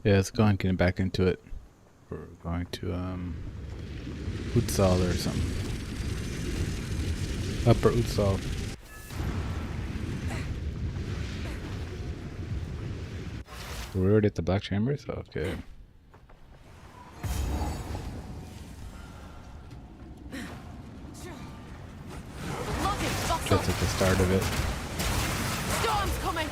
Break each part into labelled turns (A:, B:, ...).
A: Yeah, let's go and get back into it. We're going to Exile or something. Upper Exile. We're already at the Black Chambers? Okay. Just at the start of it.
B: Storm's coming.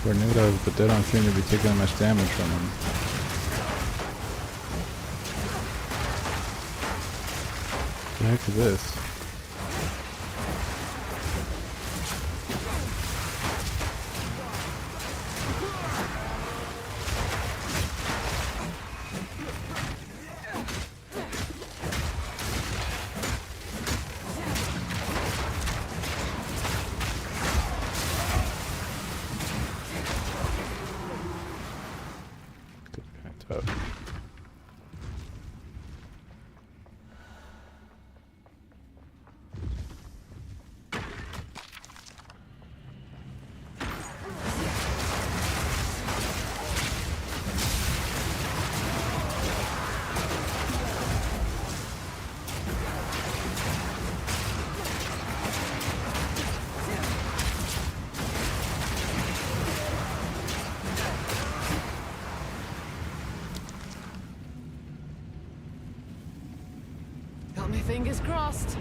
A: Tornadoes, but they don't seem to be taking much damage from them. What the heck is this?
B: Got my fingers crossed.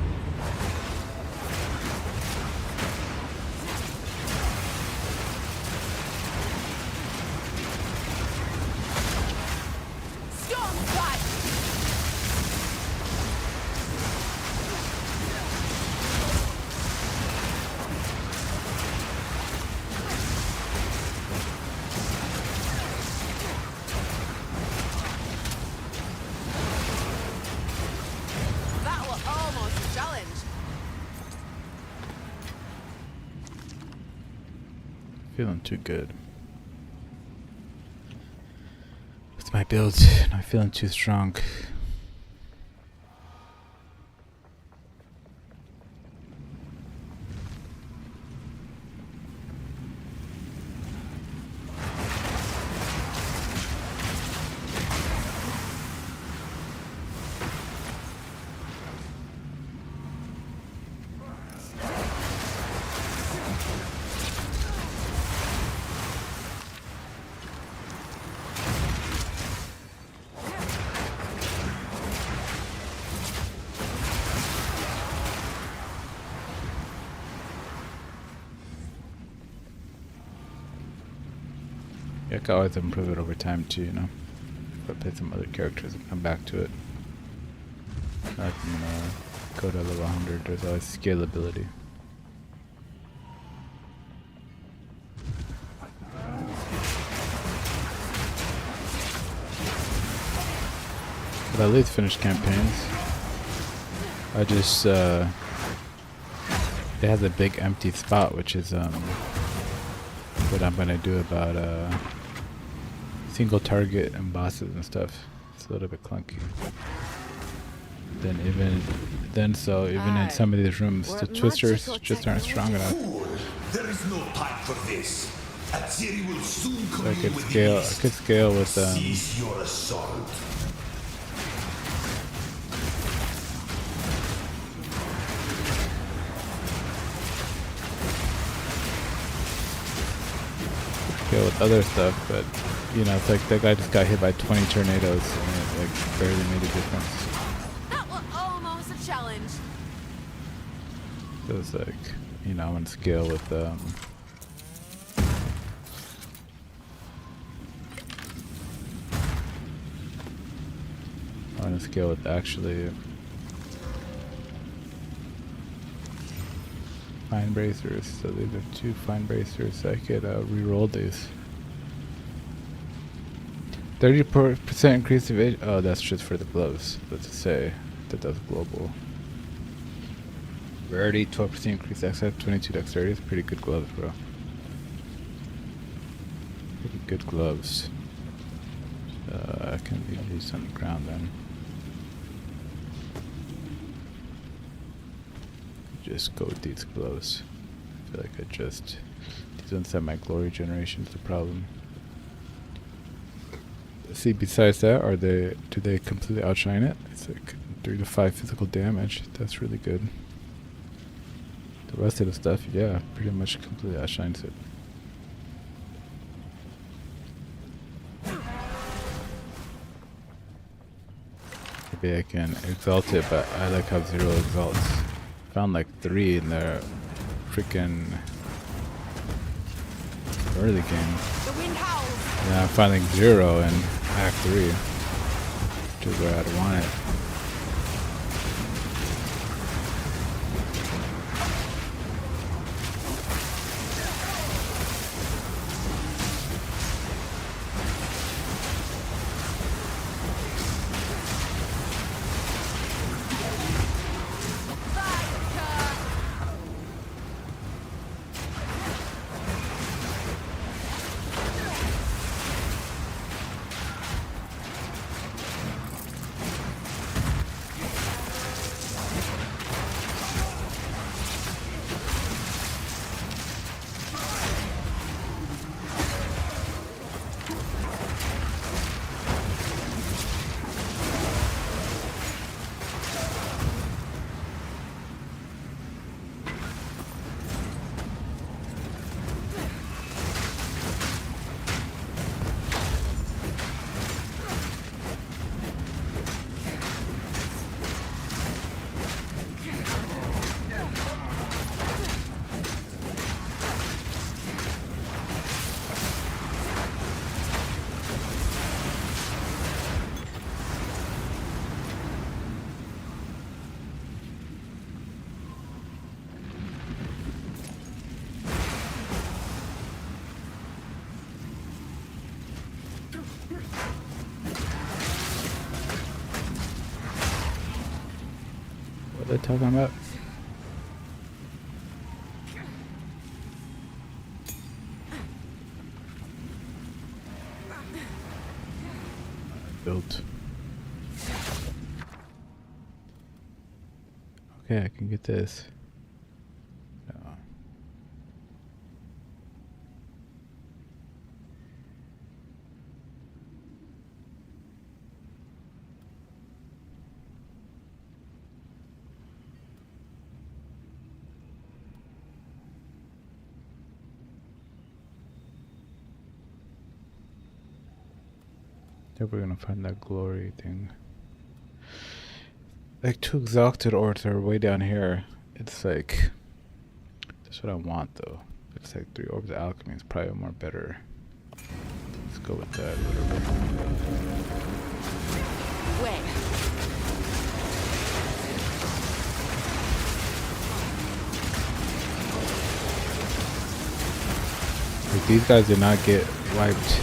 B: Storm's back. That was almost a challenge.
A: Feeling too good. With my build, not feeling too strong. Yeah, I can always improve it over time too, you know. If I play some other characters and come back to it. I can go to level 100, there's always scalability. But at least finish campaigns. I just, it has a big empty spot, which is what I'm gonna do about single target and bosses and stuff. It's a little bit clunky. Then even in some of these rooms, the twisters just aren't strong enough.
C: There is no time for this. Atziri will soon come
A: So I could scale with
C: Cease your assault.
A: with other stuff, but you know, it's like that guy just got hit by 20 tornadoes and it like barely made a difference.
B: That was almost a challenge.
A: It was like you know, I want to scale with I want to scale with actually fine bracers. So these are 2 fine bracers. I could re-roll these. 30% increase evasion. Oh, that's just for the gloves. Let's just say that does global. Rarity, 12% increase access, 22 dexterity. It's pretty good gloves, bro. Pretty good gloves. I can be used on the ground then. Just go with these gloves. I feel like these ones have my glory generation is the problem. See, besides that, do they completely outshine it? It's like 3 to 5 physical damage. That's really good. The rest of the stuff, yeah, pretty much completely outshines it. Maybe I can exalt it, but I like how 0 exalts. Found like 3 in the freaking early game.
B: The wind howls.
A: And I'm finding 0 in Act 3, which is where I'd want it. What are they talking about? Built. Okay, I can get this. No. We're gonna find that glory thing. Like 2 exalted orbs are way down here. It's like that's what I want though. It's like 3 orbs of alchemy is probably more better. Let's go with that.
B: Where?
A: Like these guys did not get wiped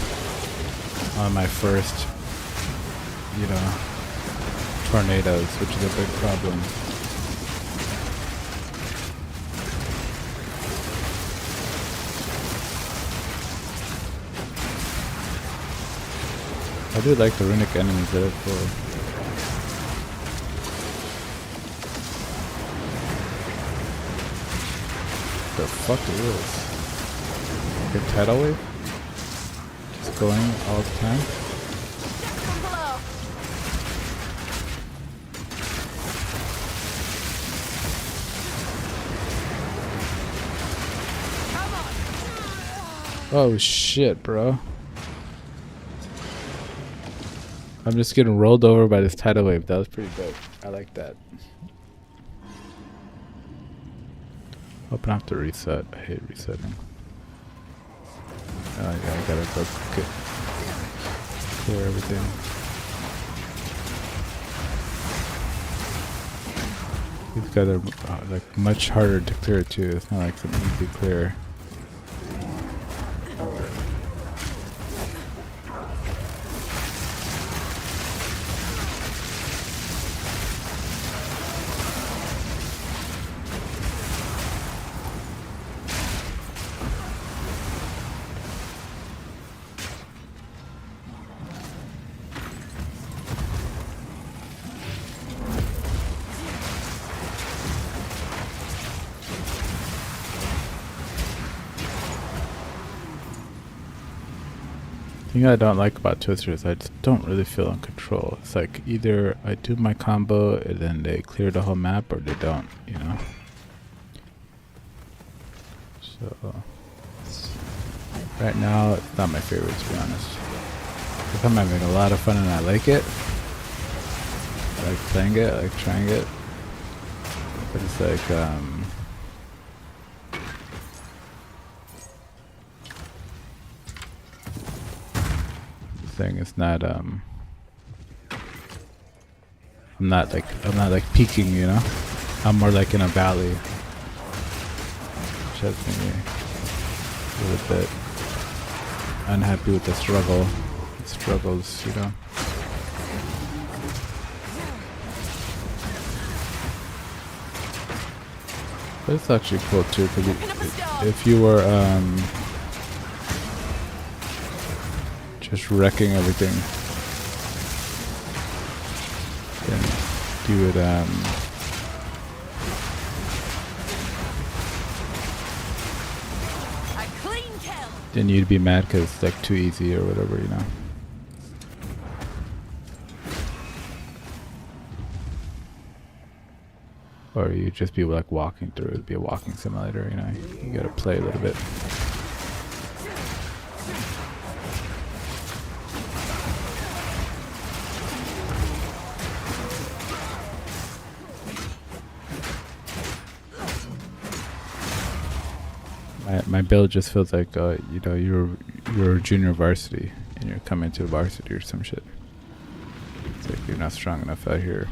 A: on my first, you know, tornadoes, which is a big problem. I do like the runic enemies that are cool. The fuck is this? Good tidal wave? Just going all the time?
B: From below. Come on.
A: Oh shit, bro. I'm just getting rolled over by this tidal wave. That was pretty dope. I like that. Hope I don't have to reset. I hate resetting. Oh yeah, I gotta go clear everything. These guys are like much harder to clear too. It's not like some easy clear. The thing I don't like about Twister is I just don't really feel in control. It's like either I do my combo and then they clear the whole map, or they don't, you know? So, right now, it's not my favorite, to be honest. If I'm having a lot of fun and I like it, I like playing it, I like trying it, but it's like, thing is not I'm not like peaking, you know. I'm more like in a valley, which has me a little bit unhappy with the struggles, you know. But it's actually cool too, because if you were just wrecking everything, then you would then you'd be mad because it's like too easy or whatever, you know. Or you'd just be like walking through, it'd be a walking simulator, you know. You gotta play a little bit. My build just feels like, you know, you're junior varsity and you're coming to varsity or some shit. It's like you're not strong enough out here.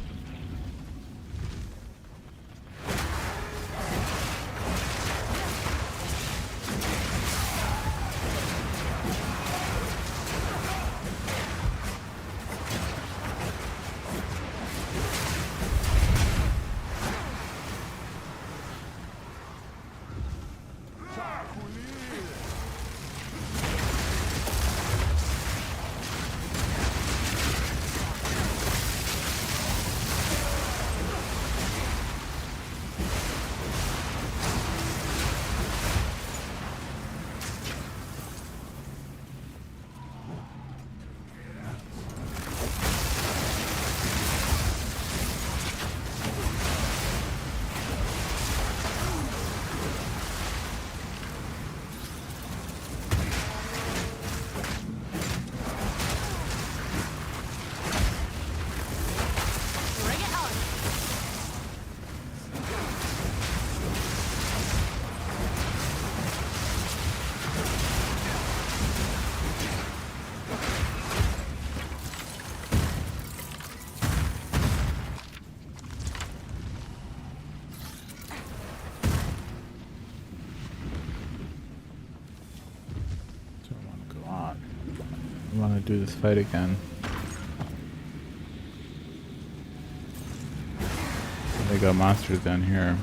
A: I want to do this fight again. They got monsters down here.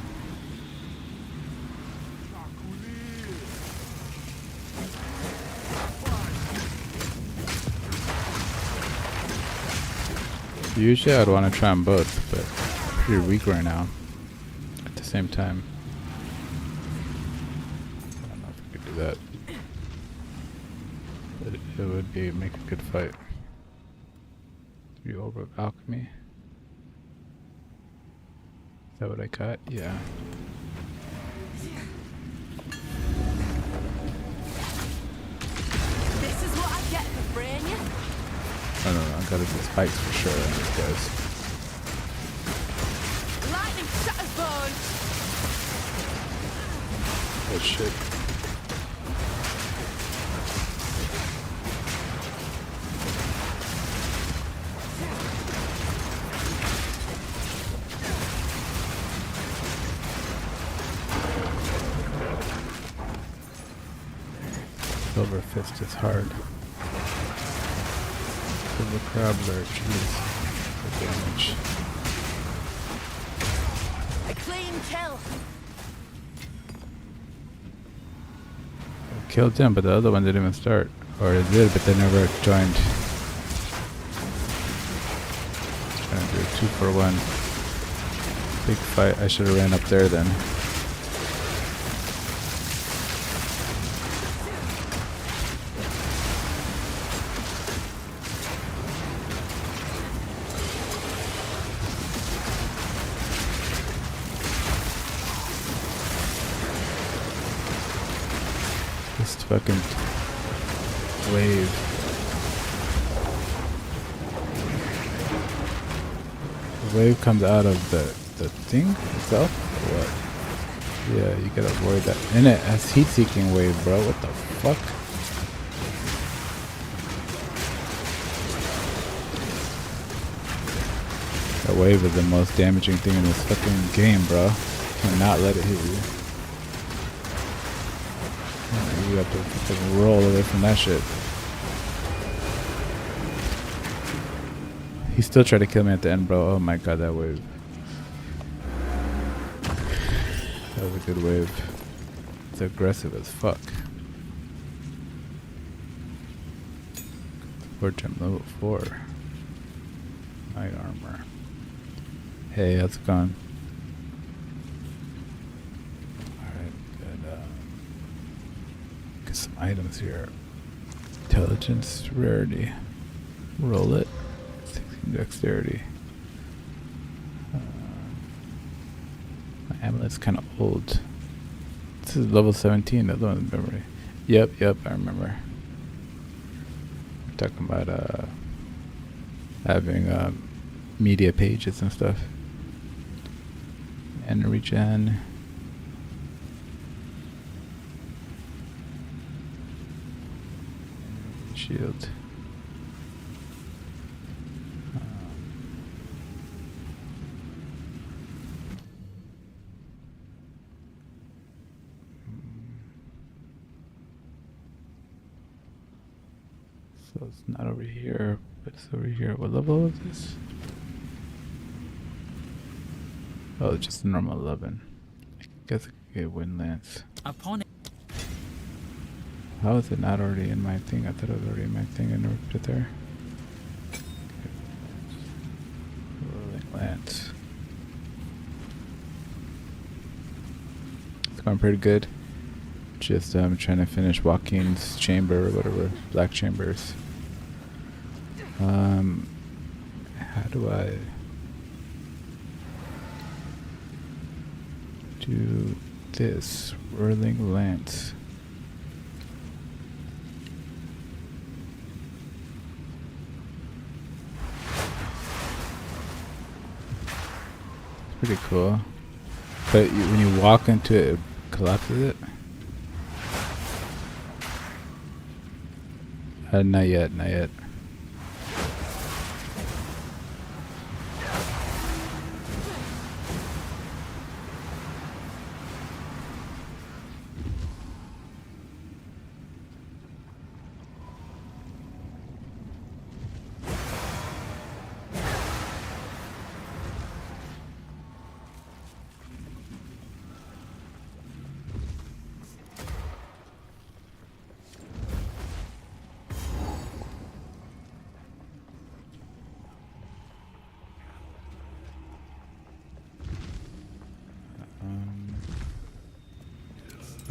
A: Usually I'd want to try them both, but I'm pretty weak right now at the same time. I don't know if I could do that. But it would make a good fight. 3 over alchemy. Is that what I got? Yeah.
B: This is what I get for freeing you.
A: I don't know, I gotta do spikes for sure on these guys.
B: Lightning shatters bone.
A: Oh shit. Silver Fist is hard. Silver Crabbler, jeez. The damage.
B: A clean kill.
A: I killed him, but the other one didn't even start. Or it did, but they never joined. Trying to do a 2-for-1. Big fight. I should have ran up there then. This fucking wave. The wave comes out of the thing itself? Or what? Yeah, you gotta avoid that. And it has heat-seeking wave, bro. What the fuck? That wave is the most damaging thing in this fucking game, bro. Cannot let it hit you. You have to fucking roll away from that shit. He still tried to kill me at the end, bro. Oh my god, that wave. That was a good wave. It's aggressive as fuck. Support gem level 4. Knight armor. Hey, how's it going? Some items here. Intelligence, rarity. Roll it. 16 dexterity. My amulet's kind of old. This is level 17. That's one memory. Yep, I remember. We're talking about having media pages and stuff. And regen. Shield. So it's not over here, but it's over here. What level is this? Oh, it's just a normal 11. I guess I could get Wind Lance.
D: Upon it.
A: How is it not already in my thing? I thought it was already in my thing. I never put it there. Rolling Lance. It's going pretty good. Just trying to finish Joaquin's chamber or whatever. Black chambers. How do I do this? Whirling Lance. Pretty cool. But when you walk into it, it collapses it? Not yet, not yet.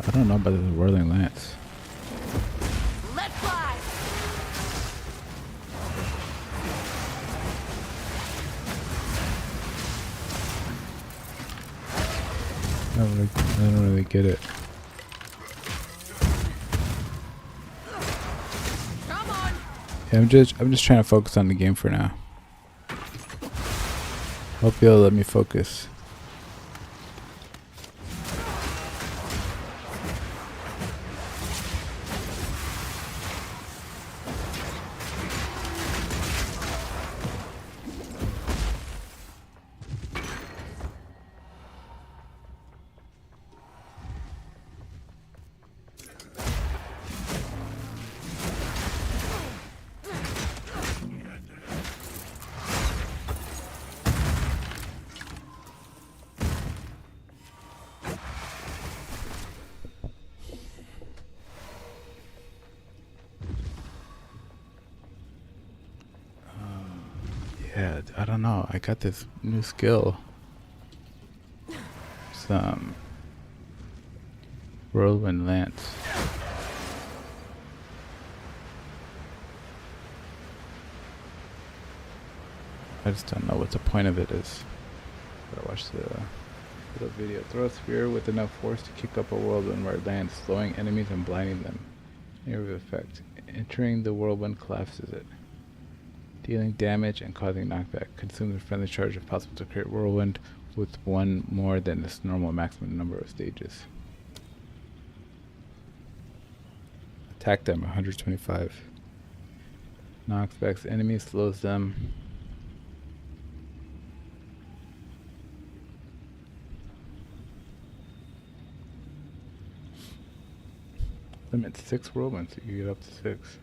A: I don't know about the Whirling Lance.
B: Let fly.
A: I don't really get it.
B: Come on.
A: Yeah, I'm just trying to focus on the game for now. Hope you'll let me focus. Yeah, I don't know. I got this new skill. Some whirlwind lance. I just don't know what the point of it is. Gotta watch the little video. Throw a spear with enough force to kick up a whirlwind where it lands, slowing enemies and blinding them. Area of effect. Entering the whirlwind collapses it, dealing damage and causing knockback. Consumes a friendly charge if possible to create whirlwind with one more than its normal maximum number of stages. Attack them 125. Knocks back enemies, slows them. Limit 6 whirlwinds, so you get up to 6.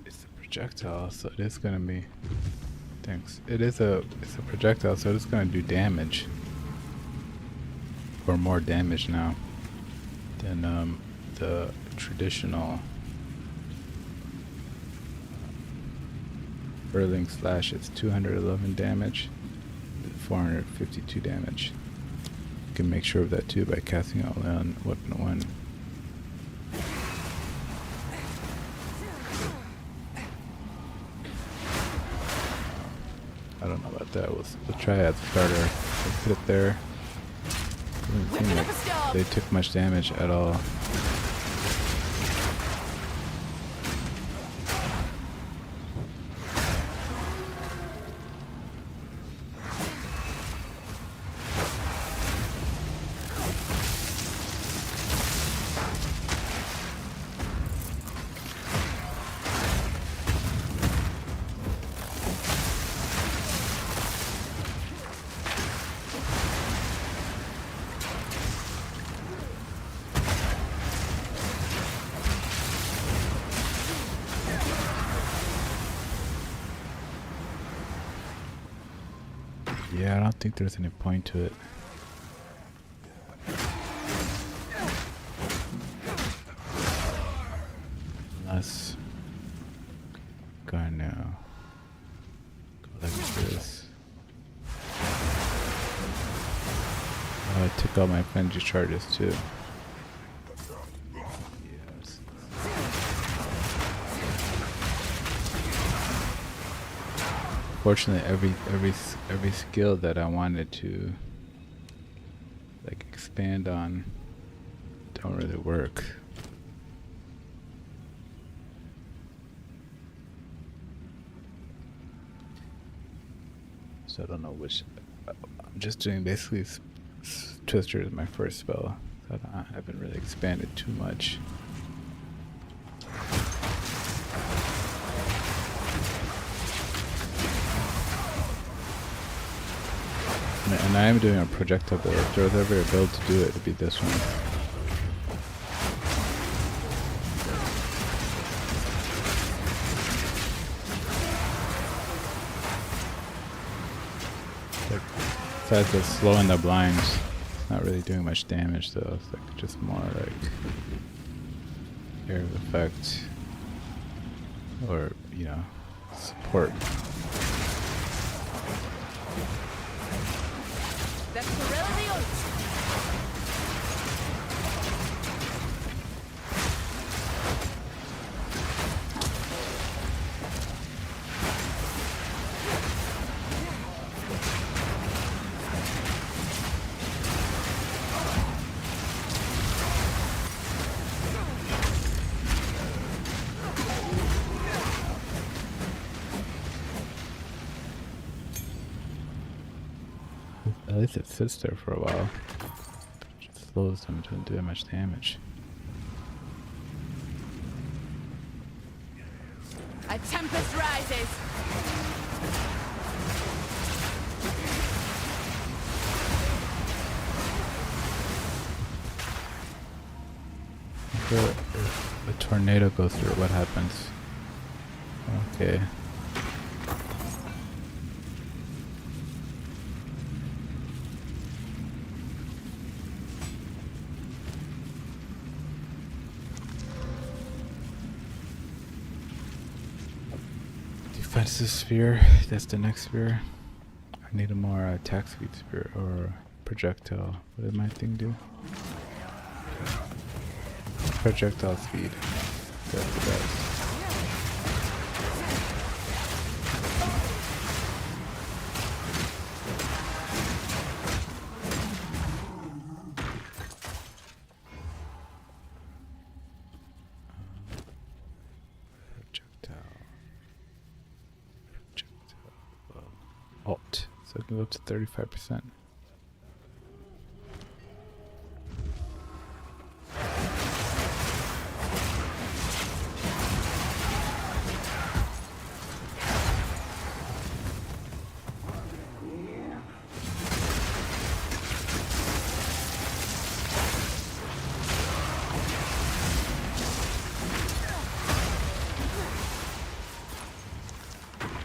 A: It's a projectile, so it is gonna be. Thanks. It's a projectile, so it's gonna do damage. Or more damage now than the traditional Burling slash. It's 211 damage. 452 damage. You can make sure of that too by casting all on weapon 1. I don't know about that. We'll try at the starter. We'll put it there. Doesn't seem like they took much damage at all. Yeah, I don't think there's any point to it. Unless gonna go like this. Oh, I took all my frenzy charges too. Yes. Fortunately, every skill that I wanted to like expand on don't really work. So I don't know which. I'm just doing basically Twister is my first spell. So I haven't really expanded too much. And I am doing a projectile build. If there was ever a build to do it, it'd be this one. Like, besides just slowing the blinds, it's not really doing much damage though. It's like just more like area of effect or, you know, support.
B: That's the real deal.
A: At least it sits there for a while. It just slows them, doesn't do that much damage.
B: A tempest rises.
A: If a tornado goes through it, what happens? Okay. That's the sphere. That's the next sphere. I need a more attack speed sphere or projectile. What did my thing do? Projectile speed. That's the best. Alt, so I can go up to 35%.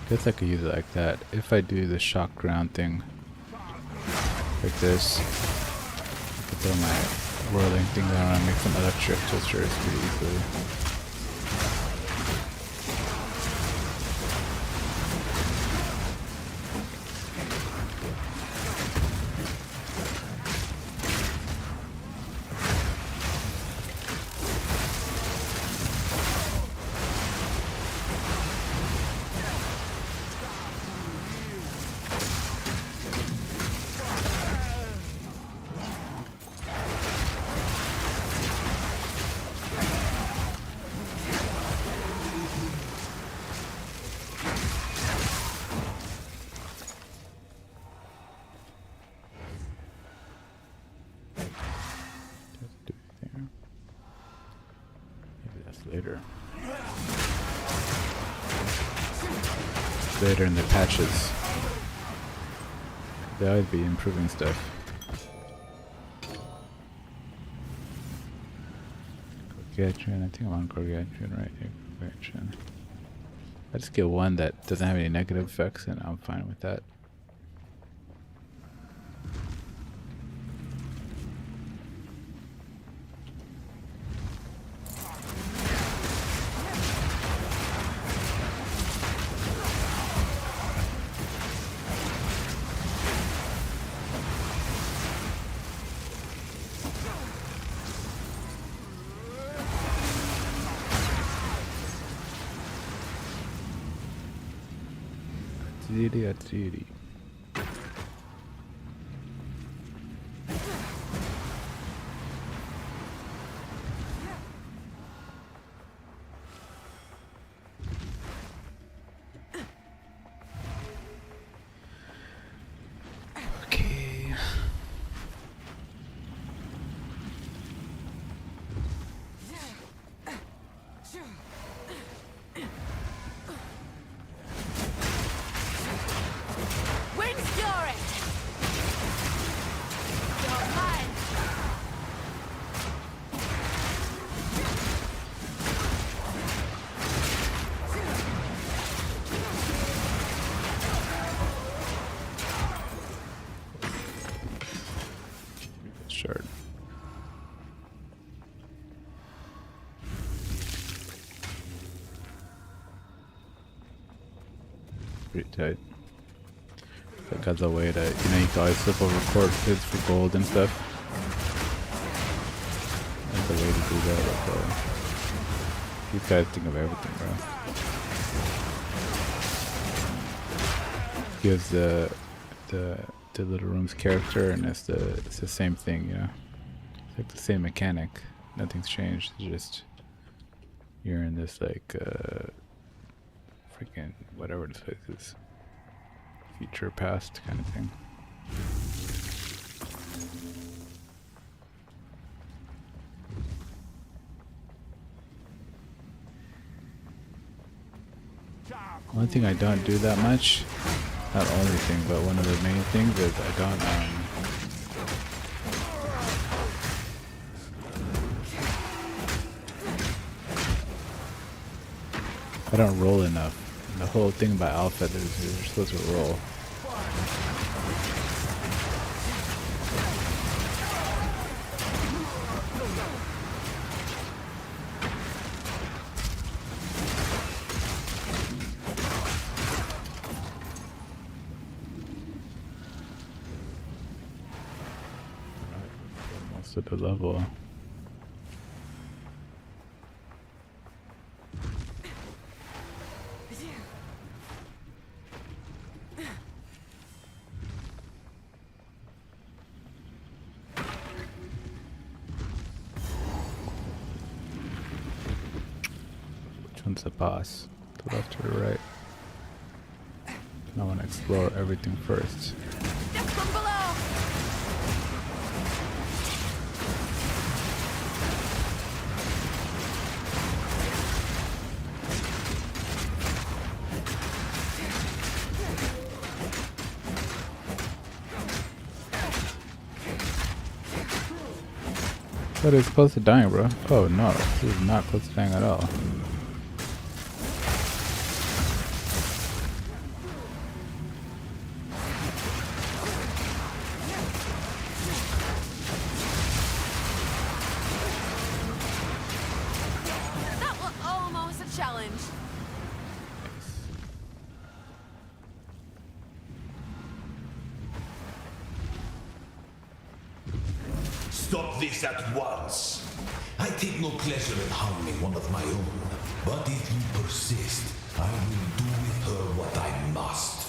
A: Guess I could use it like that. If I do the shock ground thing like this, I could throw my whirling thing down and make some electric twisters pretty easily. Later. Later in the patches. They always be improving stuff. Gargantuan, I think I'm on Gargantuan right here. Gargantuan. I just get one that doesn't have any negative effects and I'm fine with that. Atsiri. Okay. Shard. Pretty tight. That guy's a way to, you can always flip over corpses for gold and stuff. That's a way to do that. These guys think of everything, bro. Gives the little room's character, and it's the same thing, It's like the same mechanic. Nothing's changed. It's just you're in this like freaking whatever this place is, future past kind of thing. One thing I don't do that much, not only thing, but one of the main things is I don't roll enough. And the whole thing about alpha is you're supposed to roll. to the level. Which one's the boss? The left or the right? I want to explore everything first.
B: Just from below.
A: But it's close to dying, bro. Oh no, this is not close to dying at all.
B: That was almost a challenge.
C: Stop this at once. I take no pleasure in harming one of my own. But if you persist, I will do with her what I must.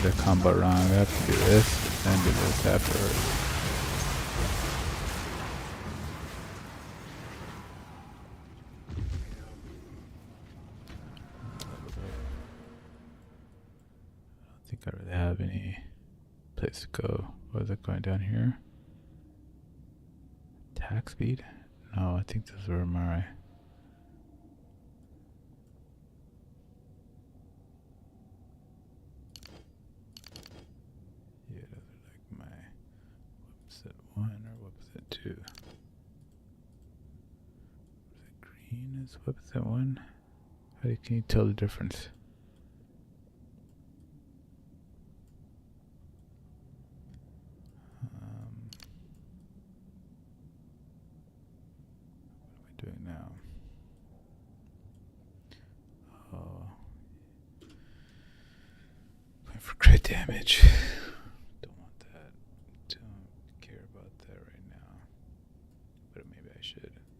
C: The combo wrong. I have to do this and do this afterwards. I don't think I really have any place to go. Was it going down here? Attack speed? No, I think this is where am I? One or what was it? Two. Was it green? Is what was that one? How can you tell the difference? What am I doing now? Oh, going for crit damage.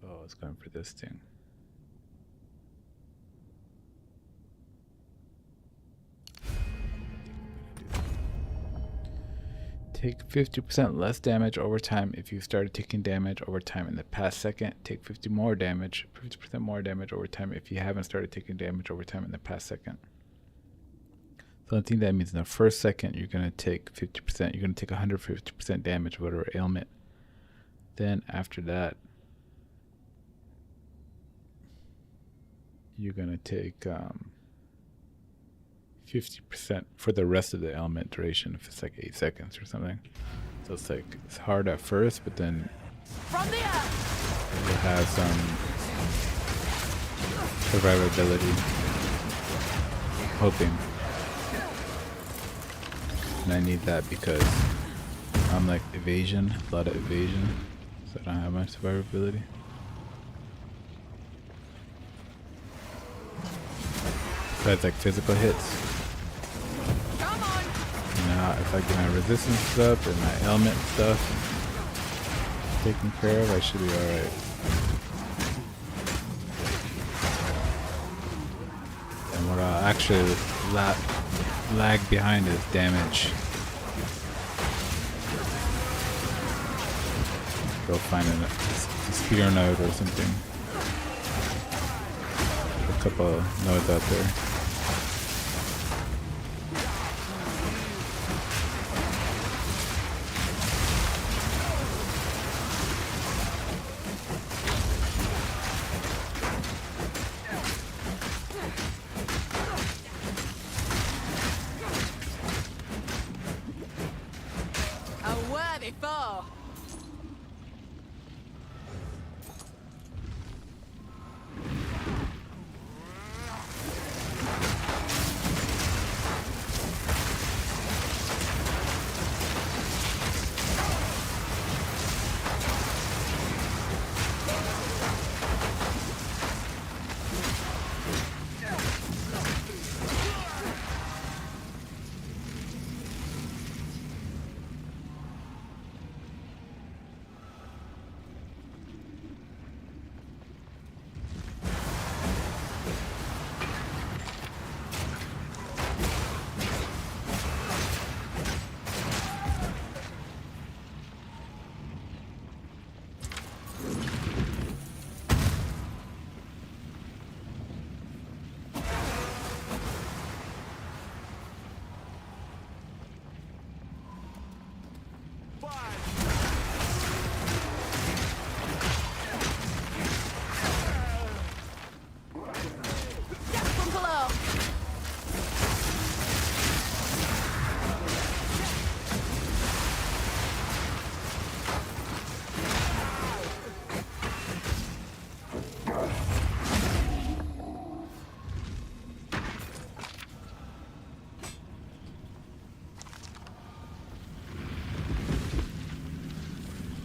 C: Oh, I was going for this thing. Take 50% less damage over time if you started taking damage over time in the past second. Take 50% more damage over time if you haven't started taking damage over time in the past second. So I think that means in the first second you're going to take 50%. You're going to take 150% damage, whatever ailment. Then after that, you're going to take 50% for the rest of the ailment duration, if it's like 8 seconds or something. So it's like, it's hard at first, but then it has some survivability. Hoping. And I need that because I'm like evasion, a lot of evasion, so I don't have much survivability. Besides like physical hits.
B: Come on.
A: Now if I get my resistance stuff and my ailment stuff taken care of, I should be alright. And what I'll actually lag behind is damage. Go find a spear node or something. A couple nodes out there.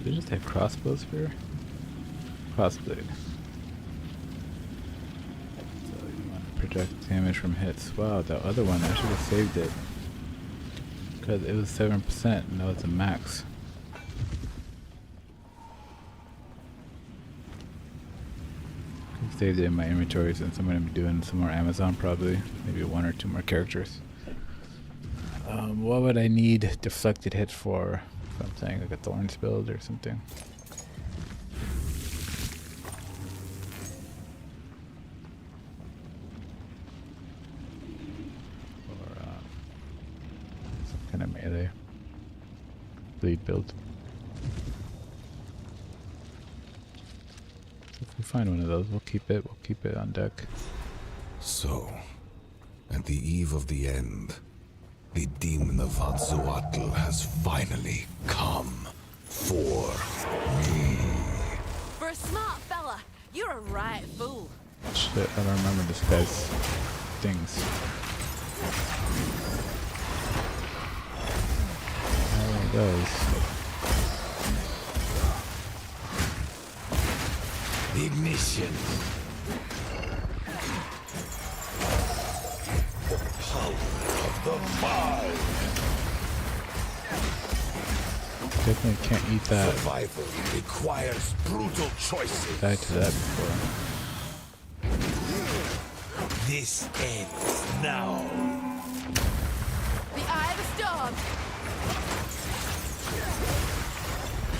C: Did it just have crossbow spear? Crossblade. So you want to project damage from hits. Wow, that other one, I should have saved it. Because it was 7% and that was the max. Saved it in my inventory since I'm going to be doing some more Amazon probably. Maybe 1 or 2 more characters. What would I need deflected hits for? If I'm saying like a Thorns build or something. Or some kind of melee bleed build. If we find one of those, we'll keep it. We'll keep it on deck.
D: So, at the eve of the end, the demon of Hatzoatl has finally come for me.
B: For a smart fella, you're a right fool.
C: Shit, I don't remember this guy's things. There he goes.
D: Ignition. The power of the mind.
C: Definitely can't eat that.
D: Survival requires brutal choices.
C: Died to that before.
D: This ends now.
B: The eye of the storm.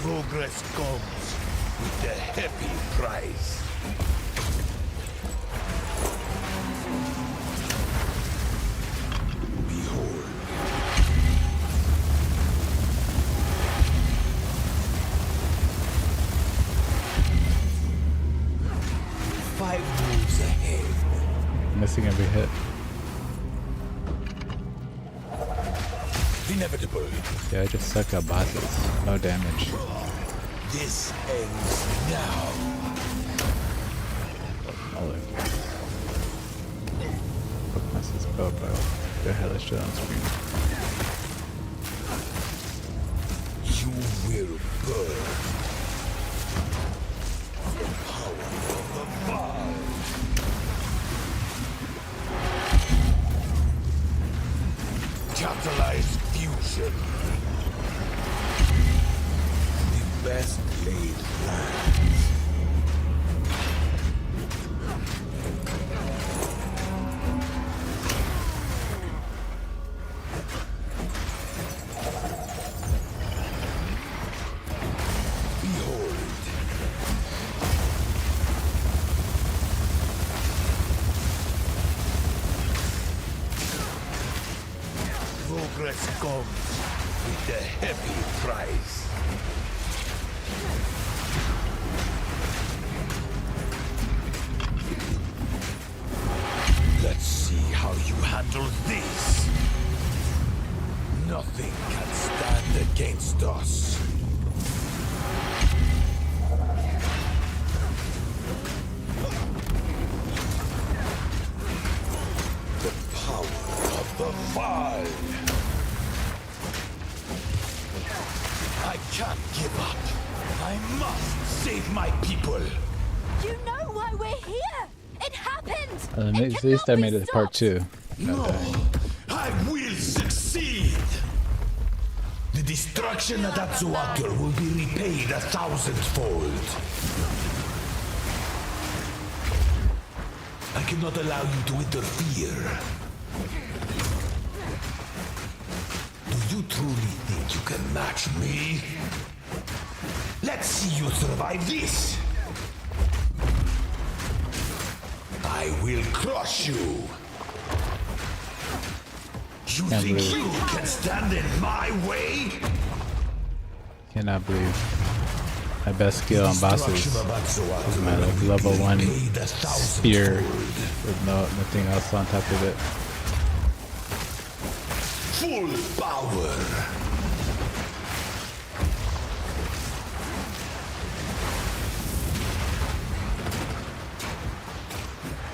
D: Progress comes with a heavy price. Behold. Five moves ahead.
C: Missing every hit.
D: Inevitable.
C: Yeah, I just suck at bosses. No damage.
D: This ends now.
C: Olive. That's his bow, bro. Go ahead, let's show it on screen.
D: You will burn. The power of the mind. Catalyzed fusion. The best laid plans. Behold. Progress comes with a heavy price. Let's see how you handle this. Nothing can stand against us. The power of the Vile. I can't give up. I must save my people.
B: You know why we're here. It happened.
C: At least I made it to part 2.
D: No, I will succeed. The destruction at Atsuatur will be repaid 1,000-fold. I cannot allow you to interfere. Do you truly think you can match me? Let's see you survive this. I will crush you. You
C: Can't
D: think
C: believe it.
D: you can stand in my way?
C: Cannot believe my best skill on bosses is my like level 1 spear with nothing else on top of it.
D: Full power.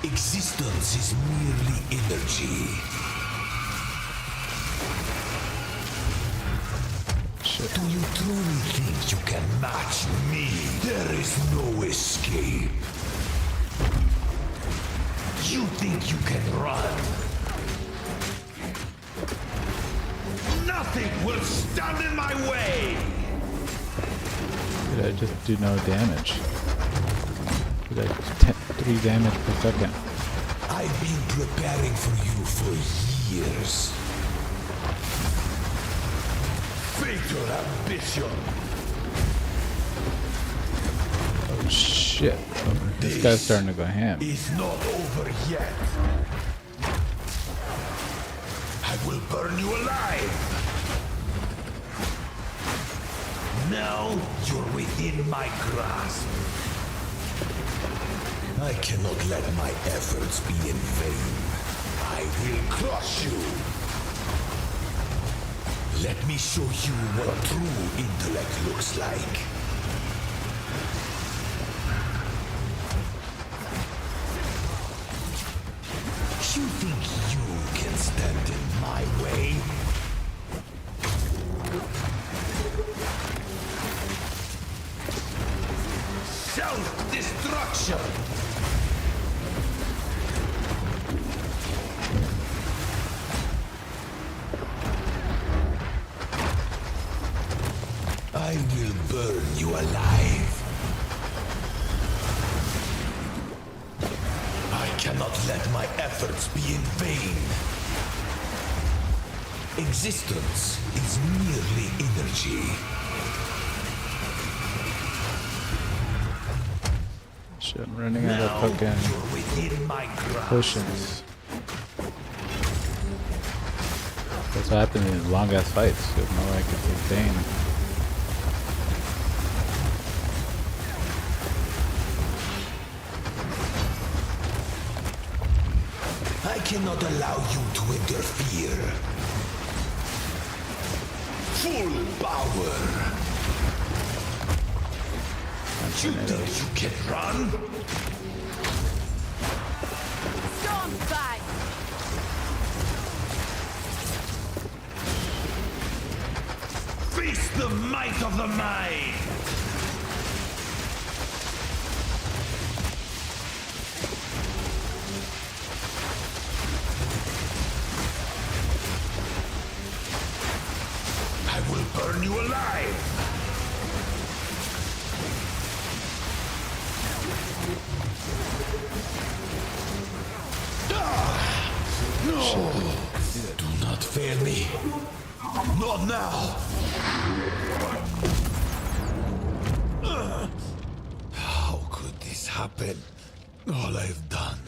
D: Existence is merely energy.
C: Shit.
D: Do you truly think you can match me? There is no escape. You think you can run? Nothing will stand in my way!
C: Did I just do no damage? Did I do 3 damage per second?
D: I've been preparing for you for years. Fatal ambition.
C: Oh shit. This guy's starting to go ham.
D: Is not over yet. I will burn you alive. Now you're within my grasp. I cannot let my efforts be in vain. I will crush you. Let me show you what true intellect looks like. You think you can stand in my way? Self-destruction! I will burn you alive. I cannot let my efforts be in vain. Existence is merely energy.
C: Shit, I'm running out of fucking potions. That's what happened in long ass fights. You have no like it's insane.
D: I cannot allow you to interfere. Full power. You think you can run?
B: Storm bag!
D: Face the might of the mind! I will burn you alive! No! Do not fail me. Not now! How could this happen? All I've done.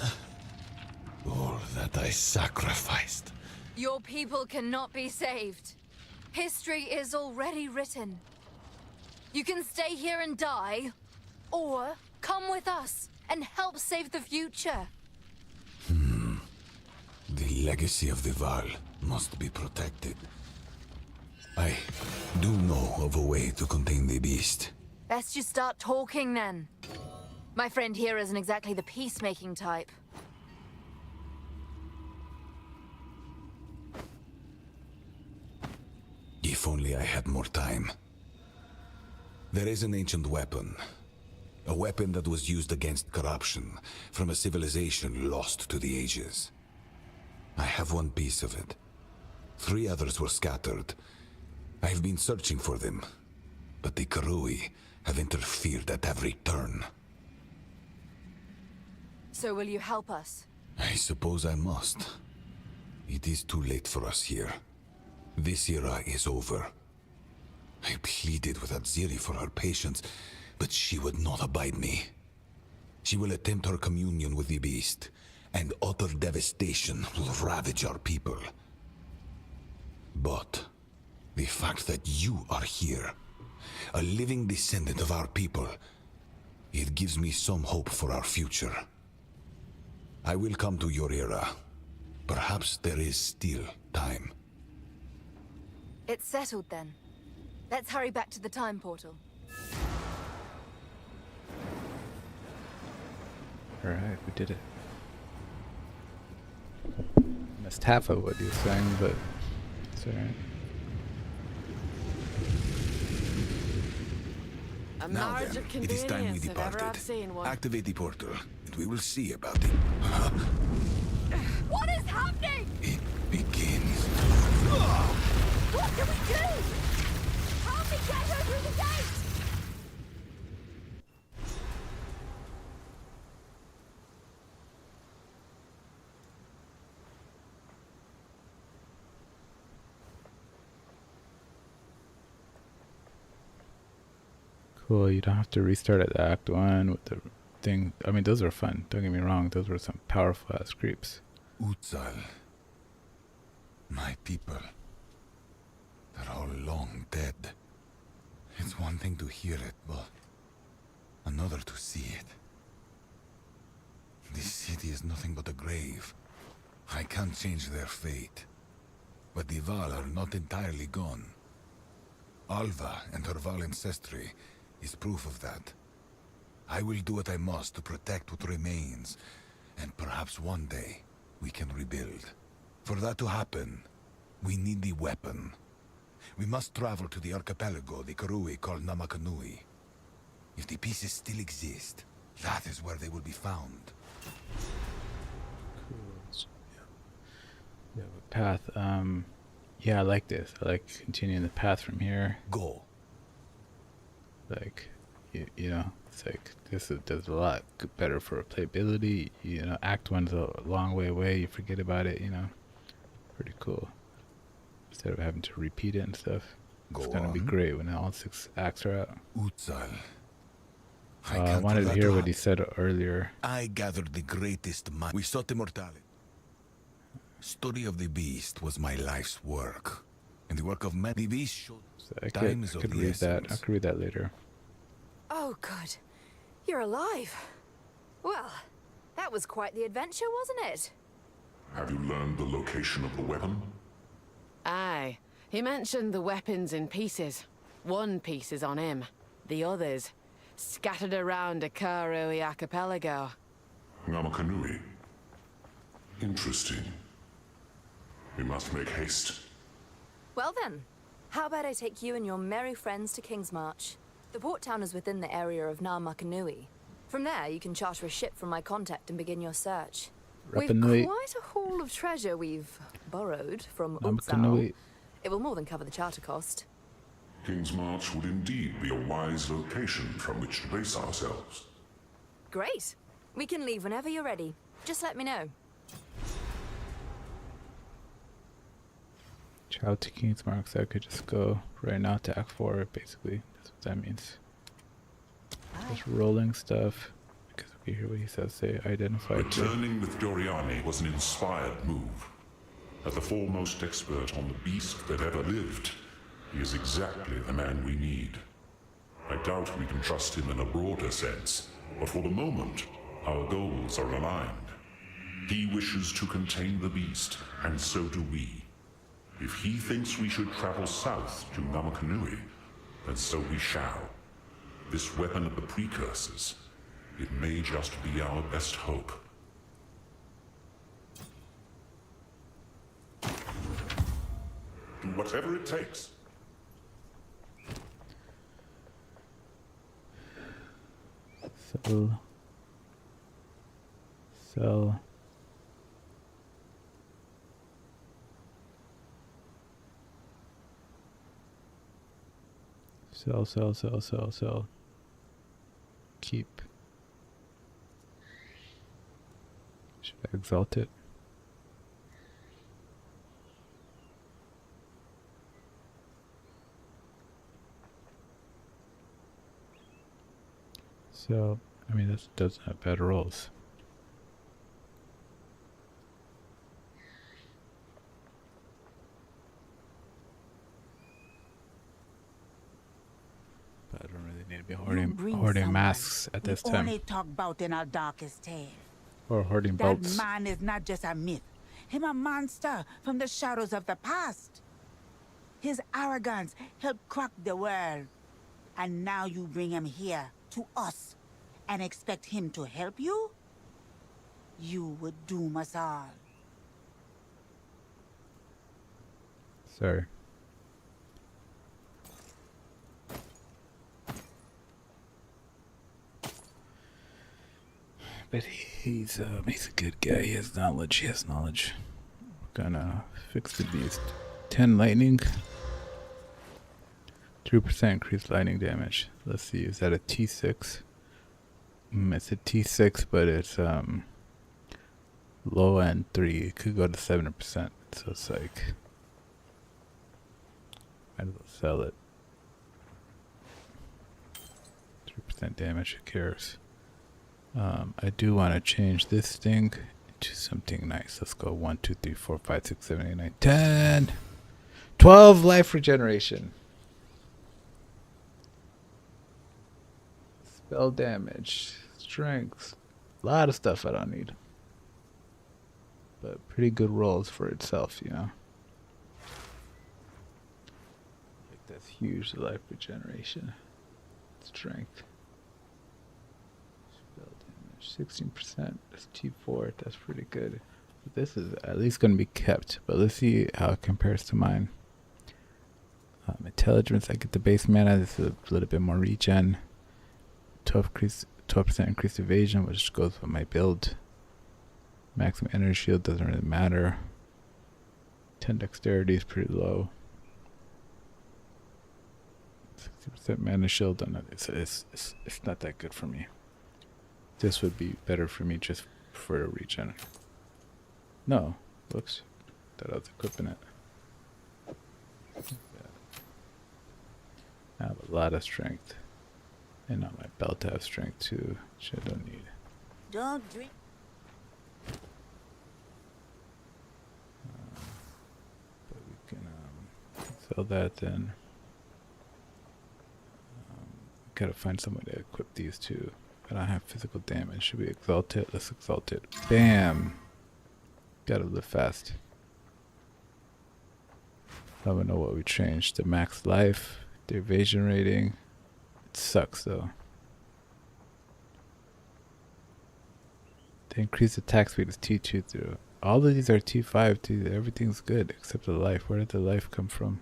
D: All that I sacrificed.
B: Your people cannot be saved. History is already written. You can stay here and die, or come with us and help save the future.
D: The legacy of the Val must be protected. I do know of a way to contain the beast.
B: Best you start talking then. My friend here isn't exactly the peacemaking type.
D: If only I had more time. There is an ancient weapon. A weapon that was used against corruption from a civilization lost to the ages. I have one piece of it. 3 others were scattered. I have been searching for them, but the Karui have interfered at every turn.
B: So will you help us?
D: I suppose I must. It is too late for us here. This era is over. I pleaded with Aziri for her patience, but she would not abide me. She will attempt her communion with the beast, and utter devastation will ravage our people. But the fact that you are here, a living descendant of our people, it gives me some hope for our future. I will come to your era. Perhaps there is still time.
B: It's settled then. Let's hurry back to the time portal.
C: Alright, we did it. Missed half of what he was saying, but it's alright.
E: A
D: Now
E: marriage
D: then,
E: of
D: it is time we
E: convenience if ever
D: departed.
E: I've seen one.
D: Activate the portal, and we will see about it.
B: What is happening?
D: It begins.
B: What do we do? How do we get her through the gate?
A: Cool, you don't have to restart at Act 1 with the thing. I mean, those are fun. Don't get me wrong. Those were some powerful ass creeps.
D: Exile. My people. They're all long dead. It's one thing to hear it, but another to see it. This city is nothing but a grave. I can't change their fate. But the Val are not entirely gone. Alva and her Val ancestry is proof of that. I will do what I must to protect what remains, and perhaps one day we can rebuild. For that to happen, we need the weapon. We must travel to the archipelago the Karui call Namakanui. If the pieces still exist, that is where they will be found.
A: Cool. Yeah, path. Yeah, I like this. I like continuing the path from here.
D: Go.
A: Like, you know, it's like this does a lot better for playability. You know, Act 1's a long way away. You forget about it. You know, pretty cool. Instead of having to repeat it and stuff. It's
D: Go
A: gonna be
D: on.
A: great when all 6 acts are out.
D: Exile.
A: I wanted to hear what he said earlier.
D: I gathered the greatest mind. We sought immortality. Study of the beast was my life's work. And the work of men. The beast showed
A: So I
D: time is of
A: could
D: the
A: read that. I
D: essence.
A: could read that later.
B: Oh, good. You're alive. Well, that was quite the adventure, wasn't it?
F: Have you learned the location of the weapon?
E: Aye. He mentioned the weapons in pieces. One piece is on him. The others scattered around the Karui archipelago.
F: Namakanui. Interesting. We must make haste.
B: Well then, how about I take you and your merry friends to King's March? The port town is within the area of Namakanui. From there, you can charter a ship from my contact and begin your search. We've
A: Rapanui.
B: quite a haul of treasure we've borrowed from Exile.
A: Namakanui.
B: It will more than cover the charter cost.
F: King's March would indeed be a wise location from which to base ourselves.
B: Great. We can leave whenever you're ready. Just let me know.
A: Travel to King's Mark, so I could just go right now to Act 4, basically. That's what that means. Just rolling stuff. Because we hear what he says, say identified.
F: Returning with Doriani was an inspired move. As the foremost expert on the beast that ever lived, he is exactly the man we need. I doubt we can trust him in a broader sense, but for the moment, our goals are aligned. He wishes to contain the beast, and so do we. If he thinks we should travel south to Namakanui, then so we shall. This weapon of the precursors, it may just be our best hope. Do whatever it takes.
A: Sell. Sell. Sell. Keep. Should I exalt it? So, I mean, this doesn't have bad rolls. But I don't really need to be hoarding masks at this time.
G: Only talk about in our darkest tale.
A: Or hoarding
G: That
A: bolts.
G: man is not just a myth. Him a monster from the shadows of the past. His arrogance helped crack the world. And now you bring him here to us and expect him to help you? You would doom us all.
A: Sorry. but he's a good guy. He has knowledge. Gonna fix the beast. 10 lightning. 3% increased lightning damage. Let's see, is that a T6? It's a T6, but it's low end 3. It could go to 7%. So it's like, might as well sell it. 3% damage, who cares? I do want to change this thing to something nice. Let's go 1, 2, 3, 4, 5, 6, 7, 8, 9, 10. 12 life regeneration. Spell damage, strength, a lot of stuff I don't need. But pretty good rolls for itself, you know. Like that's huge, the life regeneration. Strength. Spell damage, 16%. That's T4, that's pretty good. But this is at least going to be kept. But let's see how it compares to mine. Intelligence, I get the base mana. This is a little bit more regen. 12% increased evasion, which goes with my build. Maximum energy shield doesn't really matter. 10 dexterity is pretty low. 60% mana shield, it's not that good for me. This would be better for me just for a regen. No, whoops, thought I was equipping it. I have a lot of strength. And on my belt I have strength too, which I don't need.
G: Don't drink.
A: But we can sell that then. Gotta find someone to equip these two. I don't have physical damage. Should we exalt it? Let's exalt it. Bam! Gotta live fast. I don't know what we changed. The max life, the evasion rating. Sucks though. The increased attack speed is T2 through. All of these are T5. Everything's good except the life. Where did the life come from?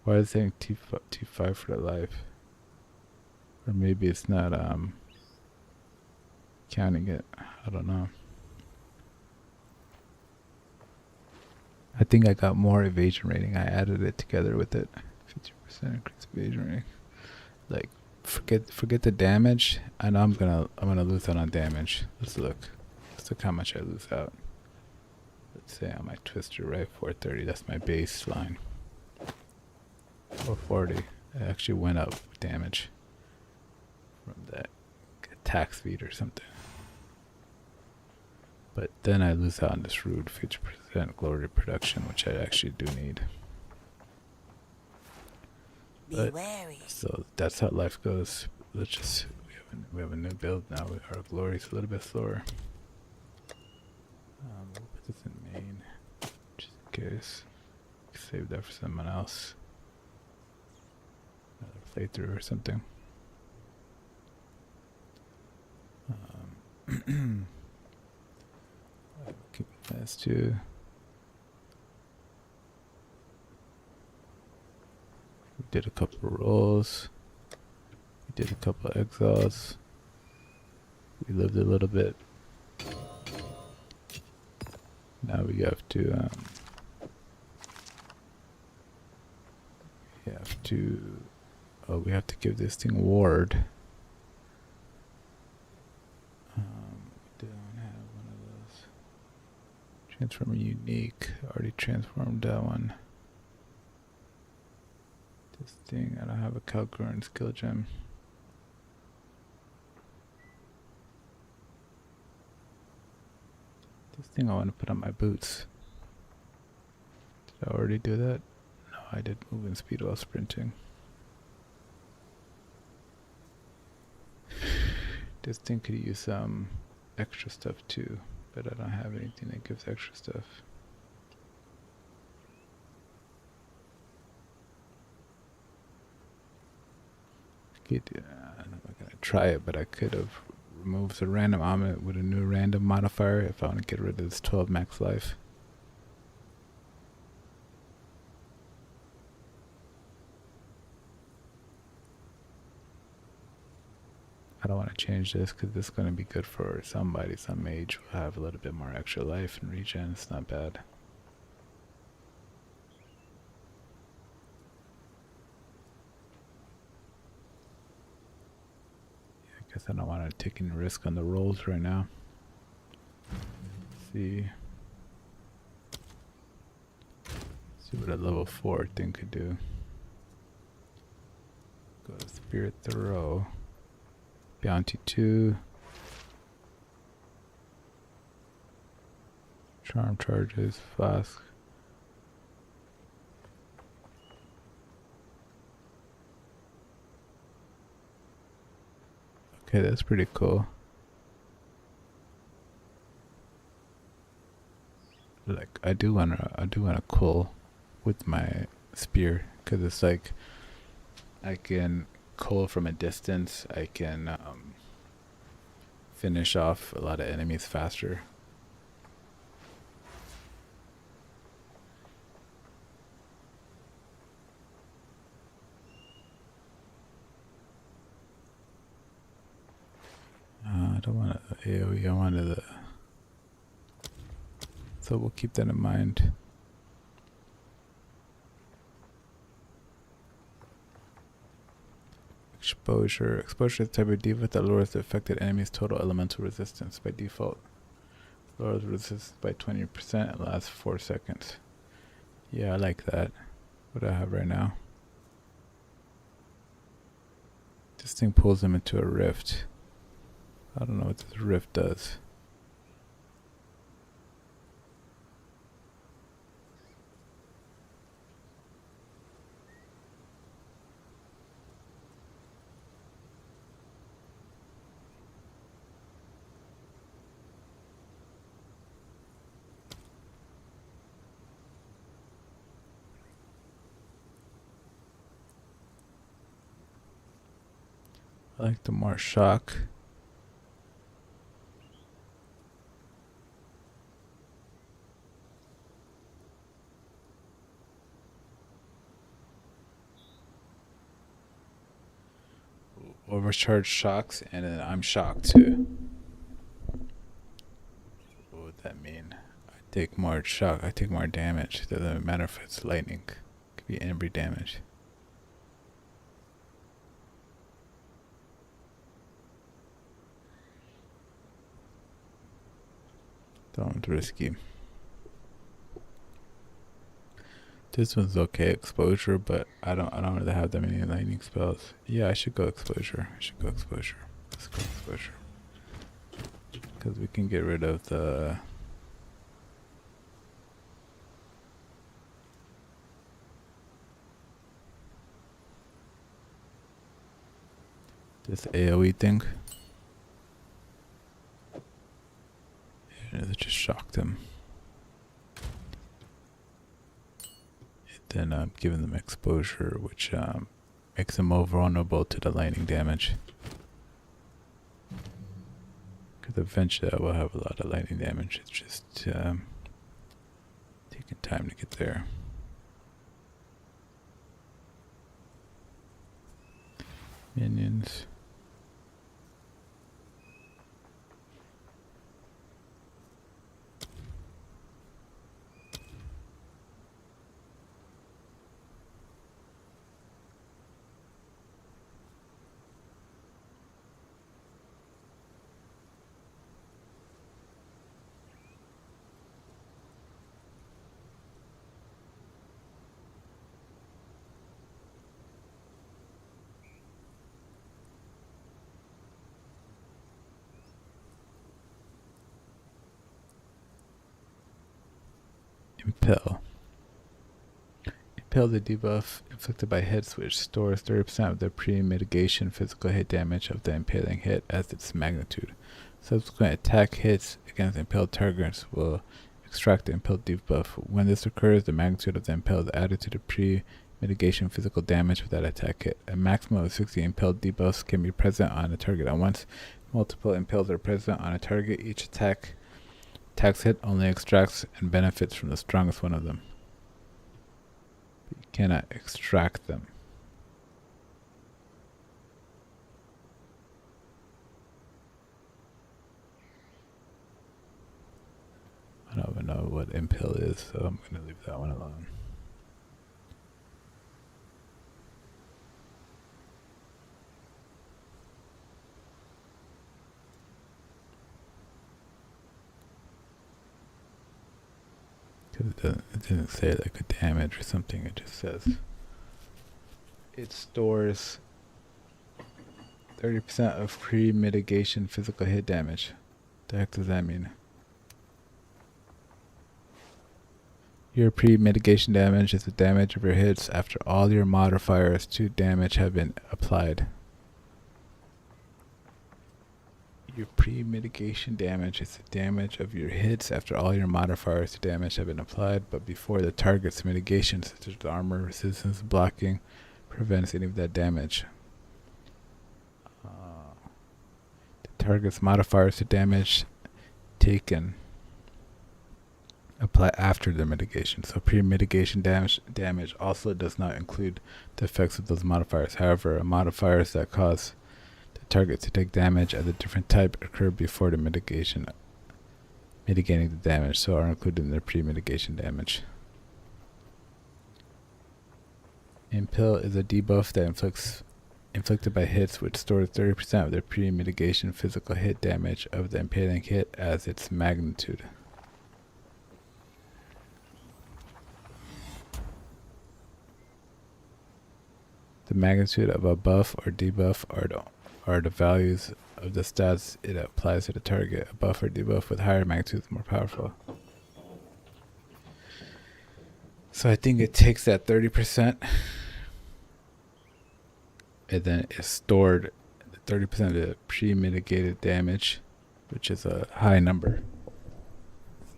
A: Why is it saying T5 for the life? Or maybe it's not counting it. I don't know. I think I got more evasion rating. I added it together with it. 50% increased evasion rating. Like forget the damage. I know I'm gonna lose out on damage. Let's look how much I lose out. Let's say on my twister, right? 430. That's my baseline. 440. It actually went up with damage from that attack speed or something. But then I lose out on this rude 50% glory production, which I actually do need.
G: Be wary.
A: So that's how life goes. Let's just we have a new build now. Our glory is a little bit slower. We'll put this in main, just in case. Save that for someone else. Another playthrough or something. Keep it fast too. We did a couple of rolls. We did a couple of exiles. We lived a little bit. Now we have to we have to give this thing ward. We don't have one of those. Transform unique. Already transformed that one. This thing, I don't have a Calgorn skill gem. This thing I want to put on my boots. Did I already do that? No, I did movement speed while sprinting. This thing could use some extra stuff too, but I don't have anything that gives extra stuff. I'm not gonna try it, but I could have removed the random omelet with a new random modifier if I want to get rid of this 12 max life. I don't want to
C: change this because this is going to be good for somebody. Some mage will have a little bit more extra life and regen. It's not bad. Yeah, I guess I don't want to take any risk on the rolls right now. See what a level 4 thing could do. Go to Spirit Throw. Bounty 2. Charm charges, flask. Okay, that's pretty cool. Like I do wanna cool with my spear because it's like I can coal from a distance. I can finish off a lot of enemies faster. I don't want to AoE. I wanted the. So we'll keep that in mind. Exposure. Exposure is the type of debuff that lowers the affected enemy's total elemental resistance by default. Lowers resistance by 20% and lasts 4 seconds. Yeah, I like that. What do I have right now? This thing pulls them into a rift. I don't know what this rift does. I like the more shock. Overcharged shocks, and then I'm shocked too. What would that mean? I take more shock, I take more damage. It doesn't matter if it's lightning. It could be every damage. Don't risky. This one's okay, exposure, but I don't really have that many lightning spells. Yeah, I should go exposure. Let's go exposure. Because we can get rid of the this AoE thing. And it just shocked him. Then giving them exposure, which makes them more vulnerable to the lightning damage. Because eventually I will have a lot of lightning damage. It's just taking time to get there. Minions. Impel. Impel, the debuff inflicted by hits, which stores 30% of the pre-mitigation physical hit damage of the impaling hit as its magnitude. Subsequent attack hits against impelled targets will extract the impelled debuff. When this occurs, the magnitude of the impel is added to the pre-mitigation physical damage of that attack hit. A maximum of 60 impelled debuffs can be present on a target at once. Multiple impels are present on a target. Each attack hit only extracts and benefits from the strongest one of them. But you cannot extract them.
A: what impale is, so I'm going to leave that one alone. Because it didn't say like a damage or something, it just says it stores 30% of pre-mitigation physical hit damage. The heck does that mean? Your pre-mitigation damage is the damage of your hits after all your modifiers to damage have been applied. Your pre-mitigation damage is the damage of your hits after all your modifiers to damage have been applied, but before the target's mitigation, such as the armor, resistance, blocking, prevents any of that damage. The target's modifiers to damage taken apply after the mitigation. So pre-mitigation damage also does not include the effects of those modifiers. However, modifiers that cause the target to take damage of a different type occur before the mitigating the damage, so are included in the pre-mitigation damage. Impale is a debuff that inflicted by hits which stores 30% of the pre-mitigation physical hit damage of the impaling hit as its magnitude. The magnitude of a buff or debuff are the values of the stats it applies to the target. A buff or debuff with higher magnitude is more powerful. So I think it takes that 30% and then it's stored 30% of the pre-mitigated damage, which is a high number,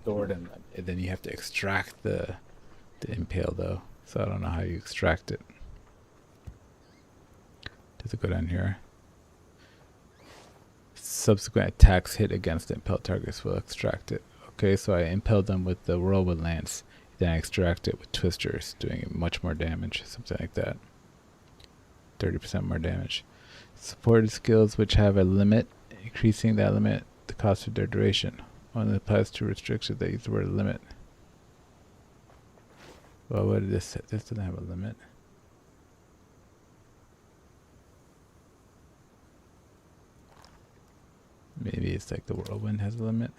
A: stored and then you have to extract the impale though. So I don't know how you extract it. Does it go down here? Subsequent attacks hit against the impaled targets will extract it. Okay, so I impaled them with the whirlwind lance. Then I extract it with twisters, doing much more damage, something like that. 30% more damage. Supported skills which have a limit, increasing that limit, the cost of their duration. Only applies to restrictions that use the word limit. Well, what did this say? This doesn't have a limit. Maybe it's like the whirlwind has a limit.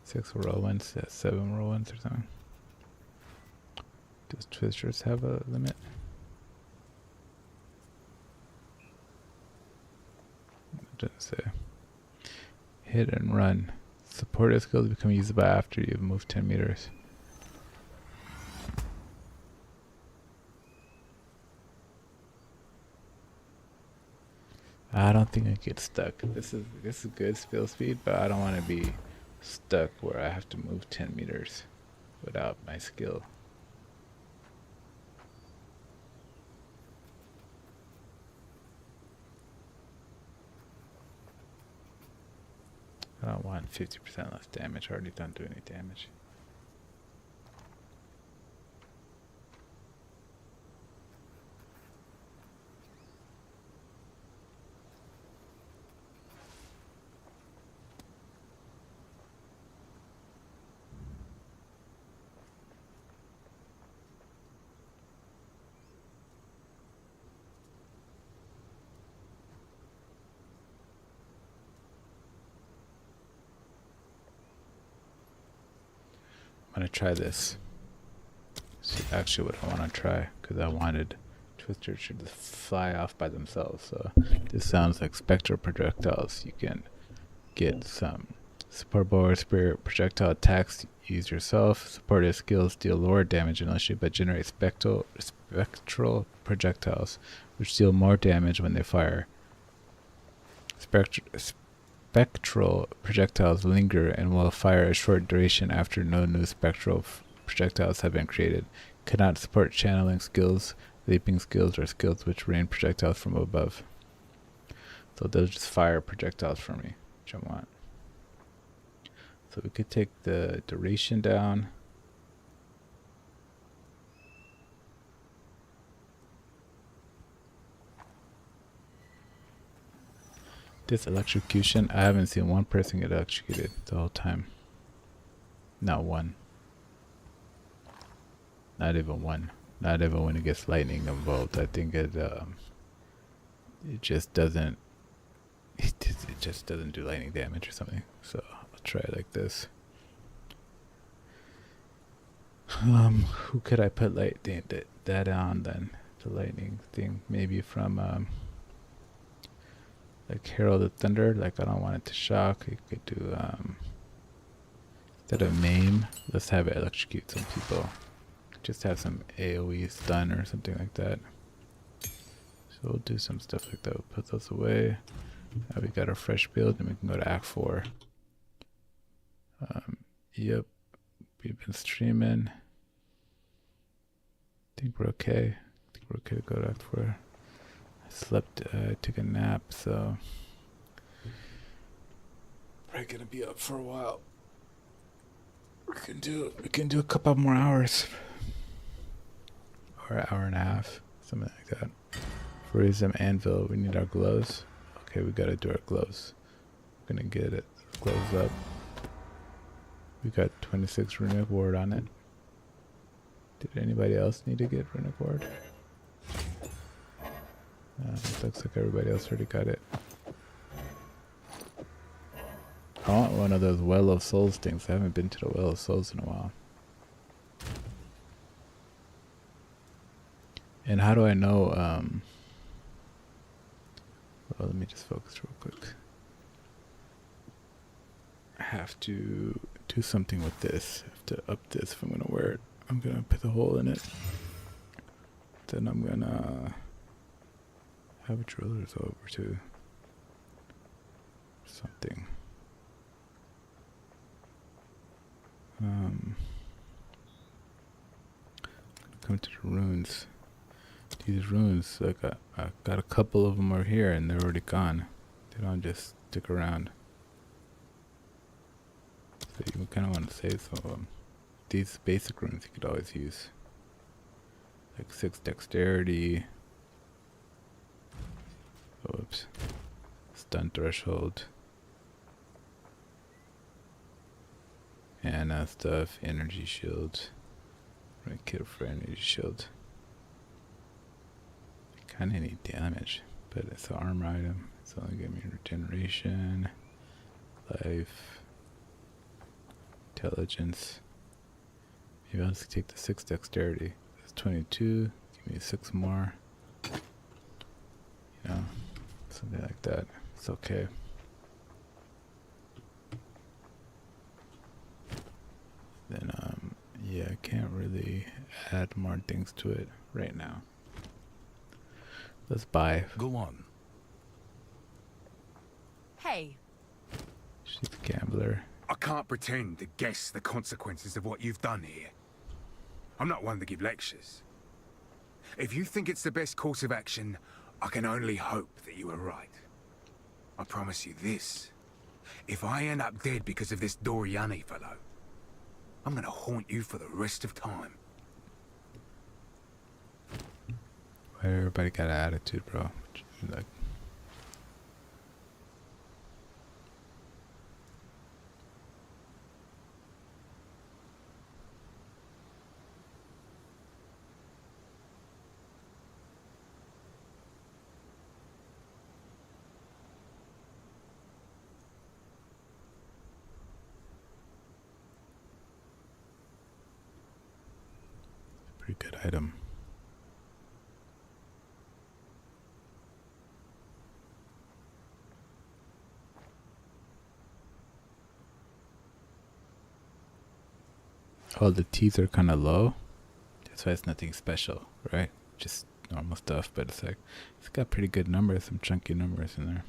A: 6 whirlwinds, 7 whirlwinds or something. Does twisters have a limit? It doesn't say. Hit and run. Supported skills become usable after you've moved 10 meters. I don't think I get stuck. This is good spill speed, but I don't want to be stuck where I have to move 10 meters without my skill. I don't want 50% less damage. I already don't do any damage. I'm gonna try this. This is actually what I want to try, because I wanted twisters to just fly off by themselves. So this sounds like spectral projectiles. You can get some support bow or spirit projectile attacks. Use yourself. Supported skills deal lower damage initially, but generate spectral projectiles, which deal more damage when they fire. Spectral projectiles linger and will fire a short duration after no new spectral projectiles have been created. Cannot support channeling skills, leaping skills, or skills which rain projectiles from above. So they'll just fire projectiles for me, which I want. So we could take the duration down. This electrocution, I haven't seen one person get electrocuted the whole time. Not one. Not even one. Not even when it gets lightning involved. I think it just doesn't. It just doesn't do lightning damage or something. So I'll try it like this. Who could I put that on then? The lightning thing, maybe from like Herald of Thunder. Like I don't want it to shock. You could do instead of maim, let's have it electrocute some people. Just have some AoE stun or something like that. So we'll do some stuff like that. We'll put those away. Now we got our fresh build, and we can go to Act 4. Yep, we've been streaming. I think we're okay. We're okay to go to Act 4. I slept, I took a nap, so probably gonna be up for a while. We can do a couple more hours, or an hour and a half, something like that. For some anvil, we need our gloves. Okay, we gotta do our gloves. We're gonna get it. Gloves up. We got 26 runic ward on it. Did anybody else need to get runic ward? It looks like everybody else already got it. I want one of those Well of Souls things. I haven't been to the Well of Souls in a while. And how do I know, well, let me just focus real quick. I have to do something with this. I have to up this if I'm gonna wear it. I'm gonna put the hole in it. Then I'm gonna have drillers over to something. Come to the runes. These runes, like I got a couple of them over here, and they're already gone. They don't just stick around. So you kind of want to save some of them. These basic runes you could always use, like 6 dexterity. Oops. Stun threshold. And stuff. Energy shield. Right, kill for energy shield. Kinda need damage, but it's an armor item. It's only giving me regeneration, life, intelligence. Maybe I'll just take the 6 dexterity. That's 22. Give me 6 more. You know, something like that. It's okay. Then, yeah, I can't really add more things to it right now. Let's buy.
D: Go on.
E: Hey.
A: She's a gambler.
H: I can't pretend to guess the consequences of what you've done here. I'm not one to give lectures. If you think it's the best course of action, I can only hope that you are right. I promise you this. If I end up dead because of this Doriani fellow, I'm gonna haunt you for the rest of time.
A: Why everybody got an attitude, bro? Like, pretty good item. Oh, the teeth are kind of low. That's why it's nothing special, right? Just normal stuff, but it's like, it's got pretty good numbers, some chunky numbers in there.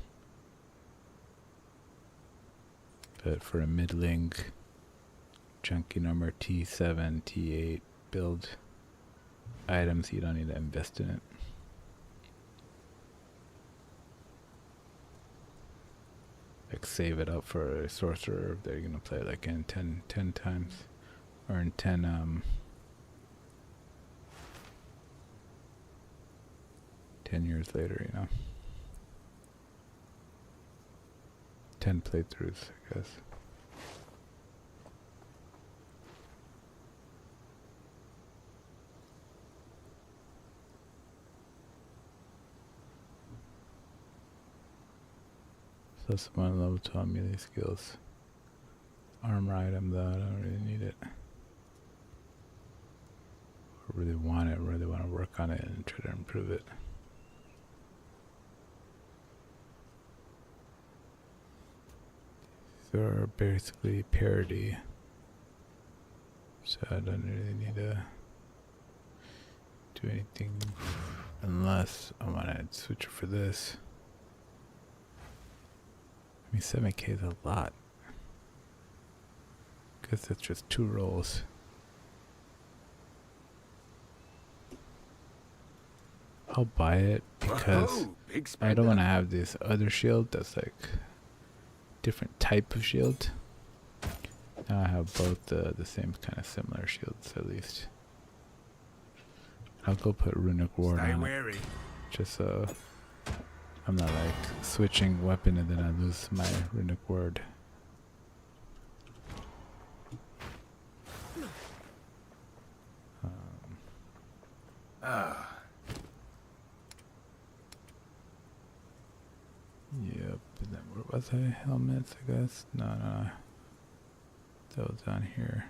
A: But for a middling, chunky number T7, T8 build items, you don't need to invest in it. Like save it up for a sorcerer that you're gonna play like in 10 times. Or in 10 years later, you know. 10 playthroughs, I guess.
C: +1 level 12 melee skills. Armor item though, I don't really need it. I really want it, really want to work on it and try to improve it. These are basically parity. So I don't really need to do anything unless I want to switch for this. I mean, 7k is a lot. Guess that's just 2 rolls. I'll buy it because I don't want to have this other shield that's like different type of shield. Now I have both the same kind of similar shields at least. I'll go put Runic Ward on it, just so I'm not like switching weapon and then I lose my Runic Ward. Yep, and then where was I? Helmets, I guess? No. That was down here.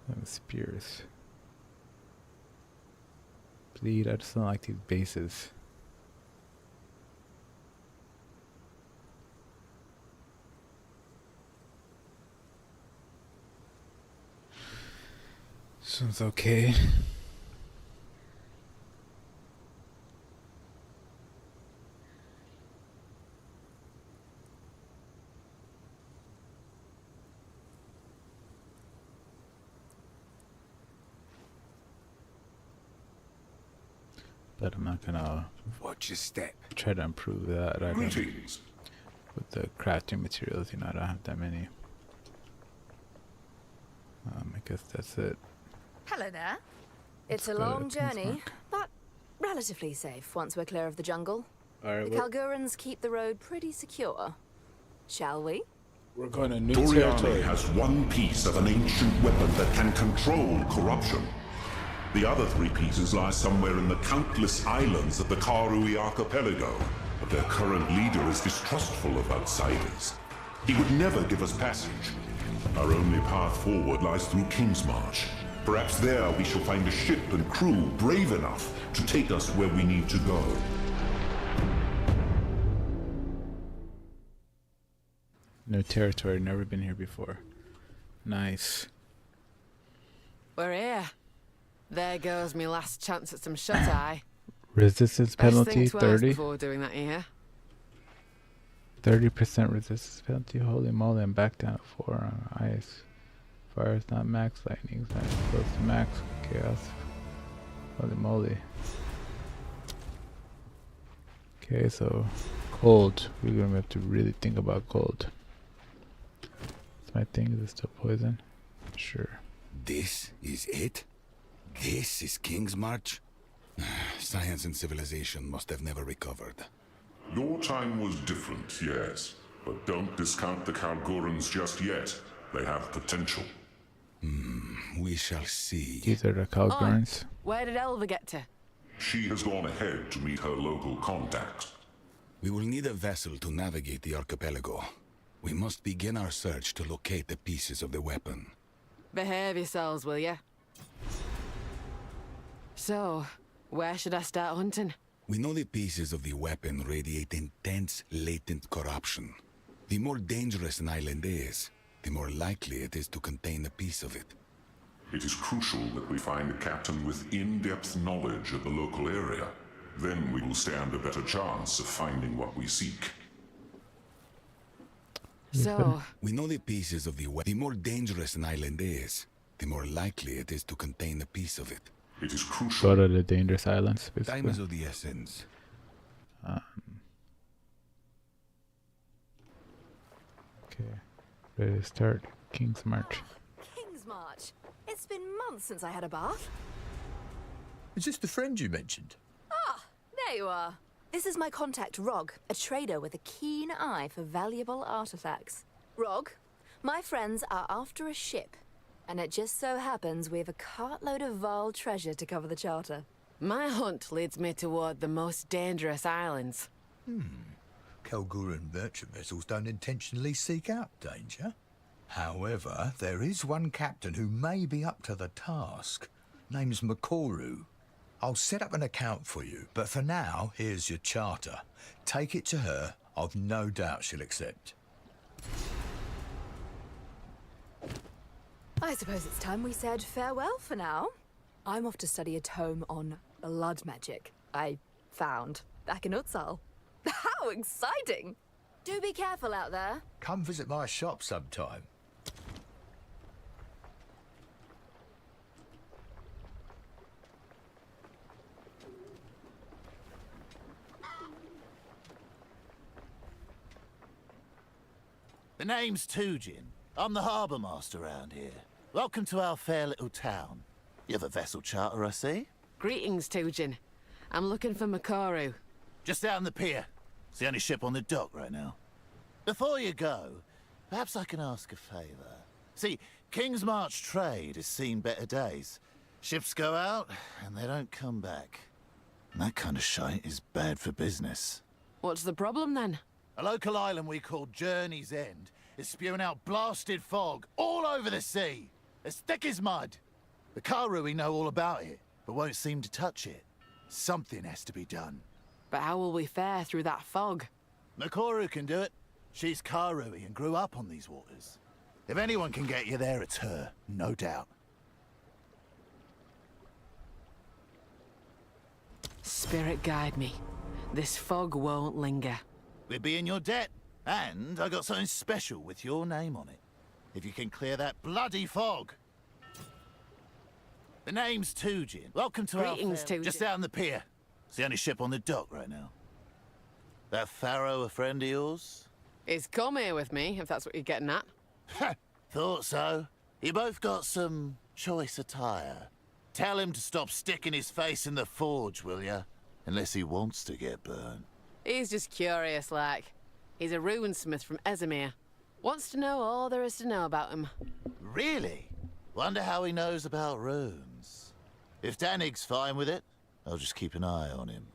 C: That was spears. Bleed, I just don't like these bases. This one's okay. But I'm not gonna
H: watch your step.
C: Try to improve that. I don't,
F: Greetings.
C: with the crafting materials, you know, I don't have that many. I guess that's it.
B: Hello there. It's a
C: Let's go to
B: long journey,
C: Kingsmark.
B: but relatively safe once we're clear of the jungle.
C: Alright,
B: The Kalgurans keep the road pretty secure. Shall we?
C: we're going to new
F: Doriani
C: territory.
F: has one piece of an ancient weapon that can control corruption. The other 3 pieces lie somewhere in the countless islands of the Karui archipelago, but their current leader is distrustful of outsiders. He would never give us passage. Our only path forward lies through Kingsmarch. Perhaps there we shall find a ship and crew brave enough to take us where we need to go.
C: New territory, never been here before. Nice.
E: We're here. There goes me last chance at some shut-eye.
C: Resistance
E: Best
C: penalty
E: think twice
C: 30.
E: before doing that here.
C: 30% resistance penalty. Holy moly, I'm back down at 4 on ice. Fire is not max, lightning is not close to max. Chaos. Holy moly. Okay, so cold. We're gonna have to really think about cold. What's my thing? Is it still poison? Sure.
D: This is it? This is Kingsmarch? Science and civilization must have never recovered.
F: Your time was different, yes, but don't discount the Kalgurans just yet. They have potential.
D: We shall see.
C: These are the Kalgurans.
E: Where did Elva get to?
F: She has gone ahead to meet her local contacts.
D: We will need a vessel to navigate the archipelago. We must begin our search to locate the pieces of the weapon.
E: Behave yourselves, will ya? So, where should I start hunting?
D: We know the pieces of the weapon radiate intense, latent corruption. The more dangerous an island is, the more likely it is to contain a piece of it.
F: It is crucial that we find a captain with in-depth knowledge of the local area. Then we will stand a better chance of finding what we seek.
E: So,
D: We know the pieces of the weapon. The more dangerous an island is, the more likely it is to contain a piece of it.
F: It is crucial.
C: Go to the dangerous islands, basically.
D: Time is of the essence.
C: Okay. Ready to start Kingsmarch.
B: Kingsmarch. It's been months since I had a bath.
I: Is this the friend you mentioned?
B: There you are. This is my contact, Rog, a trader with a keen eye for valuable artifacts. Rog, my friends are after a ship, and it just so happens we have a cartload of Val treasure to cover the charter.
E: my hunt leads me toward the most dangerous islands.
I: Kelguran merchant vessels don't intentionally seek out danger. However, there is one captain who may be up to the task. Name's Makoru. I'll set up an account for you, but for now, here's your charter. Take it to her. I've no doubt she'll accept.
J: I suppose it's time we said farewell for now. I'm off to study a tome on blood magic I found back in Exile. How exciting!
B: Do be careful out there.
I: Come visit my shop sometime.
K: The name's Tujin. I'm the harbour master around here. Welcome to our fair little town. You have a vessel charter, I see?
E: Greetings, Tujin. I'm looking for Makoru.
K: Just out on the pier. It's the only ship on the dock right now. Before you go, perhaps I can ask a favour. See, King's March trade has seen better days. Ships go out, and they don't come back. And that kind of shite is bad for business.
E: What's the problem, then?
K: A local island we call Journey's End is spewing out blasted fog all over the sea, as thick as mud. The Karui know all about it, but won't seem to touch it. Something has to be done.
E: But how will we fare through that fog?
K: Makoru can do it. She's Karui and grew up on these waters. If anyone can get you there, it's her, no doubt.
E: Spirit guide me. This fog won't linger.
K: We'd be in your debt, and I got something special with your name on it. If you can clear that bloody fog. The name's Tujin. Welcome to
E: Greetings,
K: our
E: Tujin.
K: Just out on the pier. It's the only ship on the dock right now. That Pharaoh a friend of yours?
E: He's come here with me, if that's what you're getting at.
K: Thought so. You both got some choice attire. Tell him to stop sticking his face in the forge, will ya? Unless he wants to get burned.
E: He's just curious, like. He's a runesmith from Ezimir. Wants to know all there is to know about him.
K: Really? Wonder how he knows about runes. If Danig's fine with it, I'll just keep an eye on him.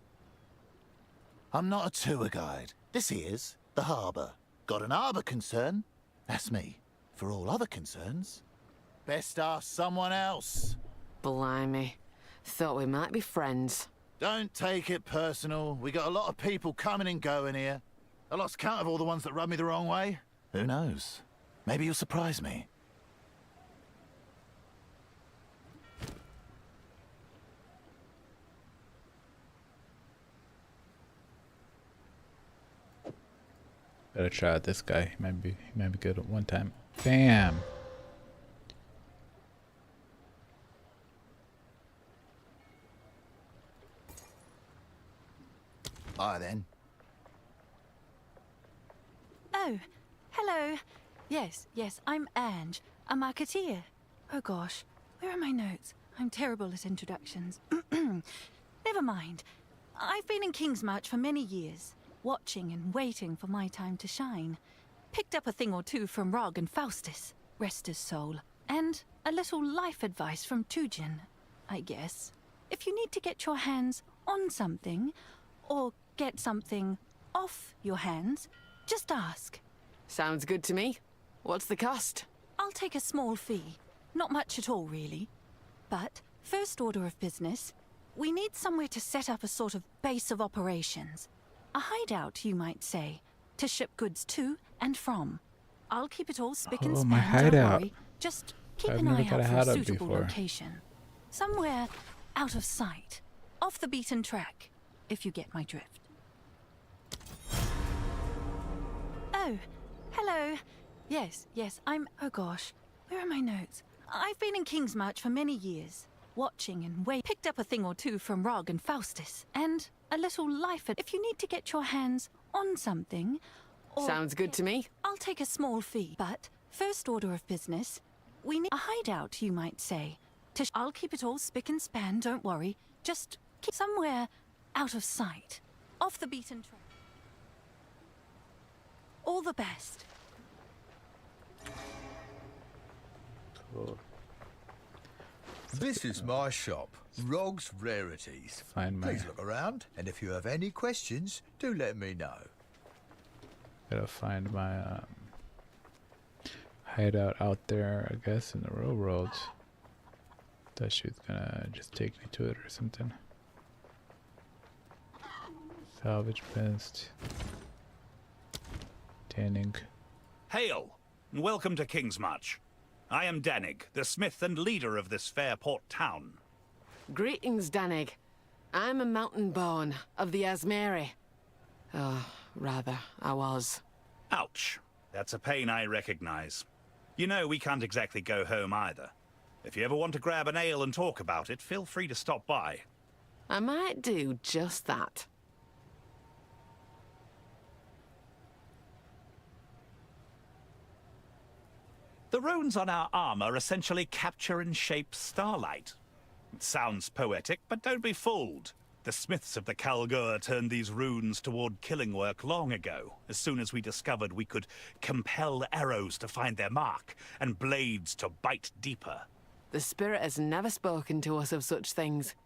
K: I'm not a tour guide. This here's the harbour. Got an harbour concern? That's me. For all other concerns, best ask someone else.
E: Blimey. Thought we might be friends.
K: Don't take it personal. We got a lot of people coming and going here. I lost count of all the ones that rubbed me the wrong way. Who knows? Maybe you'll surprise me.
A: Better try out this guy. He might be good at one time. Bam.
K: Hi then.
L: Oh, hello. Yes, I'm Ange, a marketeer. Oh gosh, where are my notes? I'm terrible at introductions. Never mind. I've been in Kingsmarch for many years, watching and waiting for my time to shine. Picked up a thing or two from Rog and Faustus, rest his soul, and a little life advice from Tujin, I guess. If you need to get your hands on something, or get something off your hands, just ask.
E: Sounds good to me. What's the cost?
L: I'll take a small fee. Not much at all, really. But, first order of business, we need somewhere to set up a sort of base of operations. A hideout, you might say, to ship goods to and from. I'll keep it all spick and
A: Oh,
L: span,
A: my
L: don't
A: hideout.
L: worry. Just keep
A: I've
L: an
A: never
L: eye
A: got a
L: out for a
A: hideout
L: suitable
A: before.
L: location. Somewhere out of sight. Off the beaten track, if you get my drift. Oh, hello. Yes, I'm... Oh gosh, where are my notes? I've been in Kingsmarch for many years, watching and waiting. Picked up a thing or two from Rog and Faustus, and a little life... If you need to get your hands on something... or
E: Sounds good to me.
L: I'll take a small fee, but first order of business, we need a hideout, you might say. I'll keep it all spick and span, don't worry. Just keep somewhere out of sight, off the beaten track. All the best.
A: Cool.
I: This is my shop, Rog's Rarities.
A: Find my...
I: Please look around, and if you have any questions, do let me know.
C: Gotta find my hideout out there, I guess, in the real world. Thought she was gonna just take me to it or something. Salvage best. Tanning.
M: Hail, and welcome to Kingsmarch. I am Danig, the smith and leader of this fair port town.
E: Greetings, Danig. I'm a mountain-born of the Asmeri. Oh, rather, I was.
M: Ouch. That's a pain I recognize. You know, we can't exactly go home either. If you ever want to grab an ale and talk about it, feel free to stop by.
E: I might do just that.
M: The runes on our armor essentially capture and shape starlight. It sounds poetic, but don't be fooled. The smiths of the Kalgur turned these runes toward killing work long ago, as soon as we discovered we could compel arrows to find their mark, and blades to bite deeper.
E: The spirit has never spoken to us of such things.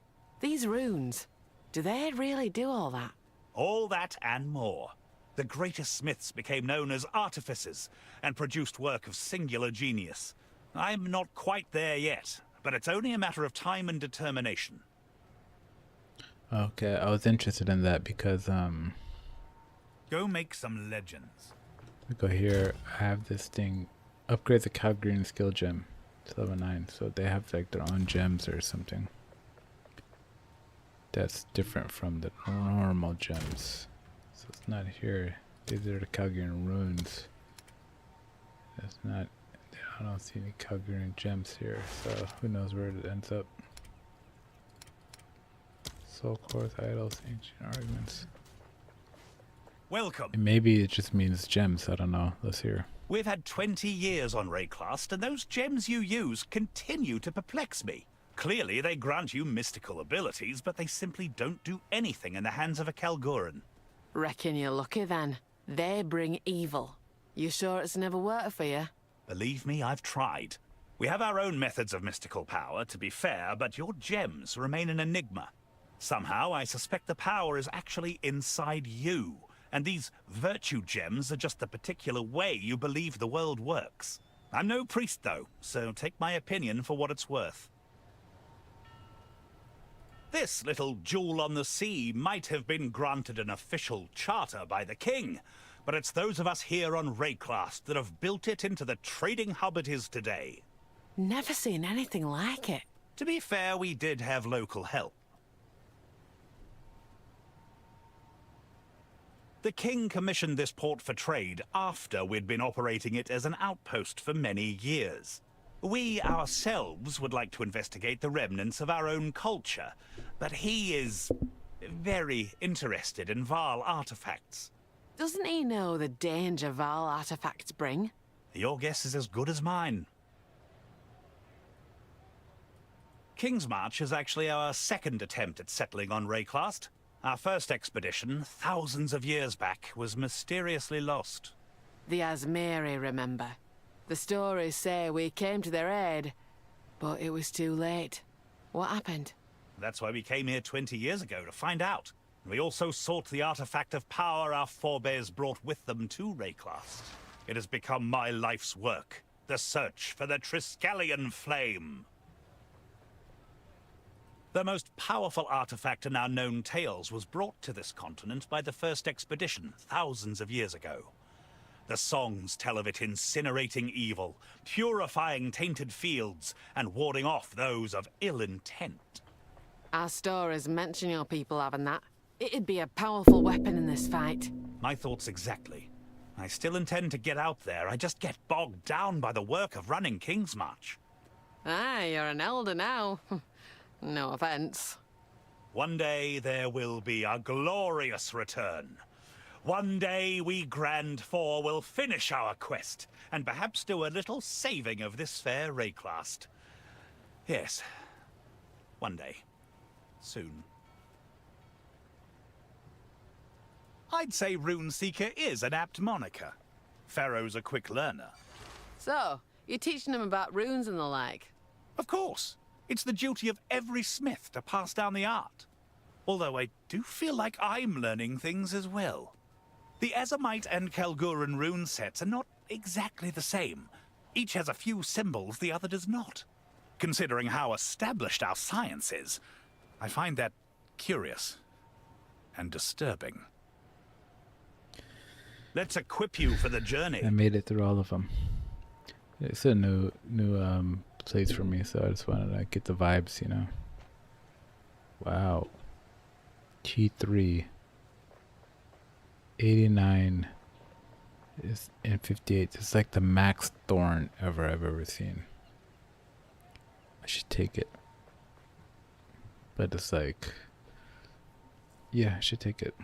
E: These runes, do they really do all that?
M: All that and more. The greatest smiths became known as artificers, and produced work of singular genius. I'm not quite there yet, but it's only a matter of time and determination.
C: Okay, I was interested in that because
M: Go make some legends.
C: we go here. I have this thing, upgrade the Calgary skill gem to level 9. So they have like their own gems or something. That's different from the normal gems. So it's not here. These are the Calgary runes. It's not. I don't see any Calgary gems here. So who knows where it ends up. Soul cores, idols, ancient arguments.
M: Welcome.
C: And maybe it just means gems. I don't know. Let's hear.
M: We've had 20 years on Rayclast, and those gems you use continue to perplex me. Clearly, they grant you mystical abilities, but they simply don't do anything in the hands of a Kalguran.
E: Reckon you're lucky then. They bring evil. You sure it's never worked for you?
M: Believe me, I've tried. We have our own methods of mystical power, to be fair, but your gems remain an enigma. Somehow, I suspect the power is actually inside you, and these virtue gems are just the particular way you believe the world works. I'm no priest, though, so take my opinion for what it's worth. This little jewel on the sea might have been granted an official charter by the king, but it's those of us here on Rayclast that have built it into the trading hub it is today.
E: Never seen anything like it.
M: To be fair, we did have local help. The king commissioned this port for trade after we'd been operating it as an outpost for many years. We ourselves would like to investigate the remnants of our own culture, but he is very interested in Vaal artifacts.
E: Doesn't he know the danger Vaal artifacts bring?
M: Your guess is as good as mine. Kingsmarch is actually our second attempt at settling on Rayclast. Our first expedition, thousands of years back, was mysteriously lost.
E: The Asmeri, remember? The stories say we came to their aid, but it was too late. What happened?
M: That's why we came here 20 years ago, to find out. We also sought the artifact of power our forebears brought with them to Rayclast. It has become my life's work, the search for the Triskelion flame. The most powerful artifact in our known tales was brought to this continent by the first expedition, thousands of years ago. The songs tell of it incinerating evil, purifying tainted fields, and warding off those of ill intent.
E: Our stories mention your people having that. It'd be a powerful weapon in this fight.
M: My thoughts exactly. I still intend to get out there, I just get bogged down by the work of running Kingsmarch.
E: Ah, you're an elder now. No offense.
M: One day there will be a glorious return. One day we Grand Four will finish our quest, and perhaps do a little saving of this fair Rayclast. Yes. One day. Soon. I'd say Runeseeker is an apt moniker. Pharaoh's a quick learner.
E: So, you're teaching them about runes and the like?
M: Of course. It's the duty of every smith to pass down the art. Although I do feel like I'm learning things as well. The Azamite and Kalguran rune sets are not exactly the same. Each has a few symbols the other does not. Considering how established our science is, I find that curious and disturbing. Let's equip you for the journey.
C: I made it through all of them. It's a new place for me, so I just wanted to get the vibes, you know. Wow. T3. 89 is and 58. It's like the max thorn I've ever seen. I should take it. But it's like, yeah, I should take it.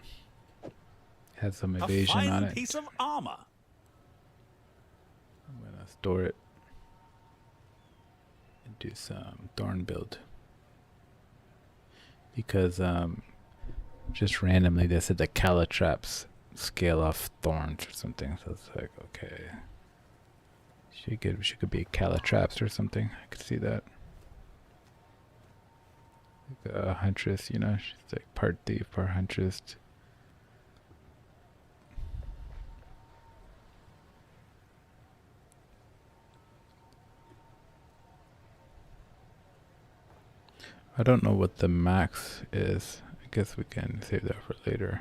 C: Has some evasion on it.
M: A fine piece of armor.
C: I'm gonna store it and do some thorn build. Because just randomly they said the calatraps scale off thorns or something, so it's like, okay, she could be calatraps or something. I could see that. Like Huntress, you know, she's like part thief, part Huntress. I don't know what the max is. I guess we can save that for later.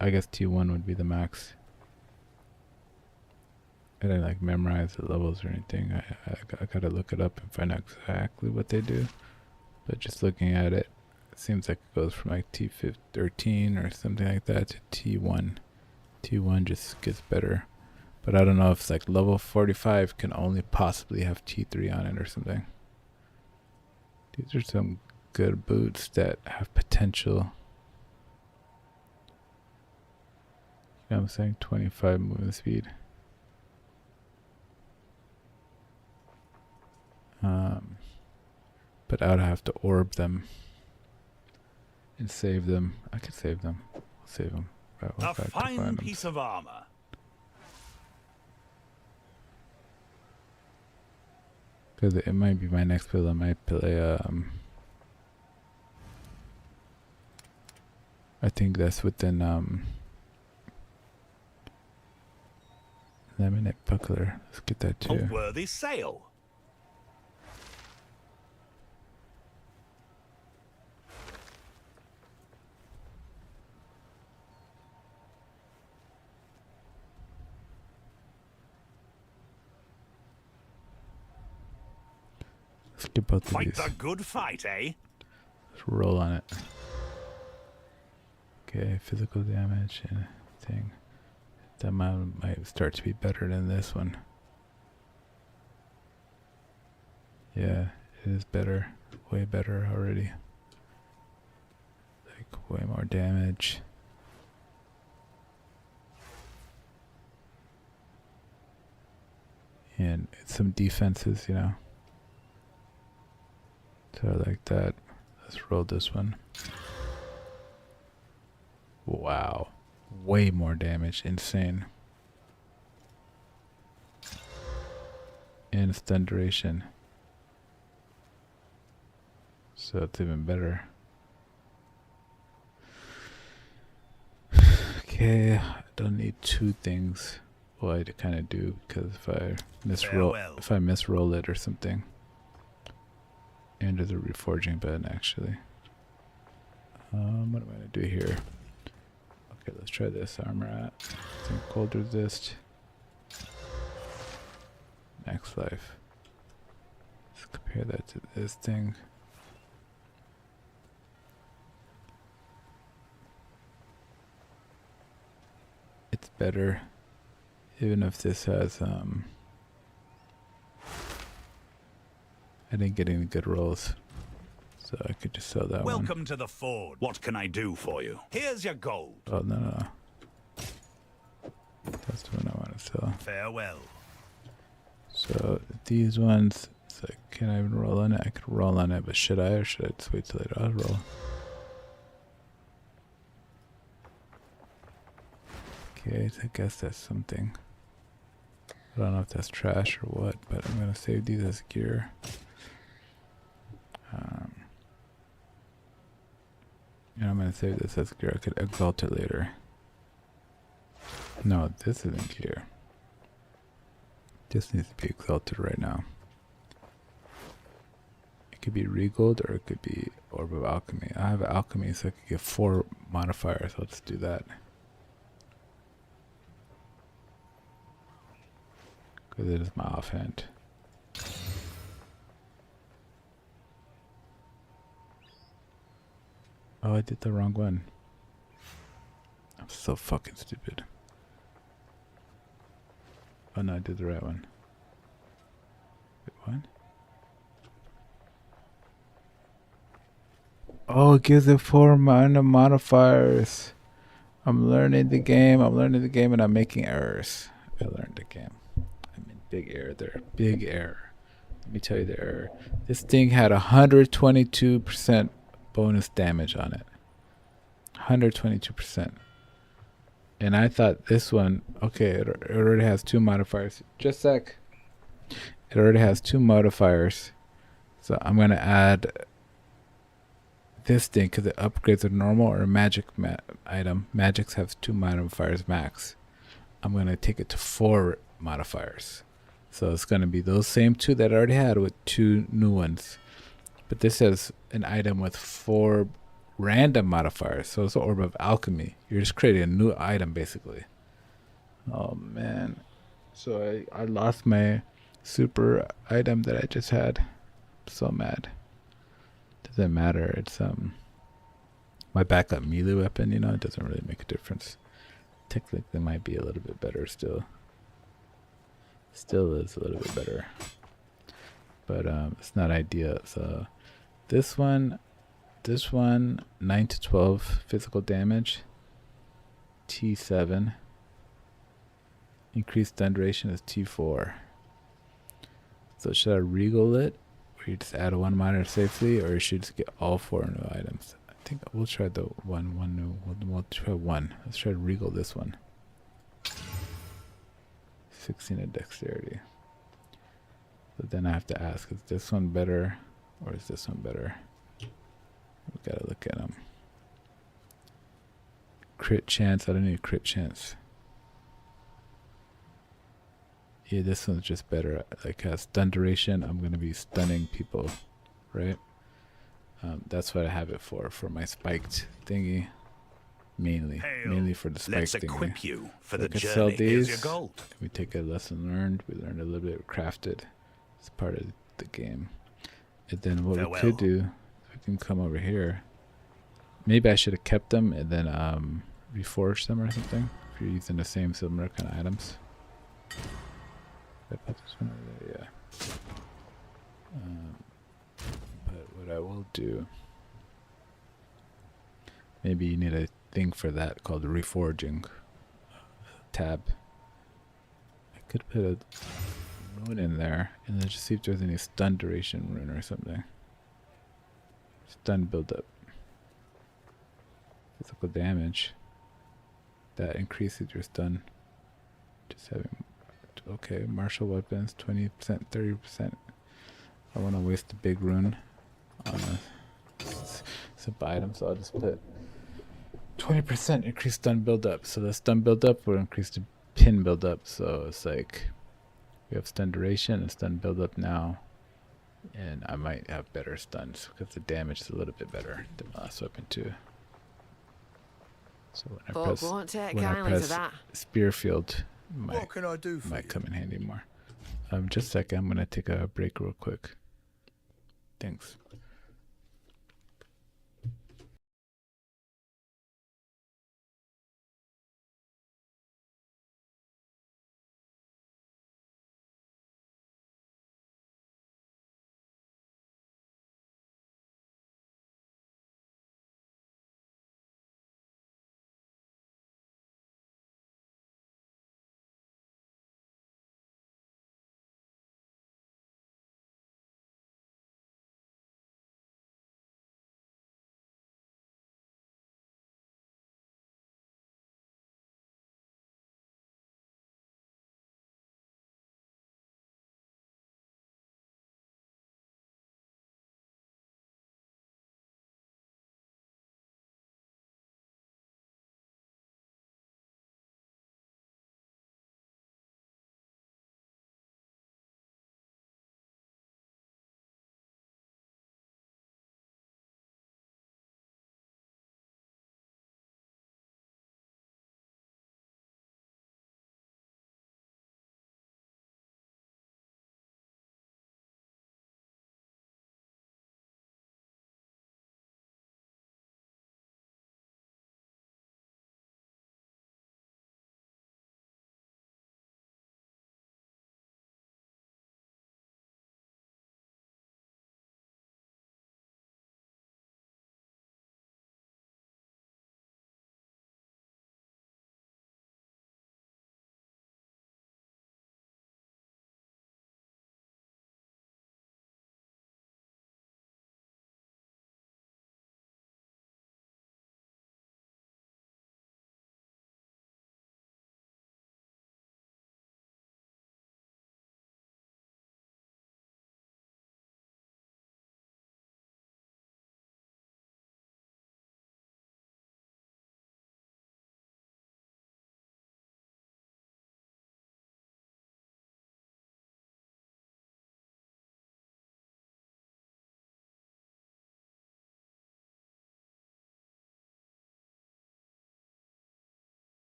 C: I guess T1 would be the max. I didn't like memorize the levels or anything. I gotta look it up and find out exactly what they do. But just looking at it, it seems like it goes from like T13 or something like that to T1. T1 just gets better. But I don't know if it's like level 45 can only possibly have T3 on it or something. These are some good boots that have potential. You know what I'm saying? 25 movement speed. But I would have to orb them and save them. I could save them. I'll save them.
M: A fine piece of armor.
C: Because it might be my next build. I might play, I think that's within, Lemonade Buckler. Let's get that too.
M: A worthy sale.
C: Let's get both of
M: Fight
C: these.
M: the good fight, eh?
C: Let's roll on it. Okay, physical damage and thing. That might start to be better than this one. Yeah, it is better. Way better already. Like, way more damage. And some defenses, you know. So I like that. Let's roll this one. Wow. Way more damage. Insane. And stun duration. So it's even better. Okay, I don't need two things. Well, I kind of do, because if I misroll it or something. And there's a reforging button actually. What am I gonna do here? Okay, let's try this armor at. I think cold resist. Max life. Let's compare that to this thing. It's better, even if this has I didn't get any good rolls, so I could just sell that one.
M: Welcome to the Ford. What can I do for you? Here's your gold.
C: Oh, no. That's the one I want to sell.
M: Farewell.
C: So these ones, it's like, can I even roll on it? I could roll on it, but should I, or should I just wait till later? I'll roll. Okay, I guess that's something. I don't know if that's trash or what, but I'm going to save these as gear. And I'm going to save this as gear. I could exalt it later.
A: No, this isn't here. This needs to be exalted right now. It could be regold or it could be Orb of Alchemy. I have Alchemy, so I could get 4 modifiers. Let's do that. Because it is my offhand. Oh, I did the wrong one. I'm so fucking stupid. Oh no, I did the right one. Wait, what? Oh, it gives it 4 minor modifiers. I'm learning the game, and I'm making errors. I learned the game. I mean, big error there. Big error. Let me tell you the error. This thing had 122% bonus damage on it. 122%. And I thought this one, okay, it already has 2 modifiers. Just a sec. It already has 2 modifiers. So I'm going to add this thing because it upgrades a normal or a magic item. Magics have 2 modifiers max. I'm going to take it to 4 modifiers. So it's going to be those same 2 that I already had with 2 new ones. But this has an item with 4 random modifiers. So it's an Orb of Alchemy. You're just creating a new item basically. Oh man. So I lost my super item that I just had. I'm so mad. Doesn't matter. It's my backup melee weapon, you know, it doesn't really make a difference. Technically it might be a little bit better still. Still is a little bit better. But it's not ideal. So this one 9 to 12 physical damage. T7. Increased stun duration is T4. So should I regal it? Or you just add 1 minor safely, or you should just get all 4 new items? I think we'll try the one new. We'll try 1. Let's try to regal this one. 16 in dexterity. But then I have to ask, is this one better or is this one better? We gotta look at them. Crit chance. I don't need crit chance. Yeah, this one's just better. Like has stun duration. I'm gonna be stunning people, right? That's what I have it for my spiked thingy. Mainly for the spiked
M: Let's
A: thingy.
M: equip you for
A: We
M: the
A: could
M: journey.
A: sell
M: Here's
A: these.
M: your gold.
A: We take a lesson learned. We learned a little bit of crafted. It's part of the game. And then what we could do, we can come over here. Maybe I should have kept them and then reforged them or something. If you're using the same similar kind of items. Did I put this one over there? Yeah. But what I will do, maybe you need a thing for that called reforging tab. I could put a rune in there and then just see if there's any stun duration rune or something. Stun build up. Physical damage. That increases your stun. Just having, okay, martial weapons, 20%, 30%. I want to waste a big rune on a simple item, so I'll just put 20% increased stun build up. So the stun build up will increase the pin build up. So it's like we have stun duration and stun build up now. And I might have better stuns because the damage is a little bit better than my last weapon too. So when I press spear field,
I: What can I do for
A: might
I: you?
A: come in handy more. Just a second, I'm gonna take a break real quick. Thanks.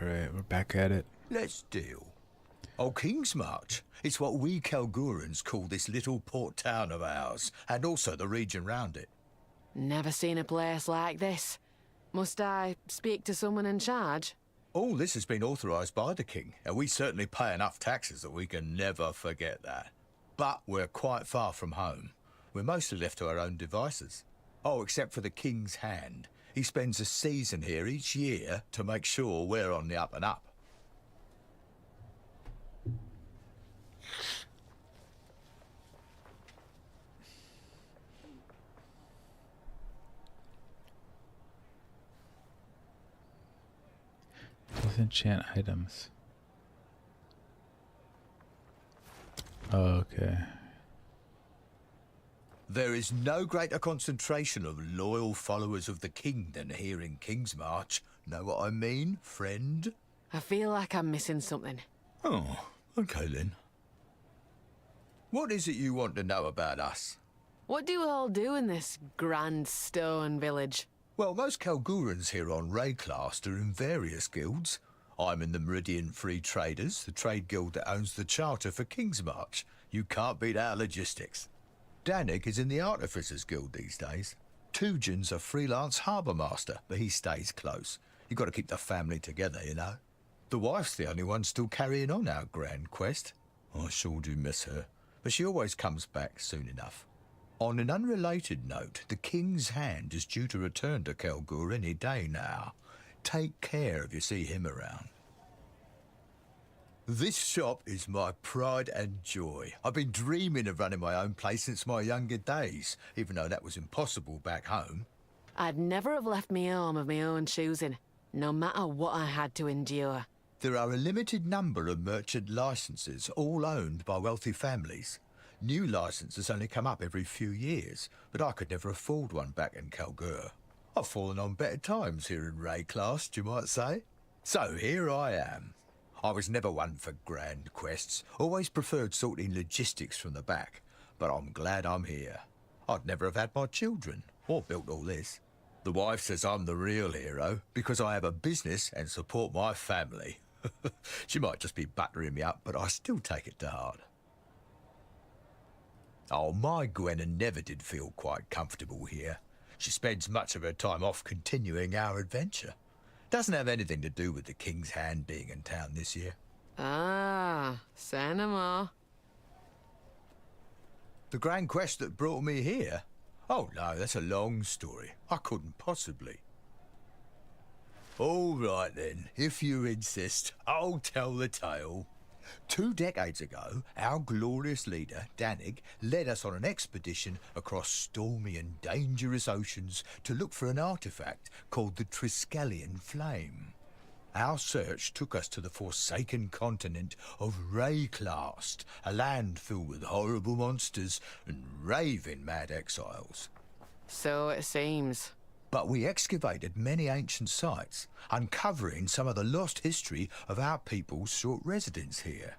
A: Alright, we're back at it.
I: Let's deal. Oh, King's March. It's what we Kalgurans call this little port town of ours, and also the region round it.
E: Never seen a place like this. Must I speak to someone in charge?
I: All this has been authorised by the King, and we certainly pay enough taxes that we can never forget that. But we're quite far from home. We're mostly left to our own devices. Oh, except for the King's Hand. He spends a season here each year to make sure we're on the up and up.
A: Disenchant items. Okay.
I: There is no greater concentration of loyal followers of the King than here in King's March. Know what I mean, friend?
E: I feel like I'm missing something.
I: Oh, okay then. What is it you want to know about us?
E: What do you all do in this grand stone village?
I: Well, most Kalgurans here on Rayclast are in various guilds. I'm in the Meridian Free Traders, the trade guild that owns the charter for King's March. You can't beat our logistics. Danik is in the Artificers Guild these days. Tujan's a freelance harbour master, but he stays close. You've got to keep the family together, you know. The wife's the only one still carrying on our grand quest. I sure do miss her, but she always comes back soon enough. On an unrelated note, the King's Hand is due to return to Kalgur any day now. Take care if you see him around. This shop is my pride and joy. I've been dreaming of running my own place since my younger days, even though that was impossible back home.
E: I'd never have left me home of my own choosing, no matter what I had to endure.
I: There are a limited number of merchant licenses, all owned by wealthy families. New licenses only come up every few years, but I could never afford one back in Kalgur. I've fallen on better times here in Rayclast, you might say. So here I am. I was never one for grand quests, always preferred sorting logistics from the back, but I'm glad I'm here. I'd never have had my children, or built all this. The wife says I'm the real hero, because I have a business and support my family. She might just be buttering me up, but I still take it to heart. Oh, my Gwenna never did feel quite comfortable here. She spends much of her time off continuing our adventure. Doesn't have anything to do with the King's Hand being in town this year.
E: Ah, say no more.
I: The grand quest that brought me here? Oh no, that's a long story. I couldn't possibly. All right then, if you insist, I'll tell the tale. 2 decades ago, our glorious leader, Danik, led us on an expedition across stormy and dangerous oceans to look for an artifact called the Triskelion Flame. Our search took us to the forsaken continent of Rayclast, a land filled with horrible monsters and raving mad exiles.
E: So it seems.
I: But we excavated many ancient sites, uncovering some of the lost history of our people's short residence here.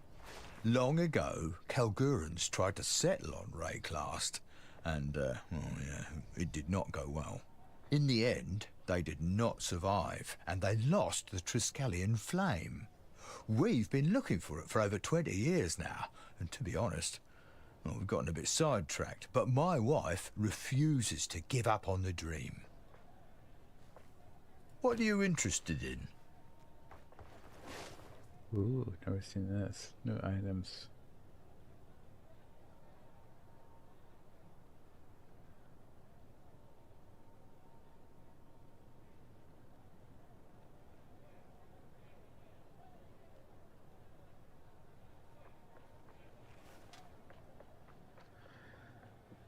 I: Long ago, Kalgurans tried to settle on Rayclast, and, it did not go well. In the end, they did not survive, and they lost the Triskelion Flame. We've been looking for it for over 20 years now, and to be honest, we've gotten a bit sidetracked, but my wife refuses to give up on the dream. What are you interested in?
A: Ooh, never seen this. New items.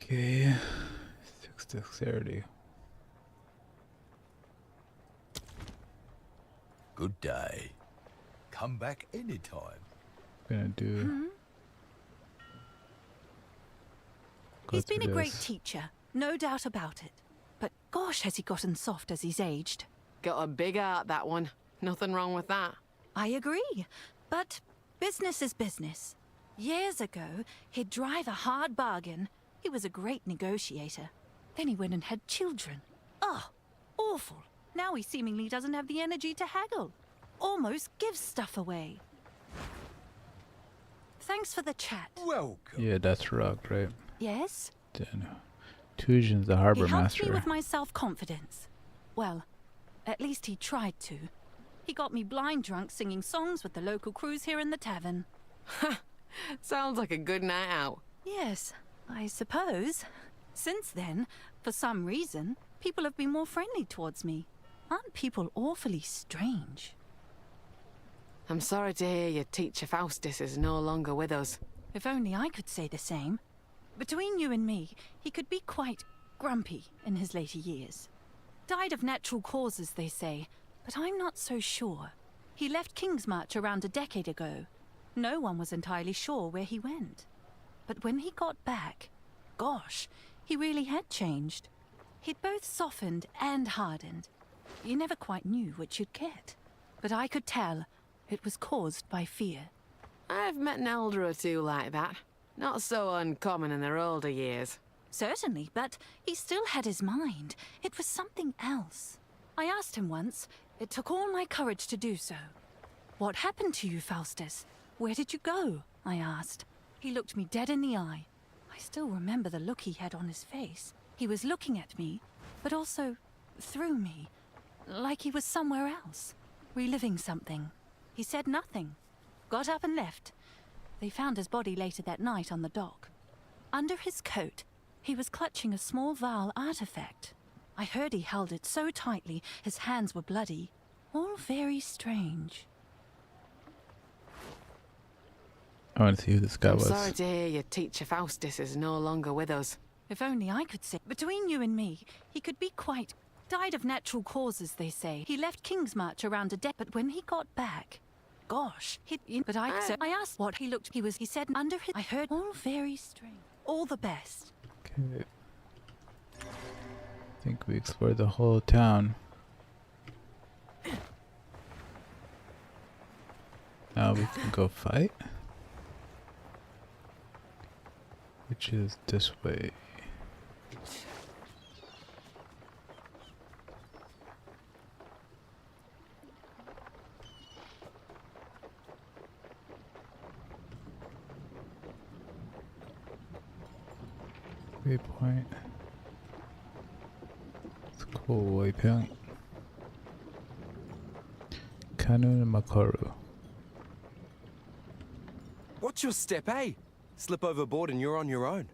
A: Okay, 6 dexterity.
I: Good day. Come back anytime.
A: Gonna do.
L: He's been a great teacher, no doubt about it. But gosh, has he gotten soft as he's aged.
E: Got a big heart, that one. Nothing wrong with that.
L: I agree, but business is business. Years ago, he'd drive a hard bargain. He was a great negotiator. Then he went and had children. Oh, awful. Now he seemingly doesn't have the energy to haggle. almost gives stuff away. Thanks for the chat.
H: Welcome.
A: Yeah, that's Rock, right?
L: Yes?
A: Then Tusion's the harbor
L: He helped me
A: master.
L: with my self-confidence. Well, at least he tried to. He got me blind drunk singing songs with the local crews here in the tavern.
E: Sounds like a good night out.
L: Yes, I suppose. Since then, for some reason, people have been more friendly towards me. Aren't people awfully strange?
E: I'm sorry to hear your teacher Faustus is no longer with us.
L: If only I could say the same. Between you and me, he could be quite grumpy in his later years. Died of natural causes, they say, but I'm not so sure. He left Kingsmarch around a decade ago. No one was entirely sure where he went. But when he got back, gosh, he really had changed. He'd both softened and hardened. You never quite knew which you'd get. But I could tell it was caused by fear.
E: I've met an elder or two like that. Not so uncommon in their older years.
L: Certainly, but he still had his mind. It was something else. I asked him once. It took all my courage to do so. What happened to you, Faustus? Where did you go? I asked. He looked me dead in the eye. I still remember the look he had on his face. He was looking at me, but also through me, like he was somewhere else, reliving something. He said nothing, got up and left. They found his body later that night on the dock. Under his coat, he was clutching a small Vaal artifact. I heard he held it so tightly, his hands were bloody. All very strange.
A: I want to see who this guy
E: I'm
A: was.
E: sorry to hear your teacher Faustus is no longer with us.
L: If only I could say. Between you and me, he could be quite... Died of natural causes, they say. He left Kingsmarch around a decade, but when he got back... Gosh, but I asked what he looked... He said under his... I heard all very strange. All the best.
A: Okay. I think we explored the whole town. Now we can go fight. Which is this way. Waypoint. It's a cool waypoint. Kanun Makaru.
N: Watch your step, eh? Slip overboard and you're on your own.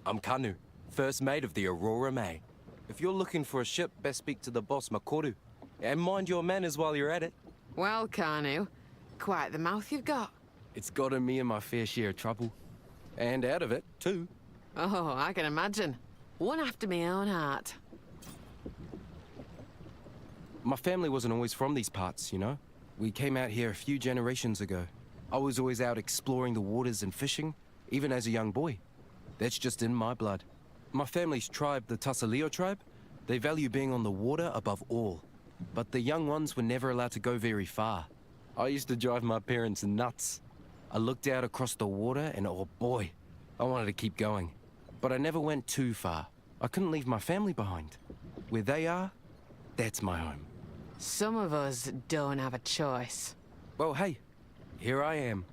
N: I'm Kanu, first mate of the Aurora May. If you're looking for a ship, best speak to the boss, Makoru. And mind your manners while you're at it.
E: Well, Kanu, quite the mouth you've got.
N: It's gotten me in my fair share of trouble. And out of it, too.
E: Oh, I can imagine. One after my own heart.
N: My family wasn't always from these parts, you know? We came out here a few generations ago. I was always out exploring the waters and fishing, even as a young boy. That's just in my blood. My family's tribe, the Tassaleo tribe, they value being on the water above all. But the young ones were never allowed to go very far. I used to drive my parents nuts. I looked out across the water and oh boy, I wanted to keep going. But I never went too far. I couldn't leave my family behind. Where they are, that's my home.
E: Some of us don't have a choice.
N: Well, hey, here I am.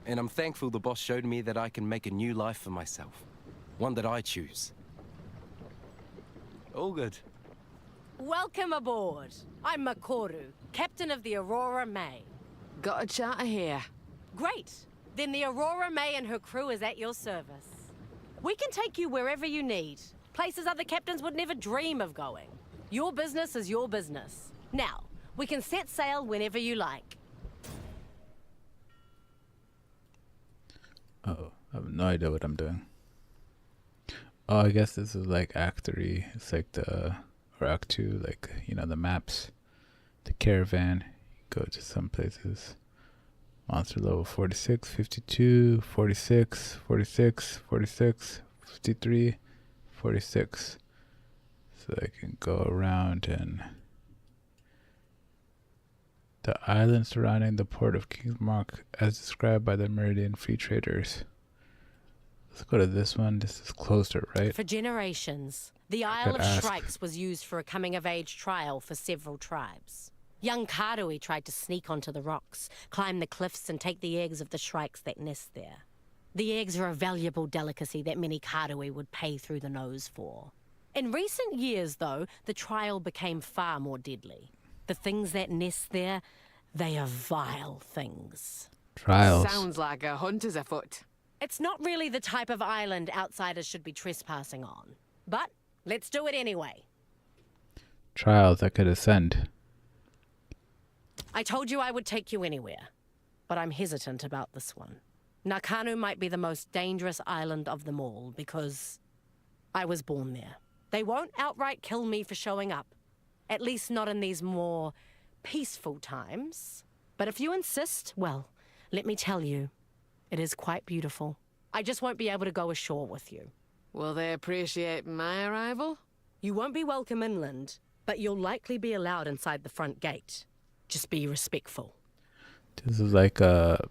N: And I'm thankful the boss showed me that I can make a new life for myself. One that I choose. All good.
O: Welcome aboard. I'm Makoru, captain of the Aurora May.
E: Got a charter here.
O: Great. Then the Aurora May and her crew is at your service. We can take you wherever you need. Places other captains would never dream of going. Your business is your business. Now, we can set sail whenever you like.
A: Oh, I have no idea what I'm doing. Oh, I guess this is like Act 3. It's like or Act 2, like, you know, the maps. The caravan. You go to some places. Monster level 46, 52, 46, 46, 46, 53, 46. So I can go around and... The island surrounding the port of Kingsmark as described by the Meridian Free Traders. Let's go to this one. This is closer, right?
O: For generations, the Isle of Shrikes was used for a coming-of-age trial for several tribes. Young Karui tried to sneak onto the rocks, climb the cliffs, and take the eggs of the shrikes that nest there. The eggs are a valuable delicacy that many Karui would pay through the nose for. In recent years, though, the trial became far more deadly. The things that nest there, they are vile things.
A: Trials.
E: Sounds like a hunter's afoot.
O: It's not really the type of island outsiders should be trespassing on. But let's do it anyway.
A: Trials that could ascend.
O: I told you I would take you anywhere, but I'm hesitant about this one. Nakanu might be the most dangerous island of them all because I was born there. They won't outright kill me for showing up, at least not in these more peaceful times. But if you insist, well, let me tell you, it is quite beautiful. I just won't be able to go ashore with you.
E: Will they appreciate my arrival?
O: You won't be welcome inland, but you'll likely be allowed inside the front gate. Just be respectful.
A: This is like a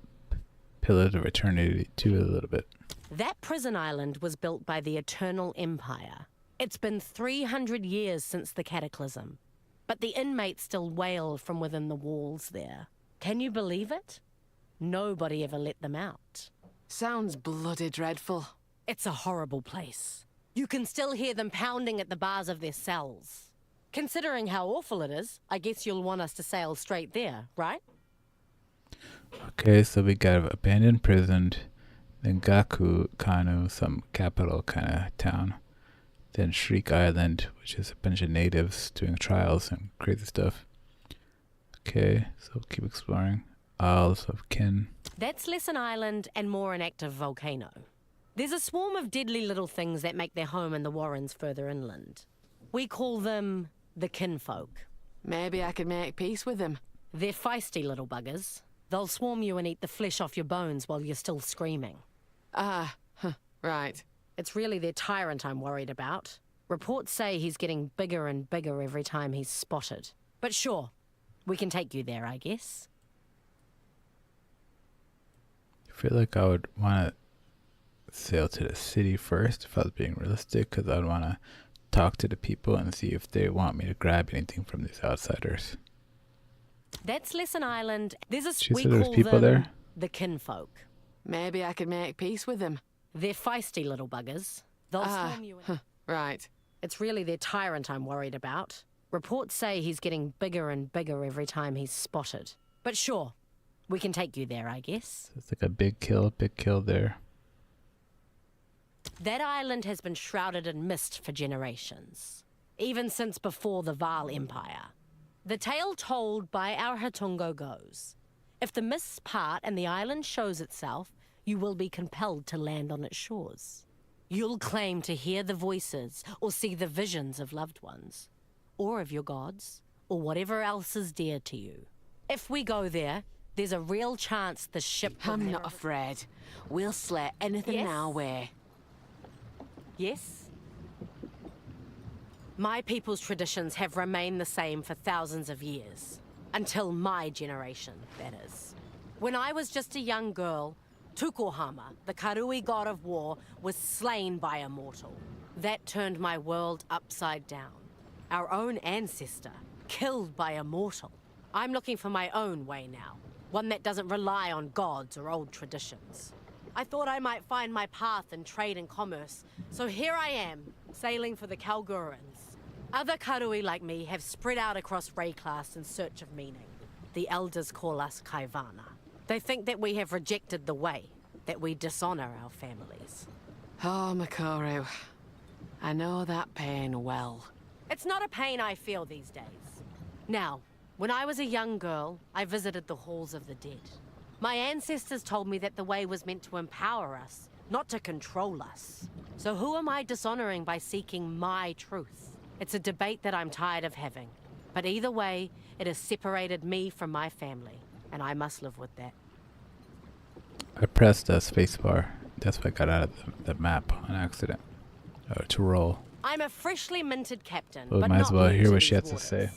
A: Pillars of Eternity too, a little bit.
O: That prison island was built by the Eternal Empire. It's been 300 years since the Cataclysm, but the inmates still wail from within the walls there. Can you believe it? Nobody ever let them out.
E: Sounds bloody dreadful.
O: It's a horrible place. You can still hear them pounding at the bars of their cells. Considering how awful it is, I guess you'll want us to sail straight there, right?
A: Okay, so we got abandoned prison, then Gaku Kanu, some capital kind of town, then Shriek Island, which is a bunch of natives doing trials and crazy stuff. Okay, so keep exploring. Isles of Kin.
O: That's less an island and more an active volcano. There's a swarm of deadly little things that make their home in the warrens further inland. We call them the kinfolk.
E: Maybe I could make peace with them.
O: They're feisty little buggers. They'll swarm you and eat the flesh off your bones while you're still screaming.
E: Right.
O: It's really their tyrant I'm worried about. Reports say he's getting bigger and bigger every time he's spotted. But sure, we can take you there, I guess.
A: I feel like I would want to sail to the city first if I was being realistic, because I'd want to talk to the people and see if they want me to grab anything from these outsiders.
O: That's Lesson Island. There's a
A: She
O: we
A: said there's
O: call
A: people
O: them
A: there?
O: the kinfolk.
E: Maybe I could make peace with them.
O: They're feisty little buggers. They'll swarm you.
E: Right.
O: It's really their tyrant I'm worried about. Reports say he's getting bigger and bigger every time he's spotted. But sure, we can take you there, I guess.
A: It's like a big kill there.
O: That island has been shrouded in mist for generations, even since before the Vaal Empire. The tale told by our Hatungo goes, if the mists part and the island shows itself, you will be compelled to land on its shores. You'll claim to hear the voices or see the visions of loved ones, or of your gods, or whatever else is dear to you. If we go there, there's a real chance the ship will
E: I'm not afraid. We'll slay anything in our way.
O: Yes? My people's traditions have remained the same for thousands of years. Until my generation, that is. When I was just a young girl, Tukohama, the Karui god of war, was slain by a mortal. That turned my world upside down. Our own ancestor, killed by a mortal. I'm looking for my own way now. One that doesn't rely on gods or old traditions. I thought I might find my path in trade and commerce, so here I am, sailing for the Kalgurans. Other Karui like me have spread out across Rayclass in search of meaning. The elders call us Kaivana. They think that we have rejected the way, that we dishonor our families.
E: Oh, Makoru. I know that pain well.
O: It's not a pain I feel these days. Now, when I was a young girl, I visited the halls of the dead. My ancestors told me that the way was meant to empower us, not to control us. So who am I dishonoring by seeking my truth? It's a debate that I'm tired of having. But either way, it has separated me from my family, and I must live with that.
A: I pressed the spacebar. That's why I got out of the map on accident. To roll.
O: I'm a freshly minted captain,
A: Well,
O: but
A: might
O: not
A: as well
O: new
A: hear
O: to
A: what she
O: these
A: has to say.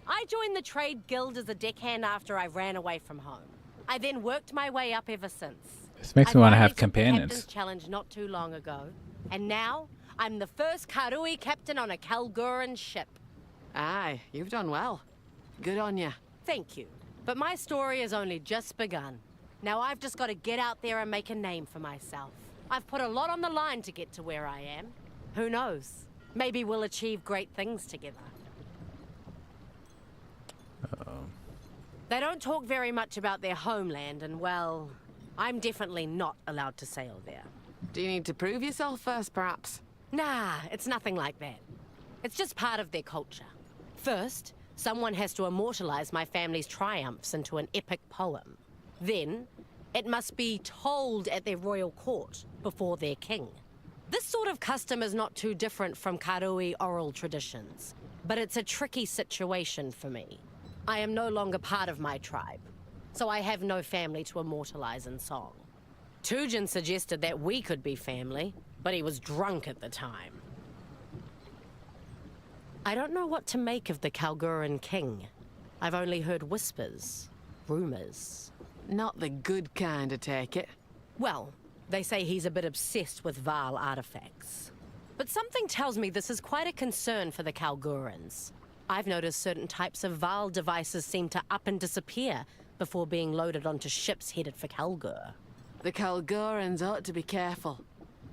O: I joined the trade guild as a deckhand after I ran away from home. I then worked my way up ever since.
A: This makes me want to have
O: I finally took the
A: companions.
O: captain's challenge not too long ago, and now I'm the first Karui captain on a Kalguran ship.
E: Aye, you've done well. Good on you.
O: Thank you. But my story has only just begun. Now I've just got to get out there and make a name for myself. I've put a lot on the line to get to where I am. Who knows? Maybe we'll achieve great things together. They don't talk very much about their homeland, and well, I'm definitely not allowed to sail there.
E: Do you need to prove yourself first, perhaps?
O: Nah, it's nothing like that. It's just part of their culture. First, someone has to immortalize my family's triumphs into an epic poem. Then, it must be told at their royal court before their king. This sort of custom is not too different from Karui oral traditions, but it's a tricky situation for me. I am no longer part of my tribe, so I have no family to immortalize in song. Tujin suggested that we could be family, but he was drunk at the time. I don't know what to make of the Kalguran king. I've only heard whispers, rumors.
E: Not the good kind, I take it.
O: Well, they say he's a bit obsessed with Val artifacts. But something tells me this is quite a concern for the Kalgurans. I've noticed certain types of Val devices seem to up and disappear before being loaded onto ships headed for Kalgur.
E: The Kalgurans ought to be careful.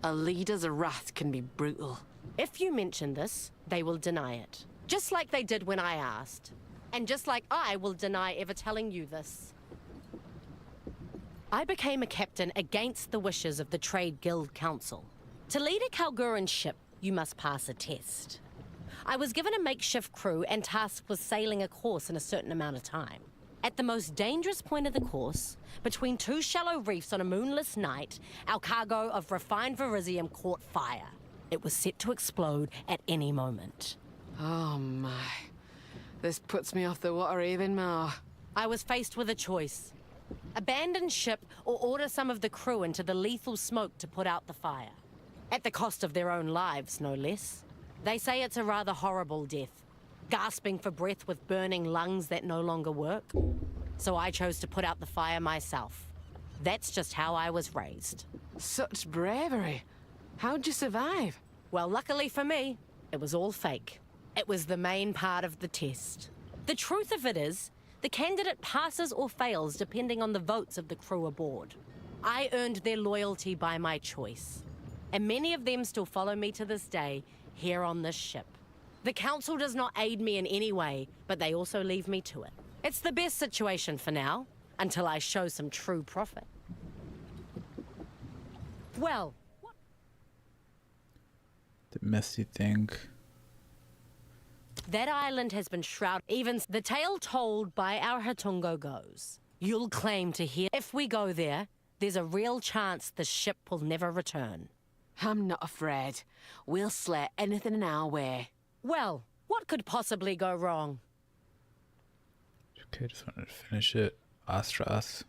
E: A leader's wrath can be brutal.
O: If you mention this, they will deny it. Just like they did when I asked. And just like I will deny ever telling you this. I became a captain against the wishes of the Trade Guild Council. To lead a Kalguran ship, you must pass a test. I was given a makeshift crew and tasked with sailing a course in a certain amount of time. At the most dangerous point of the course, between two shallow reefs on a moonless night, our cargo of refined verisium caught fire. It was set to explode at any moment.
E: Oh my. This puts me off the water even more.
O: I was faced with a choice. Abandon ship or order some of the crew into the lethal smoke to put out the fire. At the cost of their own lives, no less. They say it's a rather horrible death, gasping for breath with burning lungs that no longer work. So I chose to put out the fire myself. That's just how I was raised.
E: Such bravery. How'd you survive?
O: Well, luckily for me, it was all fake. It was the main part of the test. The truth of it is, the candidate passes or fails depending on the votes of the crew aboard. I earned their loyalty by my choice. And many of them still follow me to this day, here on this ship. The council does not aid me in any way, but they also leave me to it. It's the best situation for now, until I show some true profit. Well,
C: The messy thing.
O: that island has been shrouded. Even the tale told by our Hatungo goes. You'll claim to hear. If we go there, there's a real chance the ship will never return.
E: I'm not afraid. We'll slay anything in our way.
O: Well, what could possibly go wrong?
C: Okay, just wanted to finish it. Astras.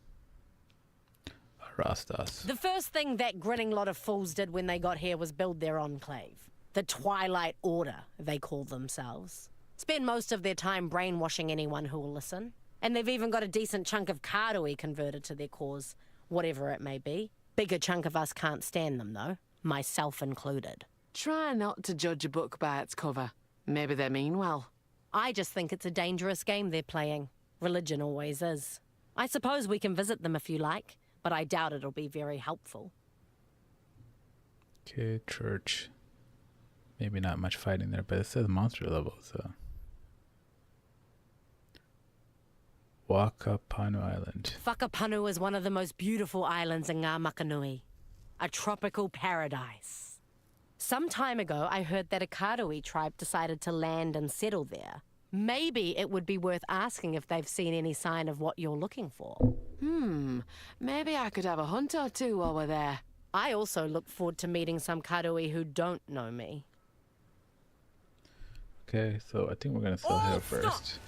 C: Arastas.
O: The first thing that grinning lot of fools did when they got here was build their enclave. The Twilight Order, they call themselves. Spend most of their time brainwashing anyone who will listen. And they've even got a decent chunk of Karui converted to their cause, whatever it may be. Bigger chunk of us can't stand them, though. Myself included.
E: Try not to judge a book by its cover. Maybe they mean well.
O: I just think it's a dangerous game they're playing. Religion always is. I suppose we can visit them if you like, but I doubt it'll be very helpful.
C: Okay, church. Maybe not much fighting there, but it says monster level, so. Wakapanu Island.
O: Whakapanu is one of the most beautiful islands in Ngā Makanui. A tropical paradise. Some time ago, I heard that a Karui tribe decided to land and settle there. Maybe it would be worth asking if they've seen any sign of what you're looking for.
E: Maybe I could have a hunt or two while we're there.
O: I also look forward to meeting some Karui who don't know me.
C: Okay, so I think we're gonna sell here first.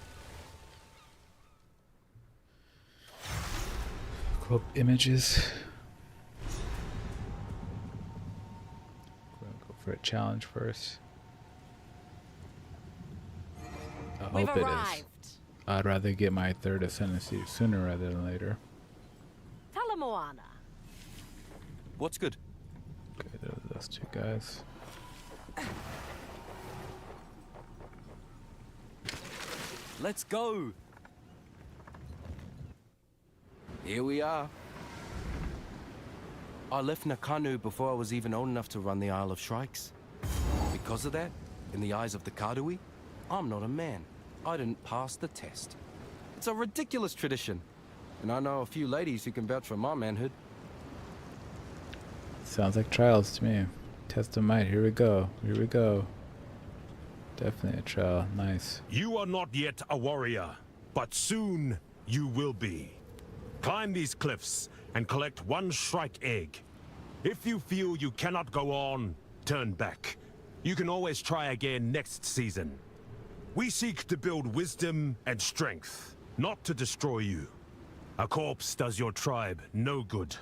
C: Quote images. We're gonna go for a challenge first. I
O: We've
C: hope it
O: arrived.
C: is. I'd rather get my third Ascendancy sooner rather than later.
O: Talamoana.
N: What's good?
C: Okay, those two guys.
N: Let's go. Here we are. I left Nakanu before I was even old enough to run the Isle of Shrikes. Because of that, in the eyes of the Kadui, I'm not a man. I didn't pass the test. It's a ridiculous tradition. And I know a few ladies who can vouch for my manhood.
A: Sounds like trials to me. Test of might. Here we go. Here we go. Definitely a trial. Nice.
P: You are not yet a warrior, but soon you will be. Climb these cliffs and collect one Shrike egg. If you feel you cannot go on, turn back. You can always try again next season. We seek to build wisdom and strength, not to destroy you. A corpse does your tribe no good.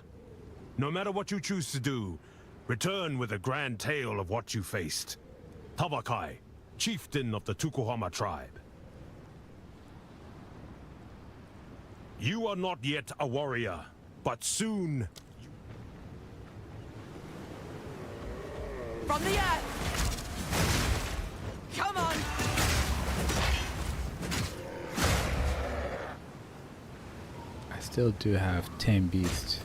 P: No matter what you choose to do, return with a grand tale of what you faced. Tavakai, chieftain of the Tukuhama tribe. You are not yet a warrior, but soon...
E: From the earth! Come on!
A: I still do have Tame Beast.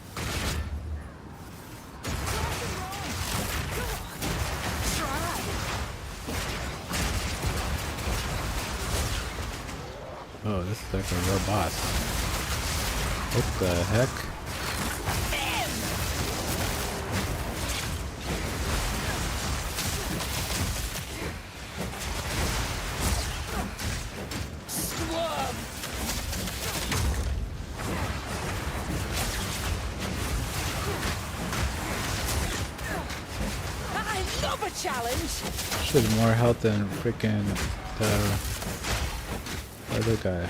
A: Oh, this is like a real boss. What the heck?
E: I love a challenge!
A: Should have more health than freaking the other guy.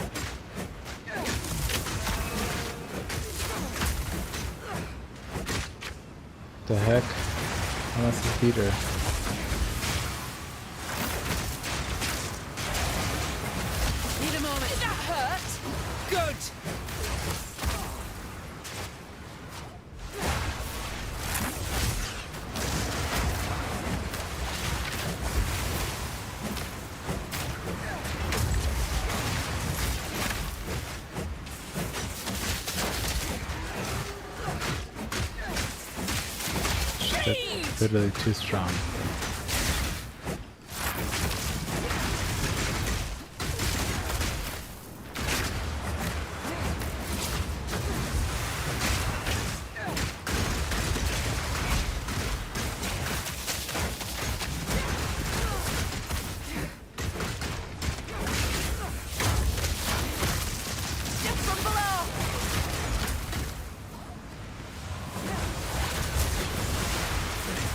A: The heck? How much is Peter?
E: Need a moment. Did that hurt? Good!
A: Literally too strong.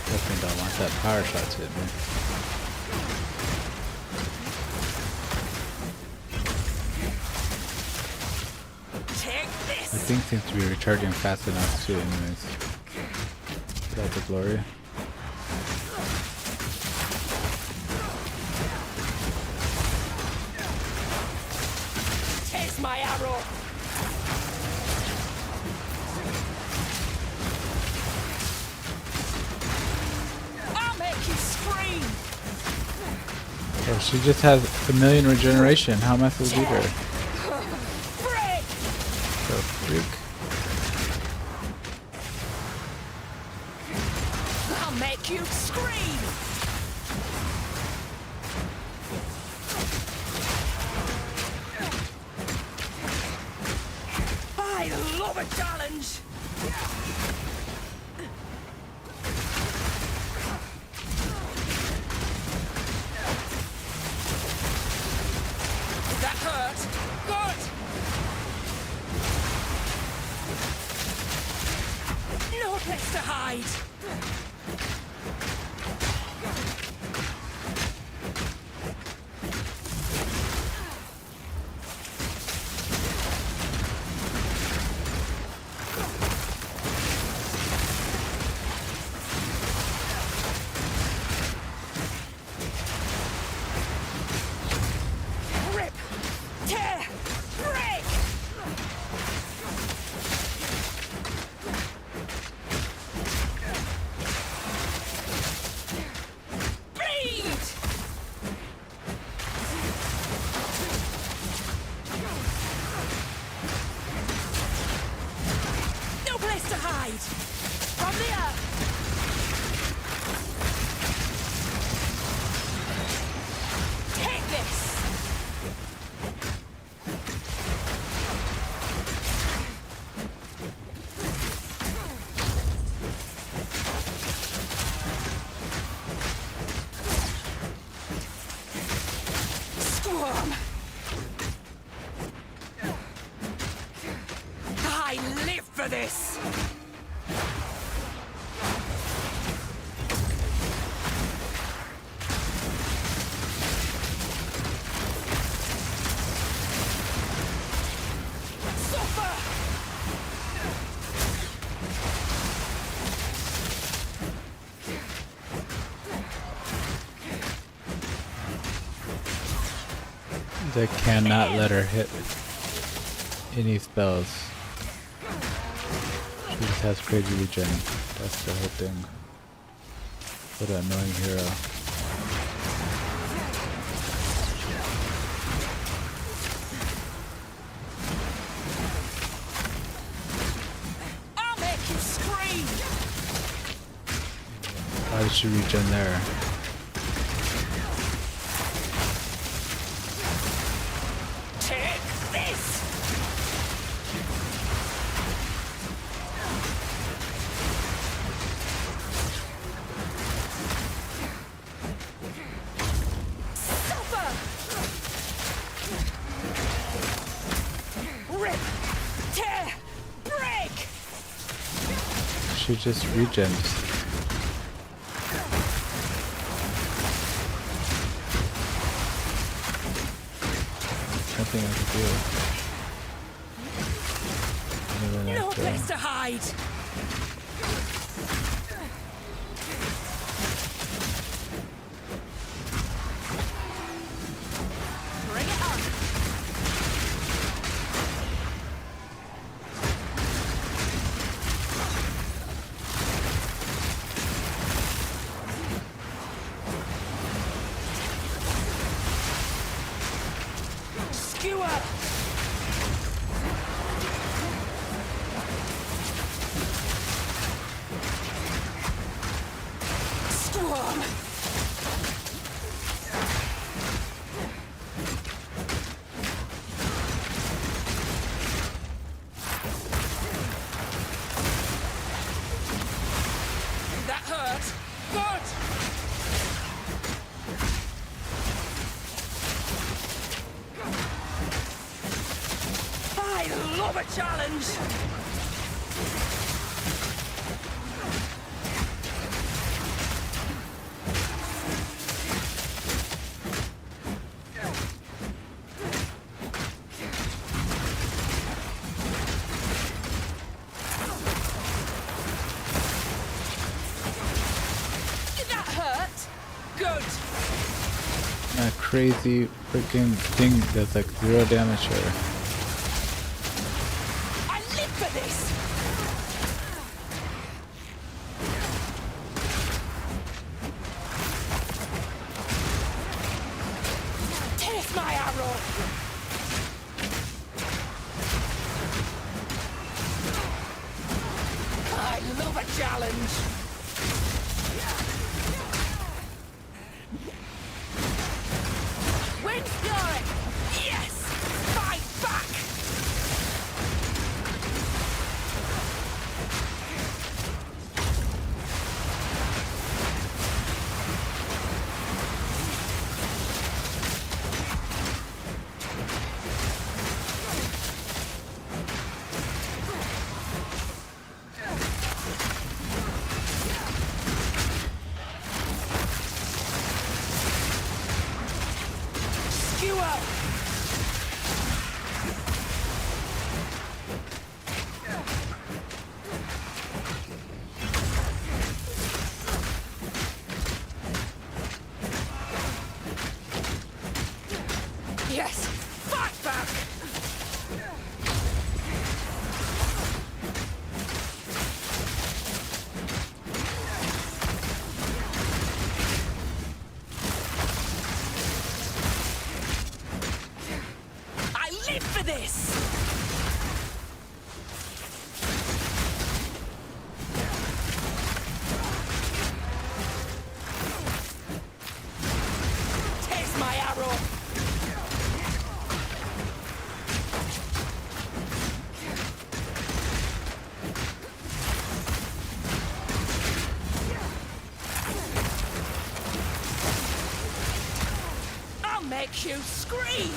A: Definitely don't want that power shot to hit me. The thing seems to be recharging fast enough too, anyways. Without the glory.
E: Taste my arrow! I'll make you scream!
A: Oh, she just has 1,000,000 regeneration. How am I supposed to beat her? The freak.
E: I'll make you scream! I love a challenge! That hurt! Good! No place to hide! Rip! Tear! Break!
L: hide! From the earth! Take this! Squirm! I live for this!
A: They cannot let her hit any spells. She just has crazy regen. That's the whole thing. What an annoying hero.
L: I'll make you scream!
A: Why did she regen there?
L: Take this! Suffer! Rip! Tear! Break!
A: She just regens. Nothing I can do.
L: No place to hide! Bring it on! Skewer! Squirm! That hurt! Good! I love a challenge! Did that hurt? Good!
A: That crazy freaking thing does like 0 damage to her.
L: I live for this! Taste my arrow! I love a challenge! Wind fury! Yes! Fight back! Skewer! Yes! Fight back! I live for this!
E: make you scream!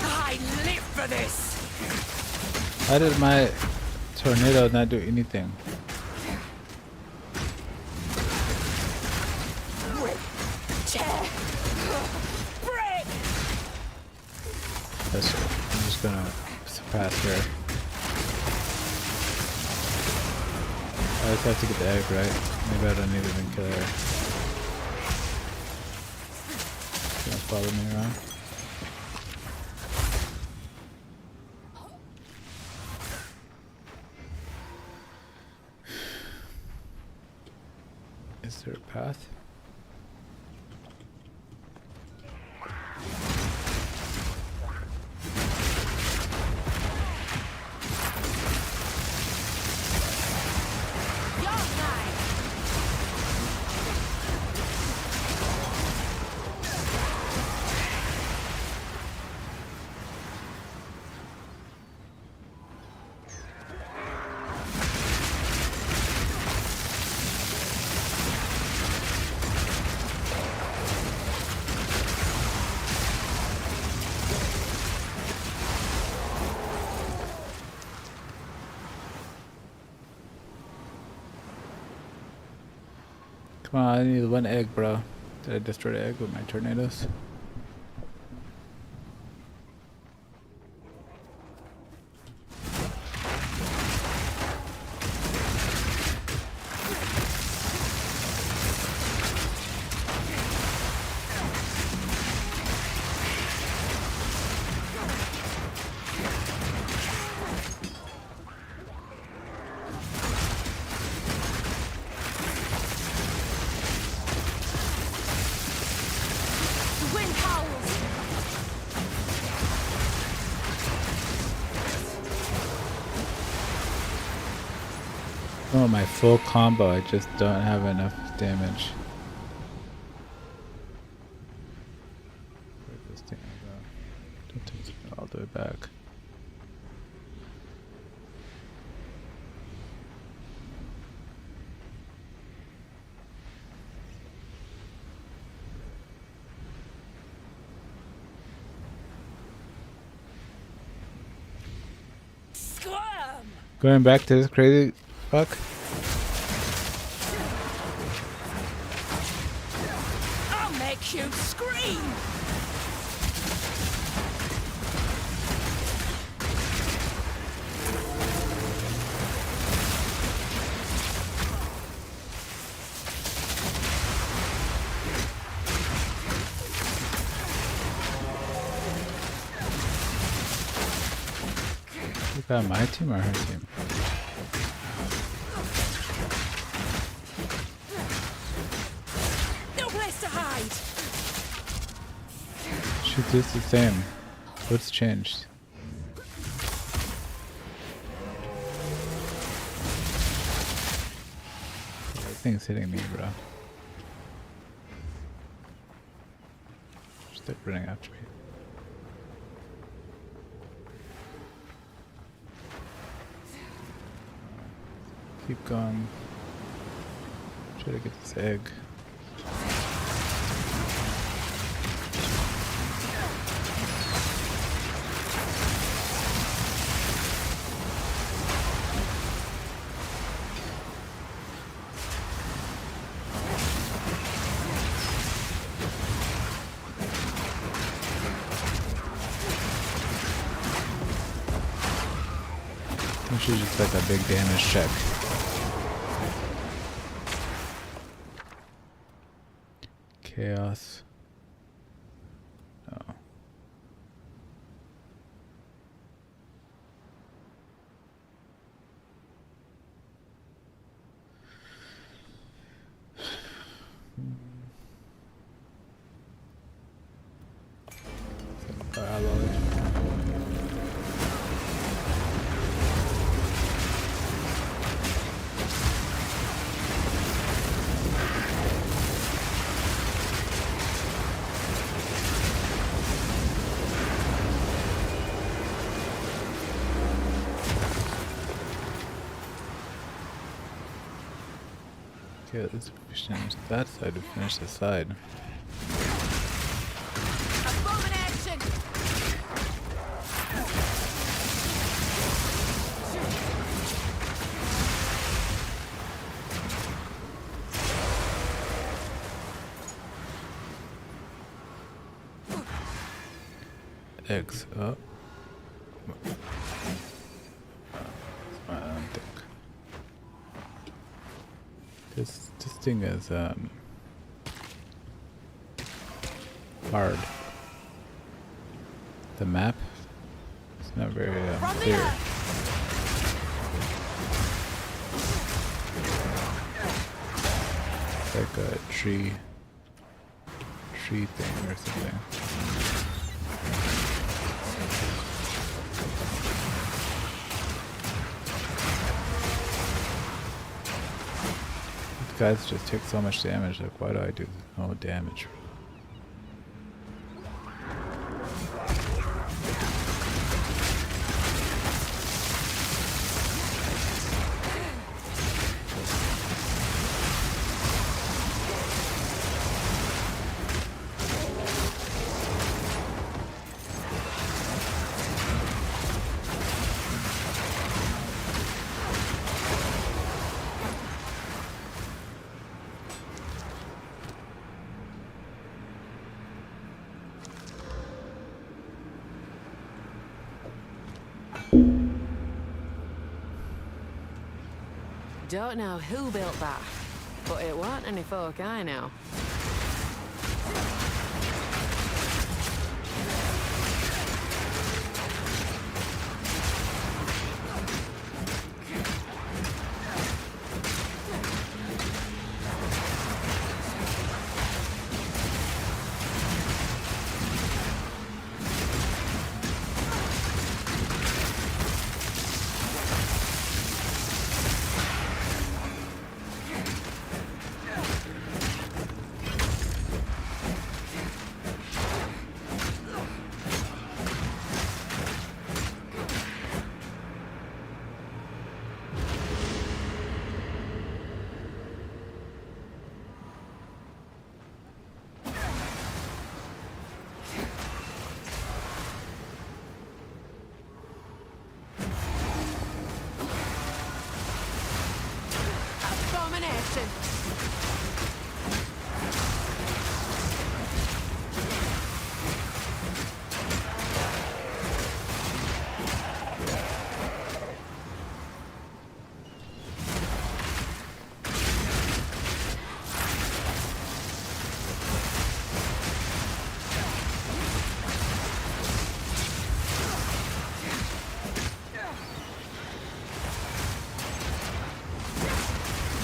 E: I live for this!
C: How did my tornado not do anything?
E: Rip, tear, break!
C: That's it. I'm just gonna pass here. I just have to get the egg, right? Maybe I don't need to even kill her. Gonna follow me around. Is there a path? Come on, I need one egg, bro. Did I destroy the egg with my tornadoes? Oh, my full combo, I just don't have enough damage. Where'd this thing go? Don't take it all the way back. Going back to this crazy fuck.
E: I'll make you scream!
C: Is that my team or her team?
E: No place to hide!
C: Shoot, this the same. What's changed? Everything's hitting me, bro. Stop running after me. Keep going. Try to get this egg. I should just like a big damage check. Chaos. No. Okay, let's finish that side to finish the side.
E: Abomination!
C: X up. I don't think. This thing is hard. The map is not very clear. It's like a tree thing or something. These guys just take so much damage, like why do I do no damage?
E: Don't know who built that, but it weren't any folk I know. Abomination!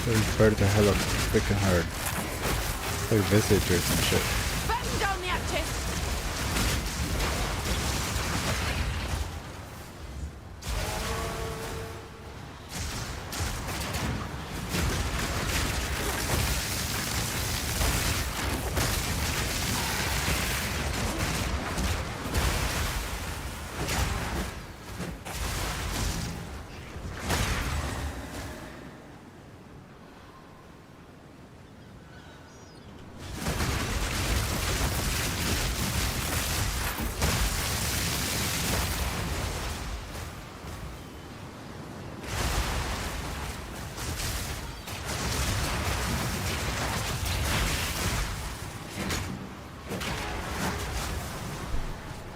C: These birds are hella freaking hard. It's like Visage or some shit.
E: Batten down the hatches!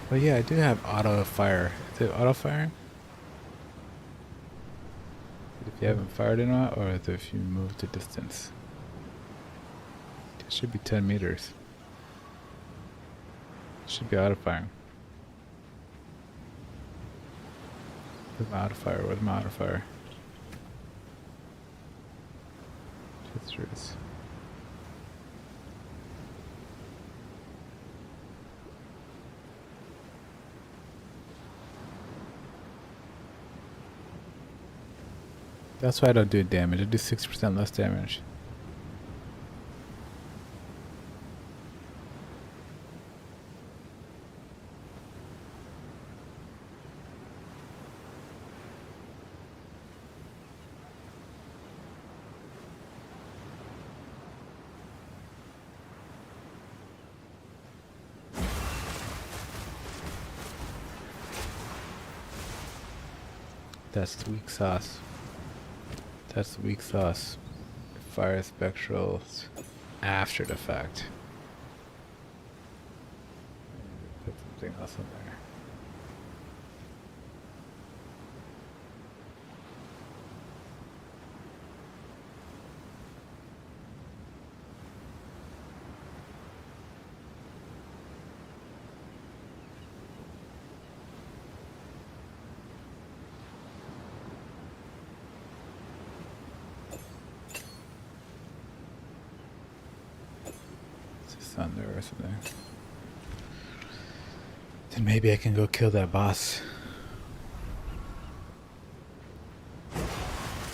C: But yeah, I do have auto fire. Is it auto fire? If you haven't fired in a while, or is it if you move the distance? It should be 10 meters. It should be auto firing. Where's my auto fire? Where's my auto fire? Histories. That's why I don't do damage. I do 6% less damage.
A: That's the weak sauce. That's the weak sauce. Fire spectrals after the fact. Put something else in there. Thunder or something. Then maybe I can go kill that boss.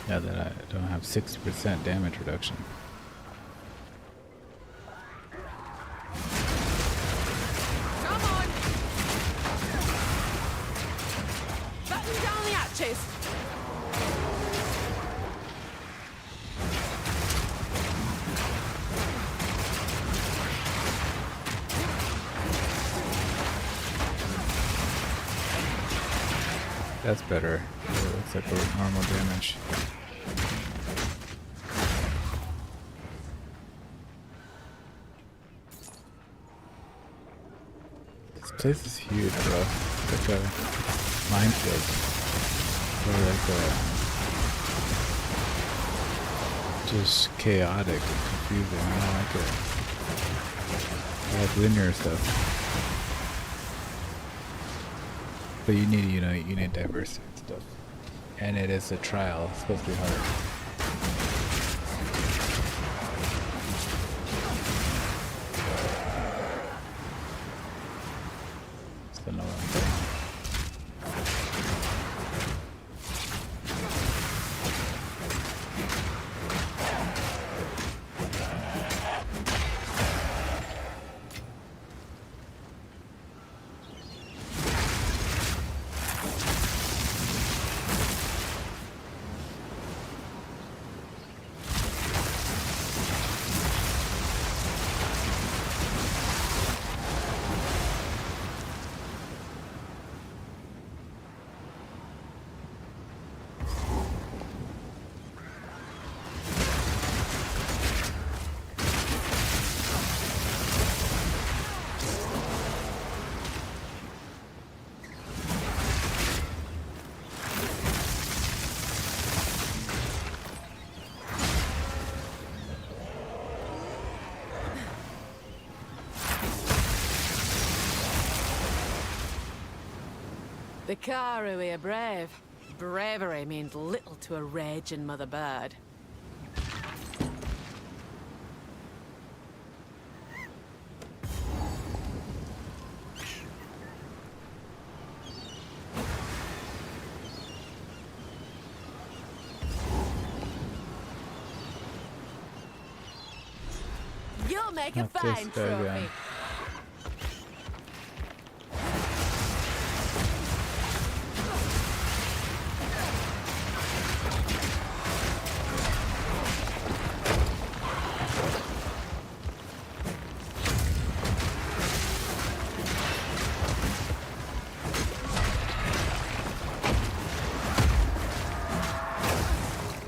A: Now that I don't have 60% damage reduction.
E: Come on! Button down the hatches!
A: That's better. It looks like we're normal damage. This place is huge, bro. It's like a minefield. Or like a just chaotic and confusing. I don't like it. I like linear stuff. But you need, you need diversity and stuff. And it is a trial. It's supposed to be hard. Still know what I'm doing.
E: The Karui are brave. Bravery means little to a raging mother bird. You'll make a fine trophy.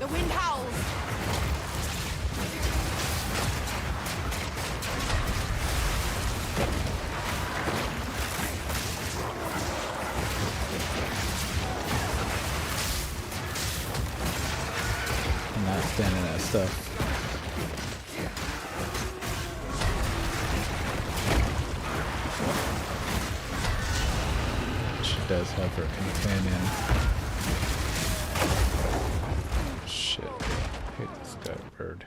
E: The wind howls.
A: I'm not standing that stuff. She does have her companion. Shit. I hate this guy, bird.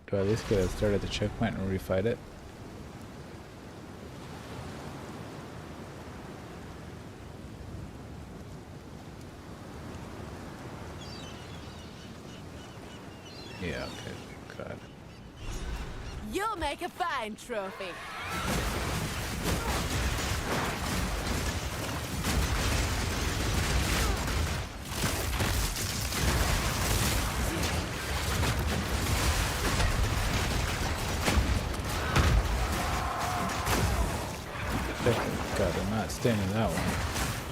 A: Do I at least get a start at the checkpoint and refight it? Yeah, okay, God.
E: You'll make a fine trophy.
A: God, I'm not standing that one.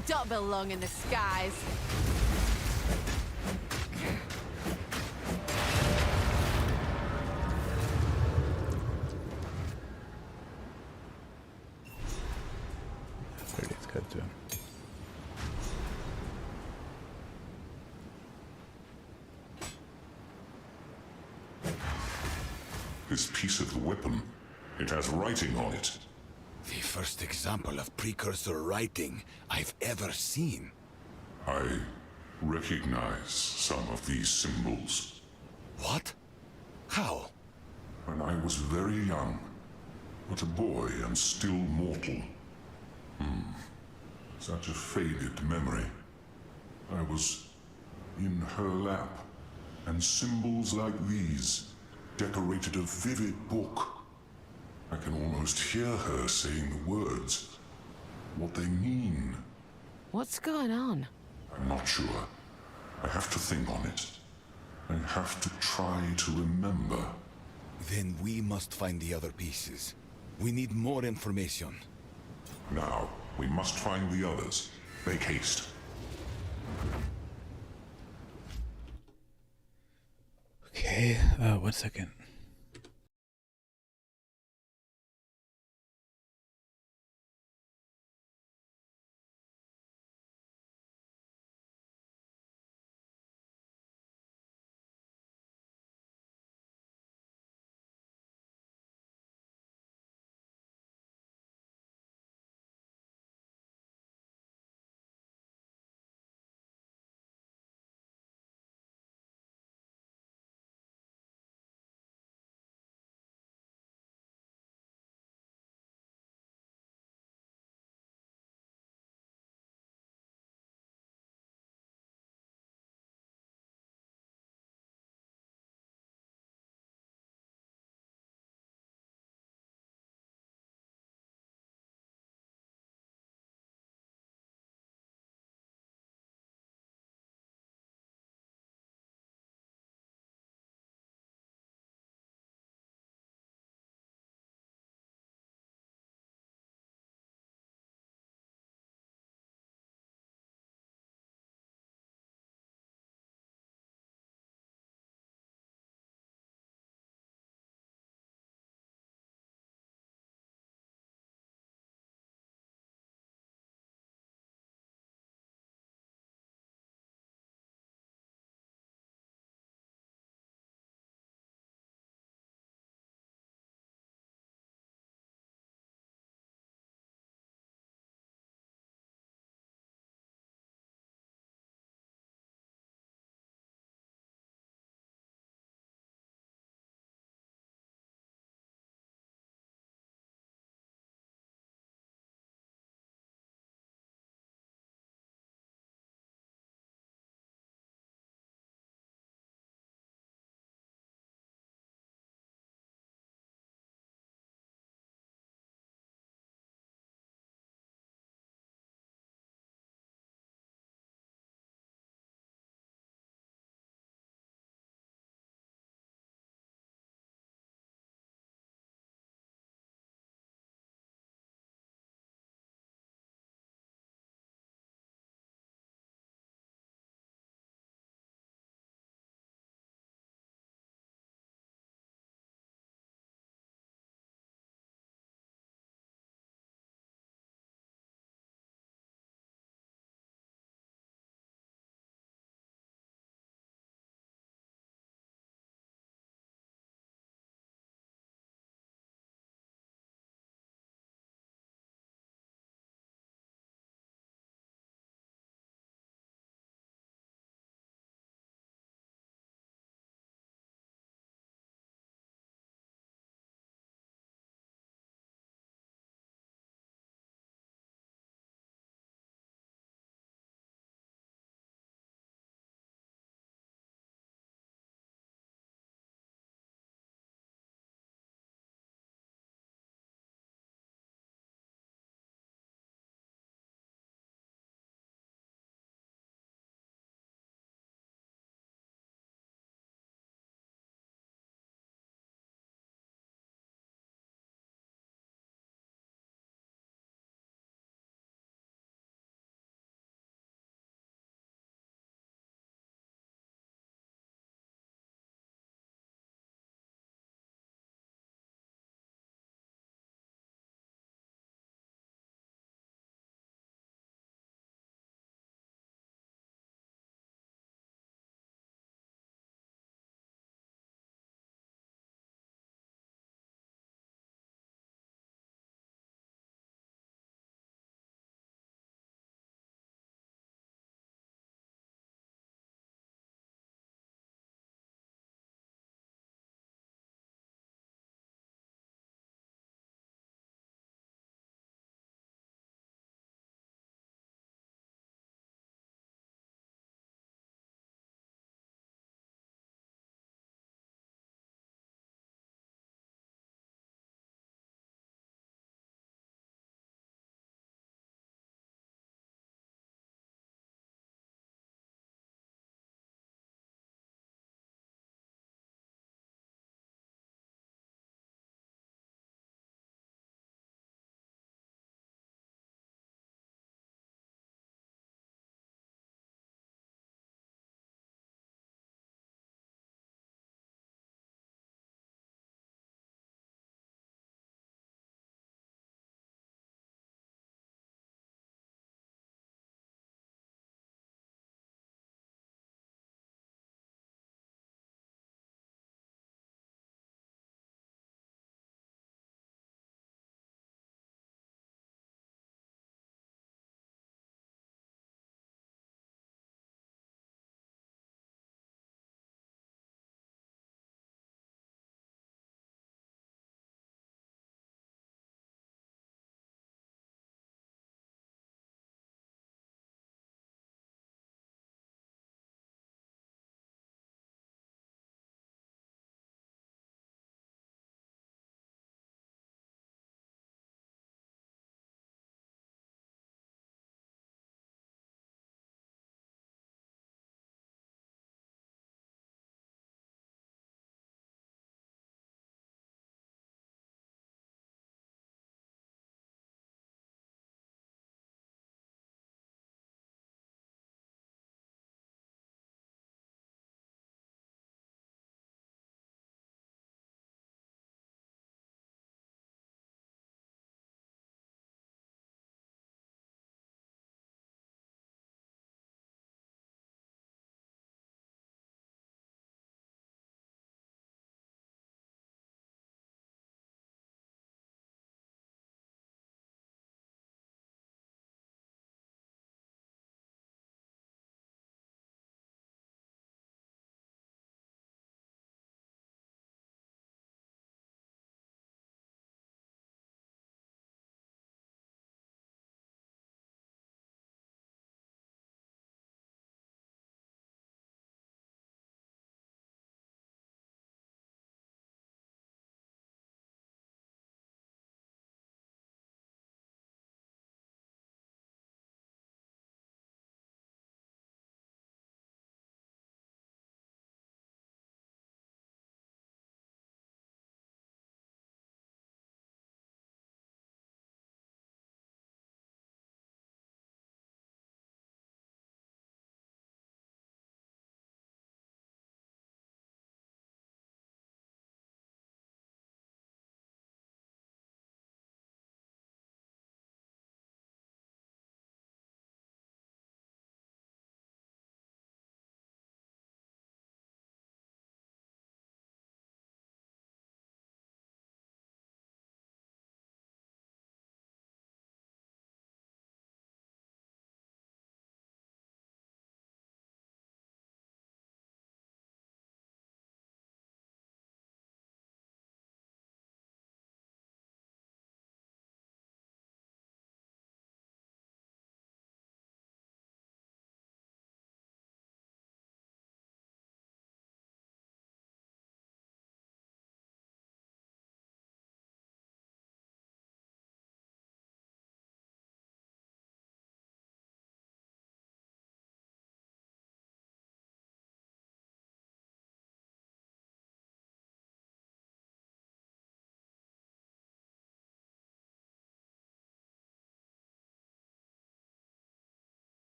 E: You don't belong in the skies.
A: Let's cut to him.
F: This piece of the weapon, it has writing on it.
D: The first example of precursor writing I've ever seen.
F: I recognize some of these symbols.
D: What? How?
F: When I was very young, but a boy and still mortal. Such a faded memory. I was in her lap, and symbols like these decorated a vivid book. I can almost hear her saying the words, what they mean.
E: What's going on?
F: I'm not sure. I have to think on it. I have to try to remember.
D: Then we must find the other pieces. We need more information.
F: Now, we must find the others. Make haste.
A: Okay, 1 second.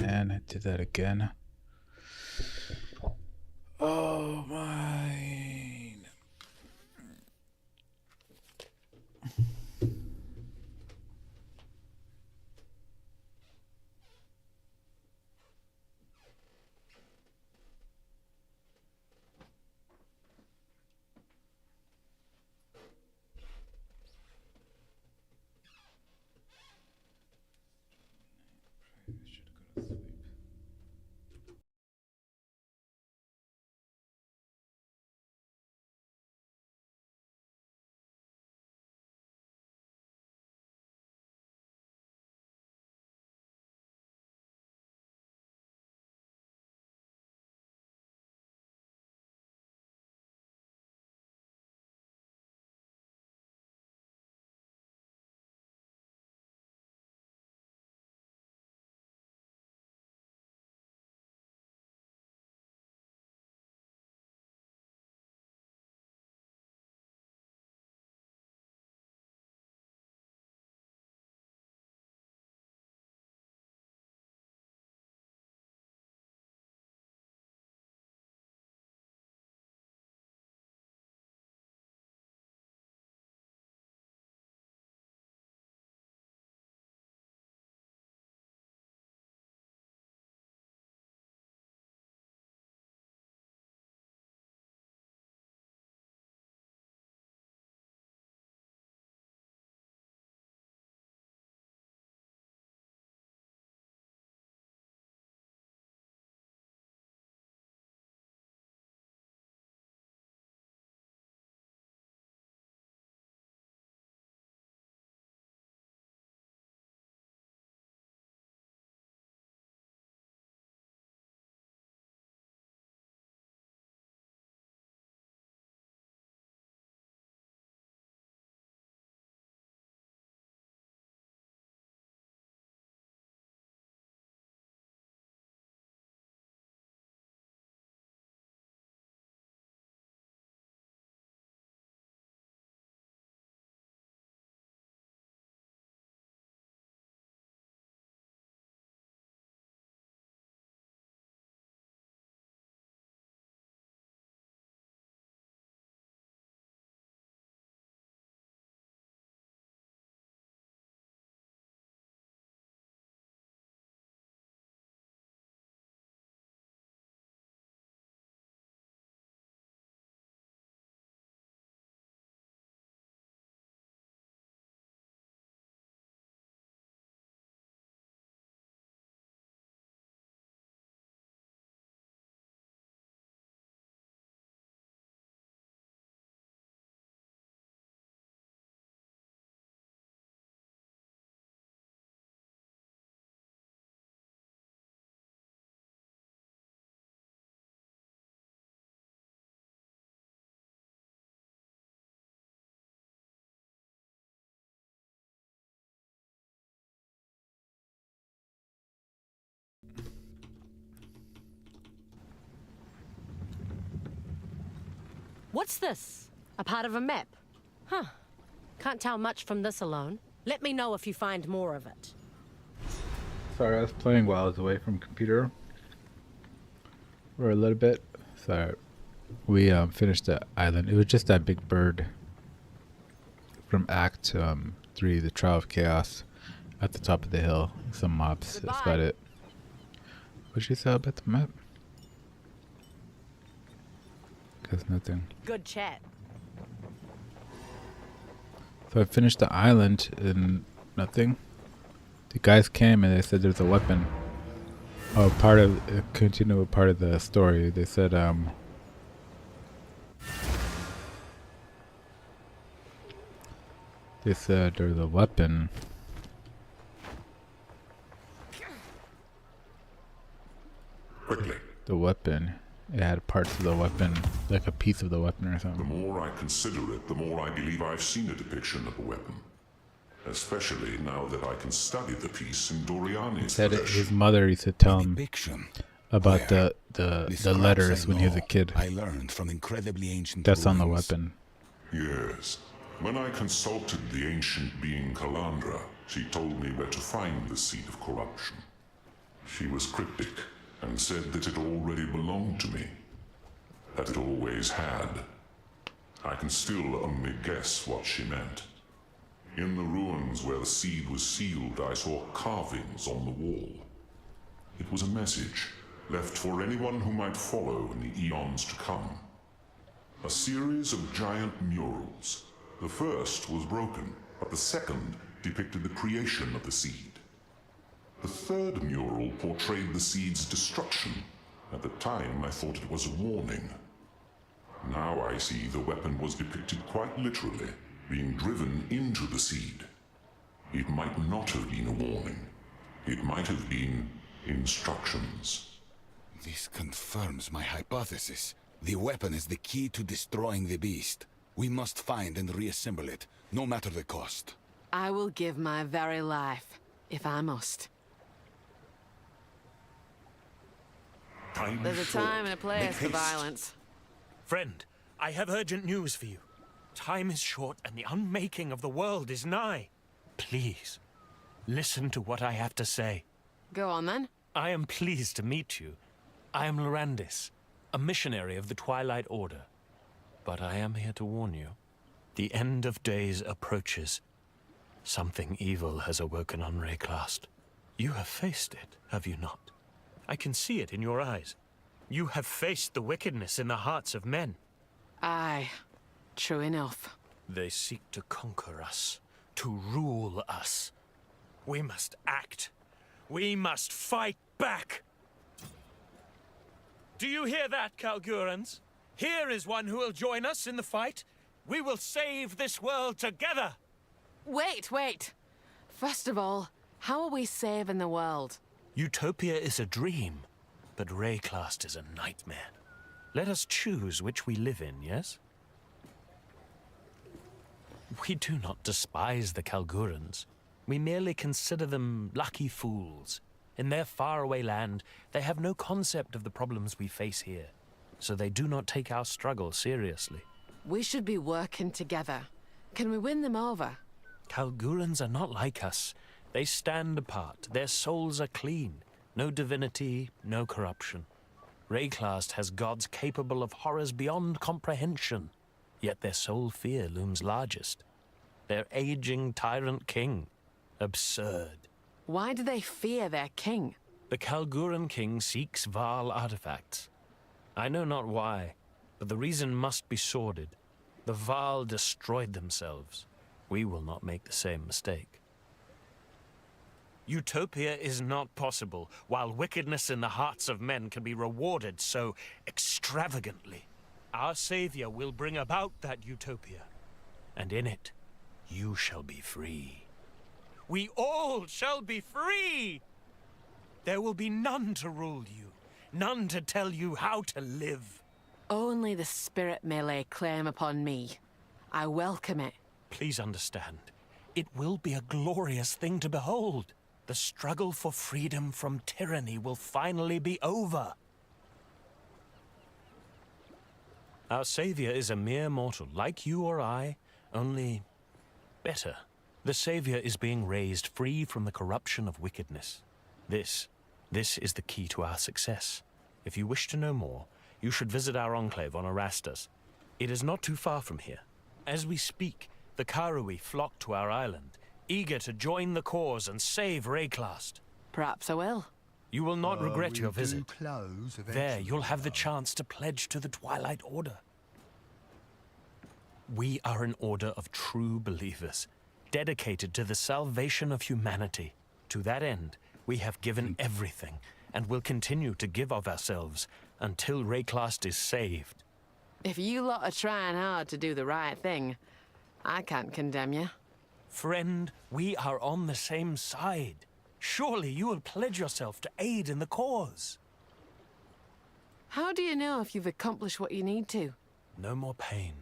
A: man, I did that again. Oh my.
O: What's this? A part of a map? Huh. Can't tell much from this alone. Let me know if you find more of it.
A: Sorry, I was playing while I was away from computer for a little bit. So we finished the island. It was just that big bird from Act 3, the Trial of Chaos, at the top of the hill. Some mobs.
O: Goodbye.
A: That's about it. What'd she say about the map? Guess nothing.
O: Good chat.
A: So I finished the island and nothing. The guys came and they said there's a weapon. Oh, continue with part of the story. They said there's a weapon.
F: Quickly.
A: The weapon. It had parts of the weapon, like a piece of the weapon or
F: The
A: something.
F: more I consider it, the more I believe I've seen a depiction of a weapon. Especially now that I can study the piece in Doriani's
A: Said
F: possession.
A: his mother used to tell him about
D: Where?
A: the letters when he was a kid.
D: I learned from incredibly ancient
A: That's on the
D: ruins.
A: weapon.
F: Yes. When I consulted the ancient being Calandra, she told me where to find the seed of corruption. She was cryptic and said that it already belonged to me. That it always had. I can still only guess what she meant. In the ruins where the seed was sealed, I saw carvings on the wall. It was a message left for anyone who might follow in the eons to come. A series of giant murals. The first was broken, but the second depicted the creation of the seed. The third mural portrayed the seed's destruction. At the time, I thought it was a warning. Now I see the weapon was depicted quite literally, being driven into the seed. It might not have been a warning. It might have been instructions.
D: This confirms my hypothesis. The weapon is the key to destroying the beast. We must find and reassemble it, no matter the cost.
E: I will give my very life, if I must. There's a time and a place for violence.
Q: Friend, I have urgent news for you. Time is short and the unmaking of the world is nigh. Please, listen to what I have to say.
E: Go on then.
Q: I am pleased to meet you. I am Lorandis, a missionary of the Twilight Order. But I am here to warn you. The end of days approaches. Something evil has awoken on Rayclast. You have faced it, have you not? I can see it in your eyes. You have faced the wickedness in the hearts of men.
E: Aye, true enough.
Q: They seek to conquer us, to rule us. We must act. We must fight back. Do you hear that, Kalgurans? Here is one who will join us in the fight. We will save this world together.
E: Wait. First of all, how are we saving the world?
Q: Utopia is a dream, but Rayclast is a nightmare. Let us choose which we live in, yes? We do not despise the Kalgurans. We merely consider them lucky fools. In their faraway land, they have no concept of the problems we face here, so they do not take our struggle seriously.
E: We should be working together. Can we win them over?
Q: Kalgurans are not like us. They stand apart. Their souls are clean. No divinity, no corruption. Rayclast has gods capable of horrors beyond comprehension, yet their sole fear looms largest. Their aging tyrant king. Absurd.
E: Why do they fear their king?
Q: The Kalguran king seeks Vaal artifacts. I know not why, but the reason must be sordid. The Vaal destroyed themselves. We will not make the same mistake. Utopia is not possible while wickedness in the hearts of men can be rewarded so extravagantly. Our Savior will bring about that utopia, and in it, you shall be free. We all shall be free! There will be none to rule you, none to tell you how to live.
E: Only the spirit may lay claim upon me. I welcome it.
Q: Please understand, it will be a glorious thing to behold. The struggle for freedom from tyranny will finally be over. Our Savior is a mere mortal, like you or I, only better. The Savior is being raised free from the corruption of wickedness. This is the key to our success. If you wish to know more, you should visit our enclave on Erastus. It is not too far from here. As we speak, the Karui flock to our island, eager to join the cause and save Rayclast.
E: Perhaps I will.
Q: You will not regret your visit.
I: Close
Q: There, you'll have the chance to pledge to the Twilight Order. We are an order of true believers, dedicated to the salvation of humanity. To that end, we have given everything, and will continue to give of ourselves until Rayclast is saved.
E: If you lot are trying hard to do the right thing, I can't condemn you.
Q: Friend, we are on the same side. Surely you will pledge yourself to aid in the cause.
E: How do you know if you've accomplished what you need to?
Q: No more pain.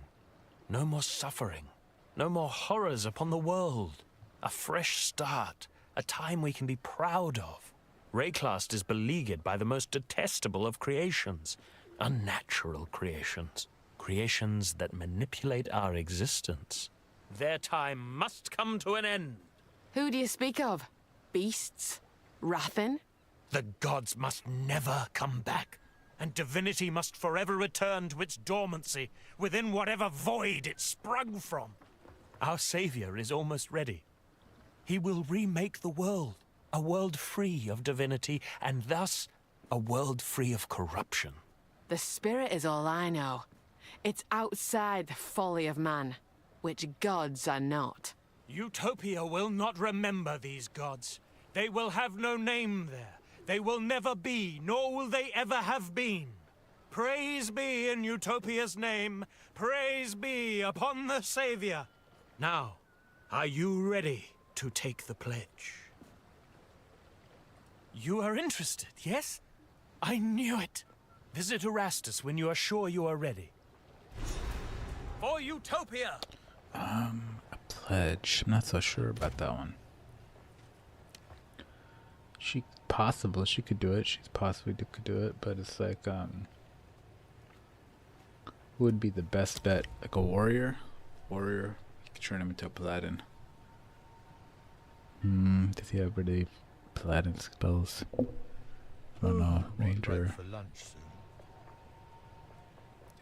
Q: No more suffering. No more horrors upon the world. A fresh start. A time we can be proud of. Rayclast is beleaguered by the most detestable of creations. Unnatural creations. Creations that manipulate our existence. Their time must come to an end.
E: Who do you speak of? Beasts? Rathen?
Q: The gods must never come back, and divinity must forever return to its dormancy within whatever void it sprung from. Our savior is almost ready. He will remake the world, a world free of divinity, and thus a world free of corruption.
E: The spirit is all I know. It's outside the folly of man, which gods are not.
Q: Utopia will not remember these gods. They will have no name there. They will never be, nor will they ever have been. Praise be in Utopia's name. Praise be upon the Savior. Now, are you ready to take the pledge? You are interested, yes? I knew it. Visit Erastus when you are sure you are ready. For Utopia!
A: A pledge. I'm not so sure about that one. She could do it. She's possibly could do it, but it's like who would be the best bet? Like a warrior? Warrior, you could turn him into a paladin. Does he have really paladin spells? I don't know. Ranger.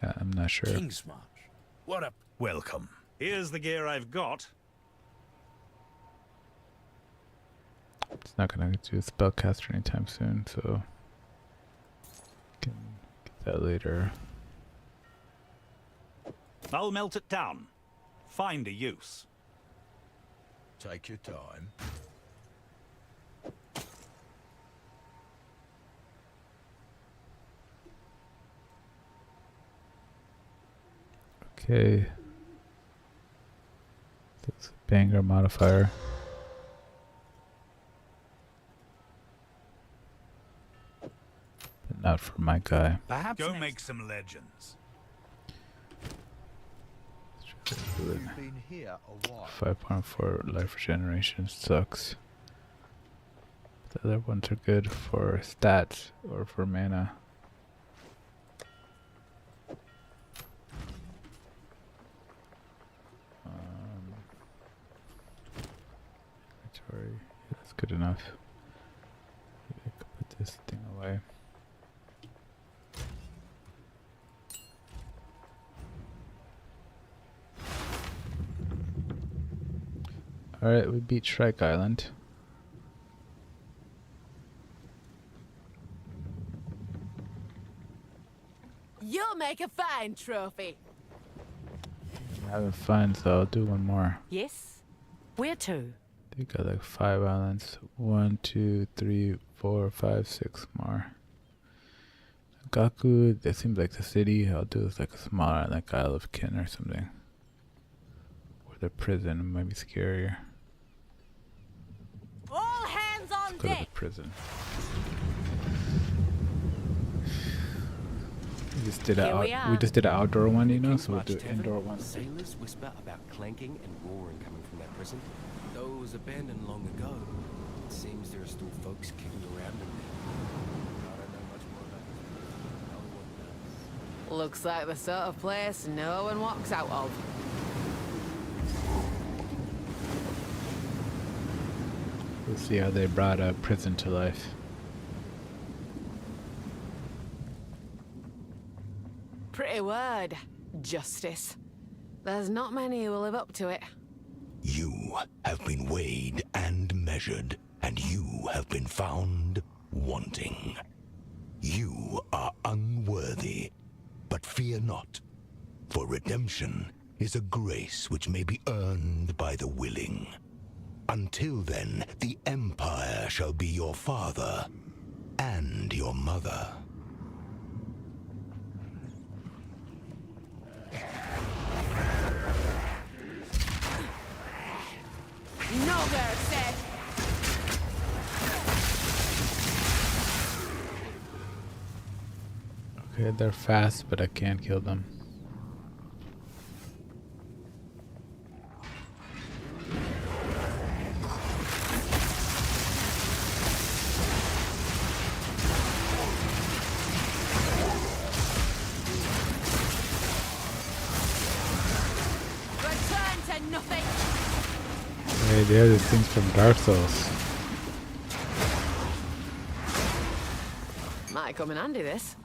A: Yeah, I'm not sure.
M: King's March. What a welcome. Here's the gear I've got.
A: It's not gonna do a spellcaster anytime soon, so can get that later.
M: I'll melt it down. Find a use.
I: Take your time.
A: Okay. That's a banger modifier. But not for my guy.
M: Perhaps go make some legends.
I: You've been here a while.
A: 5.4 life regeneration sucks. The other ones are good for stats or for mana. Inventory. Yeah, that's good enough. Maybe I could put this thing away. Alright, we beat Shrike Island.
E: You'll make a fine trophy.
A: I'm having fun, so I'll do one more.
O: Yes? Where to?
A: They got like 5 islands. 1, 2, 3, 4, 5, 6 more. Gaku, that seems like the city. I'll do this like a smaller island, like Isle of Kin or something. Or the prison might be scarier.
O: All hands on
A: Go to
O: deck.
A: the prison. We just did an outdoor one, you know, so we'll do an indoor one.
N: Sailors whisper about clanking and roaring coming from that prison. Though it was abandoned long ago, it seems there are still folks kicking around in there. I don't know much more about it. No one does.
E: Looks like the sort of place no one walks out of.
A: We'll see how they brought a prison to life.
E: Pretty word, justice. There's not many who will live up to it.
D: You have been weighed and measured, and you have been found wanting. You are unworthy, but fear not, for redemption is a grace which may be earned by the willing. Until then, the Empire shall be your father and your mother.
E: No, they're said.
A: Okay, they're fast, but I can't kill them.
E: Return to nothing.
A: Hey, they're the things from Dark Souls.
E: come in handy, this.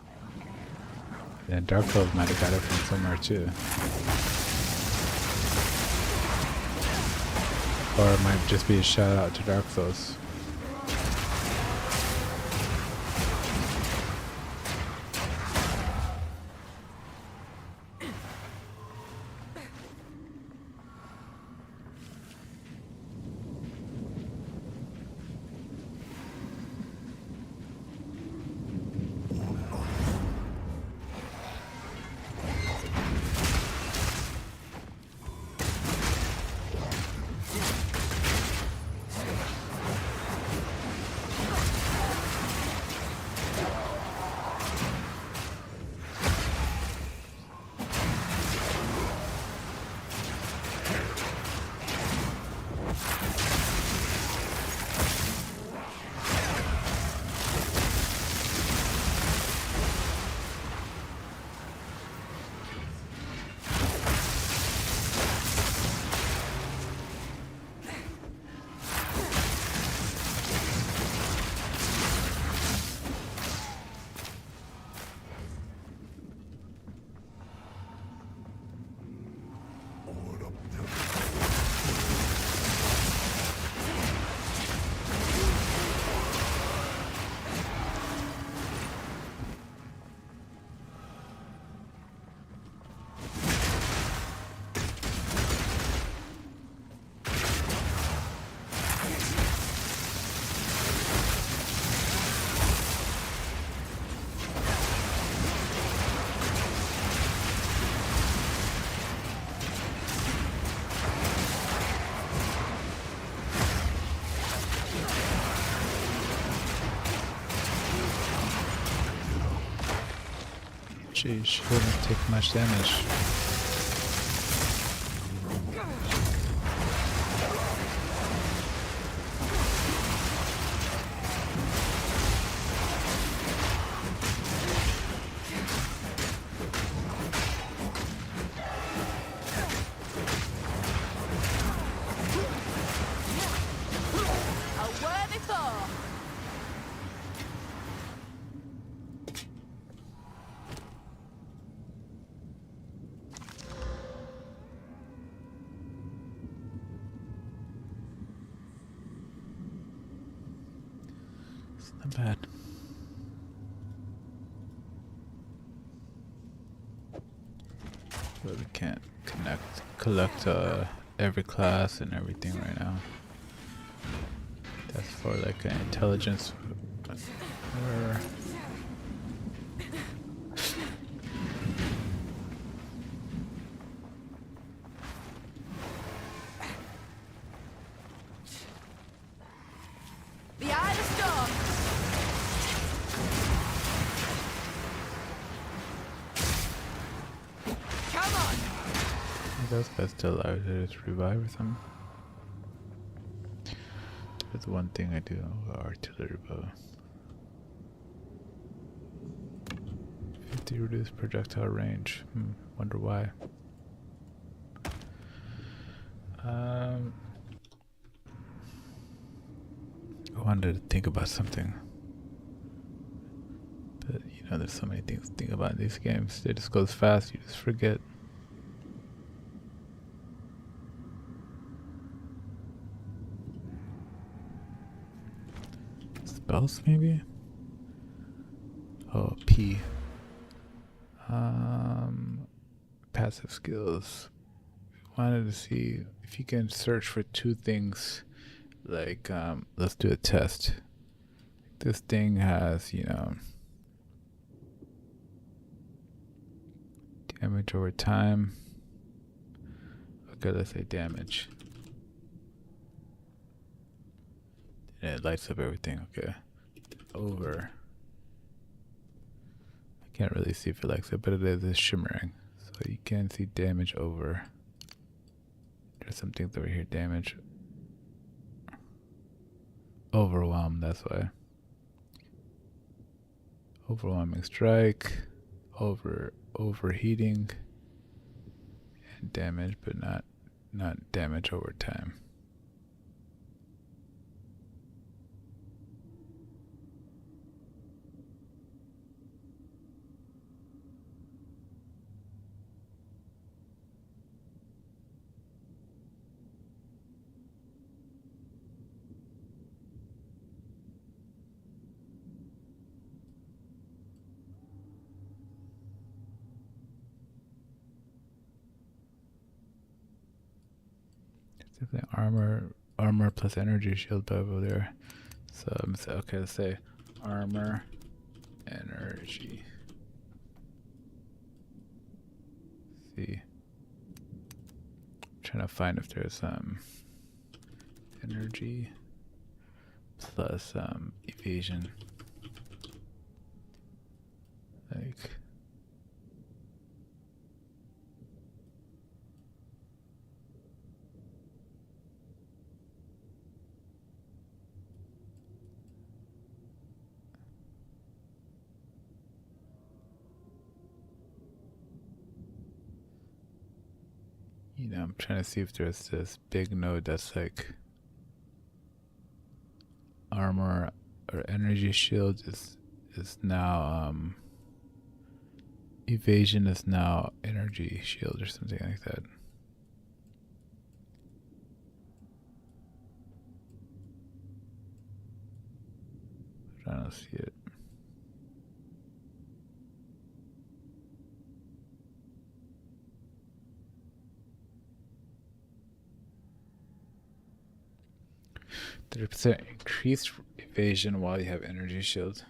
A: Yeah, Dark Souls might have got it from somewhere too. Or it might just be a shout out to Dark Souls. She shouldn't take much damage. Not bad. But we can't collect every class and everything right now. That's for like an intelligence. Those guys still alive. Did it revive or something? That's one thing I do. Artillery bow. 50 reduced projectile range. Wonder why. I wanted to think about something. But you know, there's so many things to think about in these games. They just goes fast, you just forget. Spells maybe? Oh, P. Passive skills. Wanted to see if you can search for two things. Like, let's do a test. This thing has, you know, damage over time. Okay, let's say damage. Yeah, it lights up everything. Okay. Over. I can't really see if it lights up, but it is shimmering. So you can see damage over. There's some things over here. Damage. Overwhelm, that's why. Overwhelming strike. Overheating. And damage, but not damage over time.
C: Definitely armor plus energy shield buff over there. So I'm say, okay, let's say armor, energy. See, I'm trying to find if there's energy plus evasion. Like. You know, I'm trying to see if there's this big node that's like armor or energy shield is now evasion is now energy shield or something like that. But I don't see it. %, increased evasion while you have energy shield.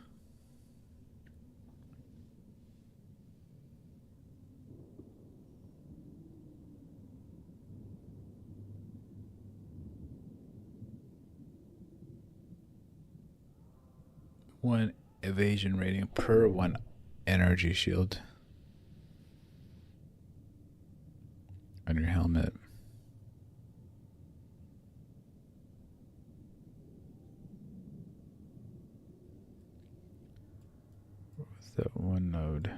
C: One evasion rating per one energy shield on your helmet. What was that one node?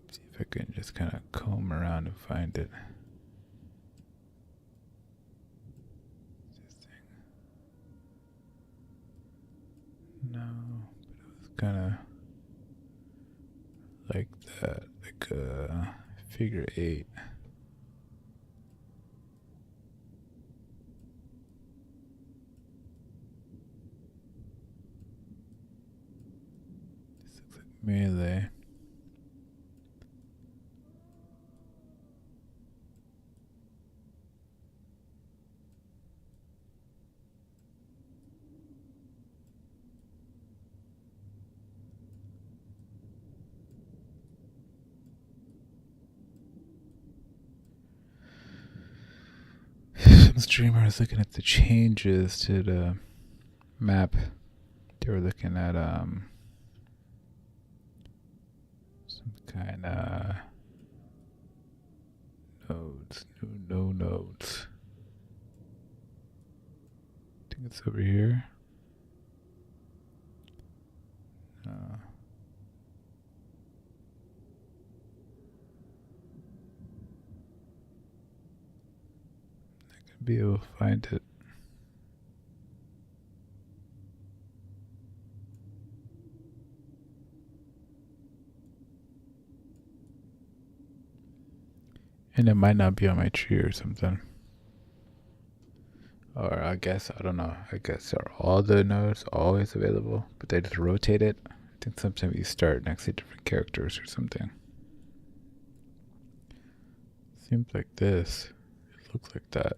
C: See if I can just kind of comb around and find it. No, but it was kind of like that, like figure 8. This looks like melee. Some streamer was looking at the changes to the map. They were looking at some kind of nodes, no nodes. I think it's over here. No. Be able to find it. And it might not be on my tree or something. Or I guess, I don't know. I guess are all the nodes always available, but they just rotate it? I think sometimes you start next to different characters or something. Seems like this. It looks like that.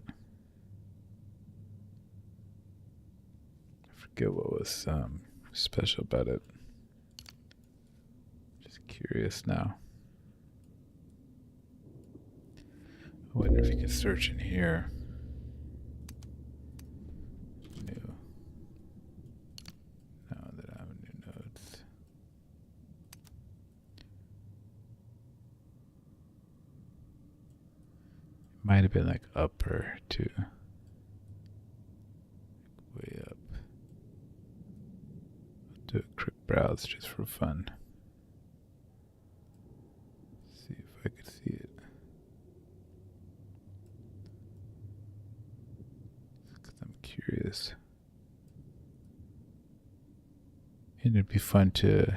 C: Forget what was special about it. Just curious now. I wonder if you can search in here. New. Now that I have new nodes. Might have been like upper too. Way up. Do a quick browse just for fun. See if I could see it. Because I'm curious. And it'd be fun to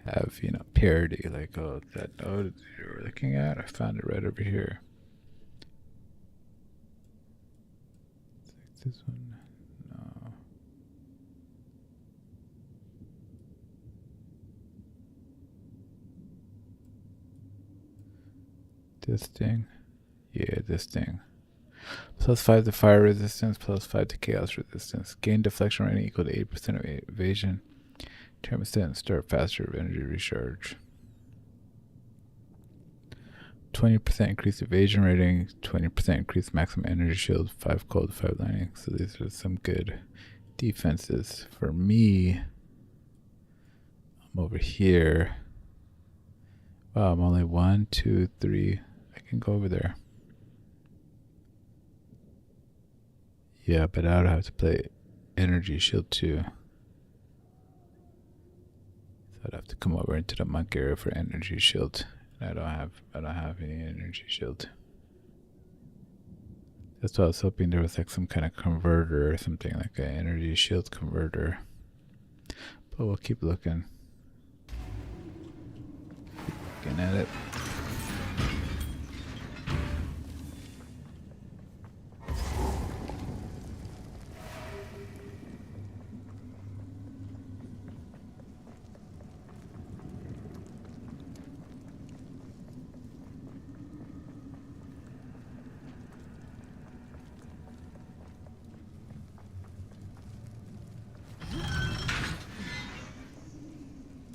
C: have, you know, parody, like, oh, that node that you were looking at, I found it right over here. It's like this one. No. This thing. Yeah, this thing. +5 to fire resistance, +5 to chaos resistance. Gain deflection rating equal to 8% of evasion. Thermostat and start faster energy recharge. 20% increased evasion rating, 20% increased maximum energy shield, 5 cold, 5 lightning. So these are some good defenses. For me, I'm over here. Wow, I'm only 1, 2, 3. I can go over there. Yeah, but I would have to play energy shield too. So I'd have to come over into the monk area for energy shield. I don't have any energy shield. That's why I was hoping there was like some kind of converter or something, like an energy shield converter. But we'll keep looking. Looking at it.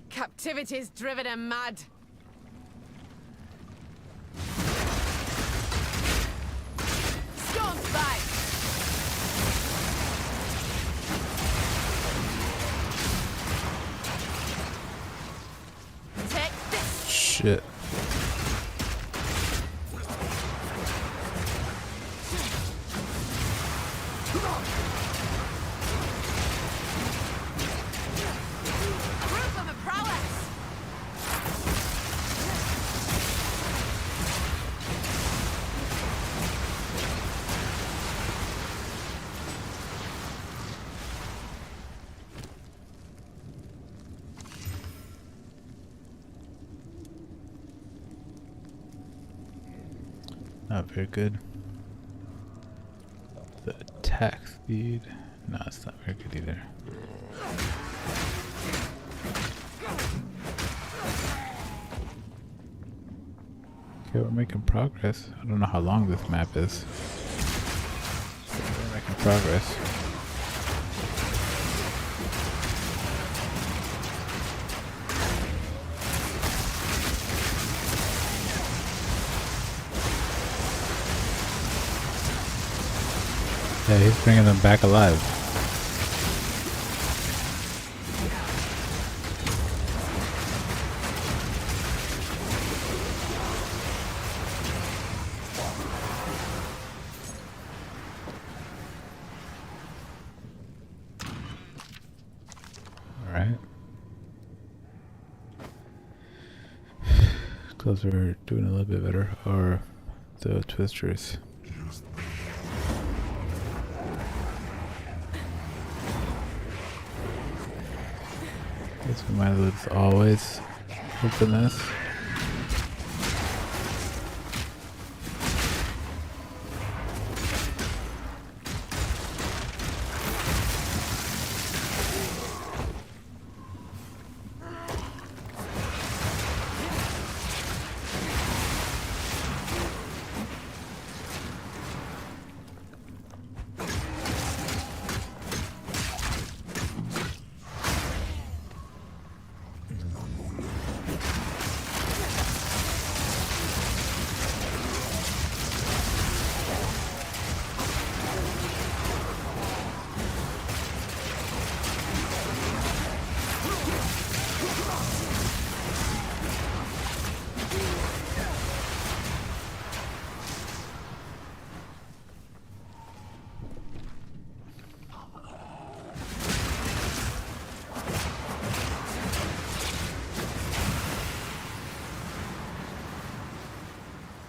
E: Captivity's driven him mad. Storm's back. Take this.
C: Shit. Not very good. The attack speed. No, it's not very good either. Okay, we're making progress. I don't know how long this map is. But we're making progress. Yeah, he's bringing them back alive. All right. Close are doing a little bit better. Or the twisters. Guess we might as well just always open this.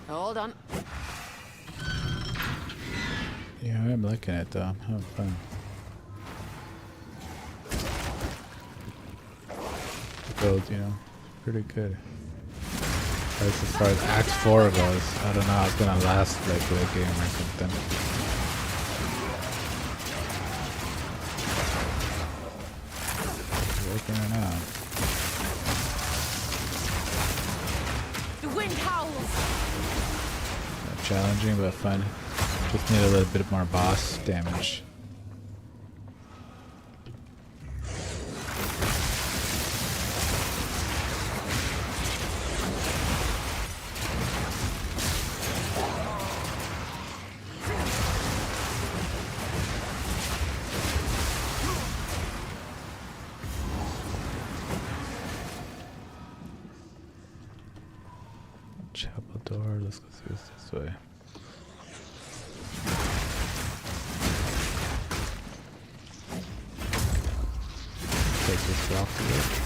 E: Hold on.
C: Yeah, I'm liking it though. I'm having fun. The build, you know, pretty good. As far as Act 4 goes, I don't know how it's gonna last like late game or something. Working it out.
E: The wind howls.
A: challenging, but fun. Just need a little bit more boss damage. Chapel door, let's go through this way. Take this rock away.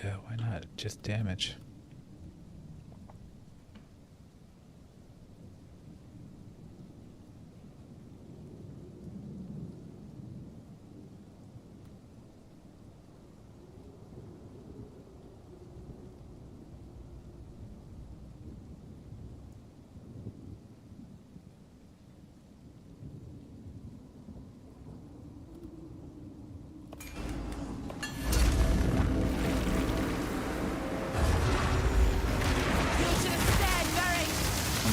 A: Yeah, why not? Just damage.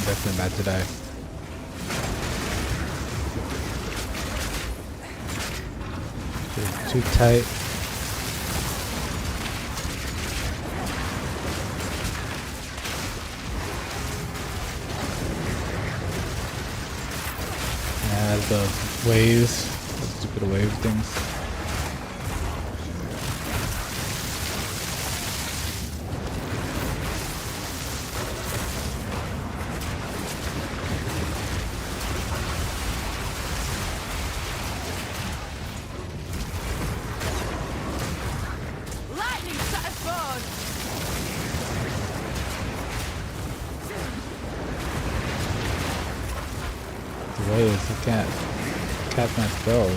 A: Definitely about to die. Too tight. Yeah, the waves, the stupid wave things. Waves, you can't catch my spell.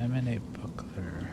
A: Emanate buckler.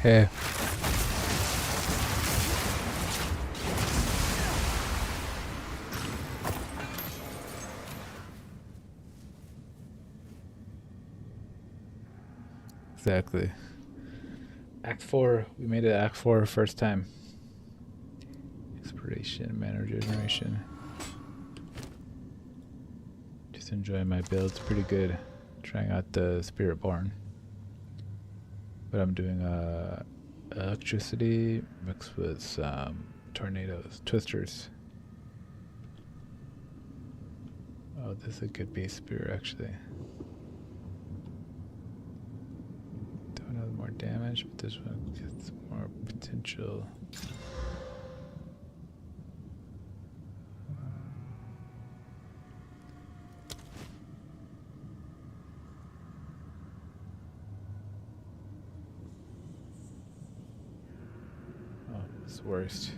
A: Hey. Exactly. Act 4. We made it Act 4 first time. Exploration, mana generation. Just enjoying my build. It's pretty good. Trying out the Spiritborn. But I'm doing electricity mixed with some tornadoes, twisters. Oh, this is a good base spear actually. Don't have more damage, but this one gets more potential. Worst.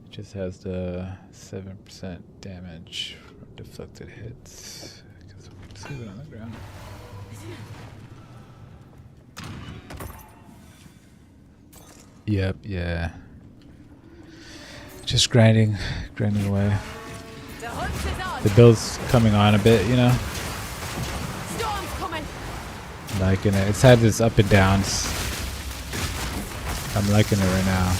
A: It just has the 7% damage from deflected hits. I guess we'll just leave it on the ground. Yep, yeah. Just grinding away. The build's coming on a bit, you know.
O: Storm's coming.
A: Liking it. It's had this up and downs. I'm liking it right now.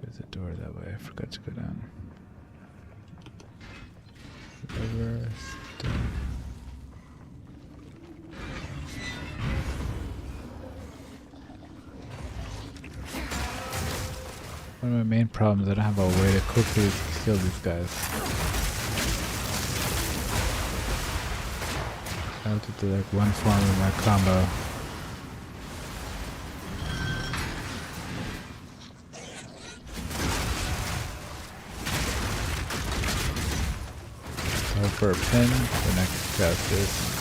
A: There's a door that way. I forgot to go down. River. One of my main problems is I don't have a way to quickly kill these guys. I have to do like one form of my combo. Go for a pin, then I can cast this.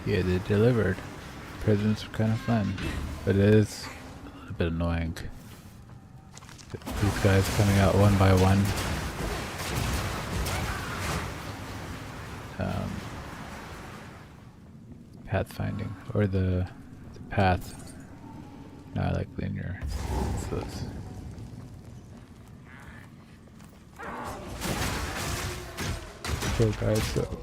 A: Yeah, they delivered. Presents are kind of fun, but it is a little bit annoying. These guys coming out one by one. Pathfinding, or the path. No, I like linear. So it's kill guys. So.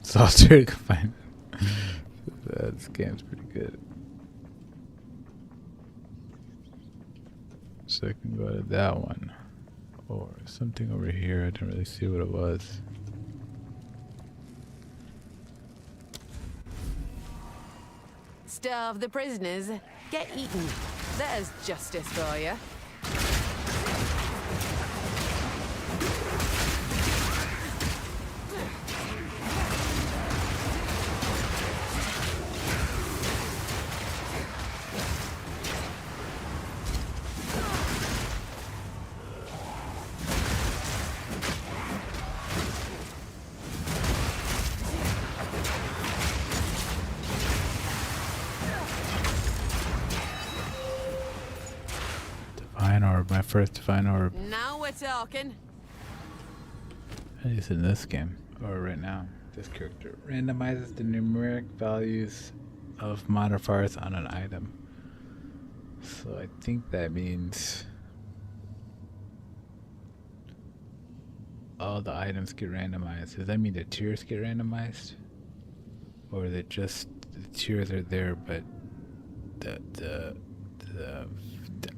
A: Solitary confinement. This game's pretty good. So I can go to that one. Or something over here. I didn't really see what it was.
E: Starve the prisoners, get eaten. There's justice for you.
A: Divine orb, my first divine orb.
E: Now we're talking.
A: At least in this game, or right now. This character randomizes the numeric values of modifiers on an item. So I think that means all the items get randomized. Does that mean the tiers get randomized? Or is it just the tiers are there, but the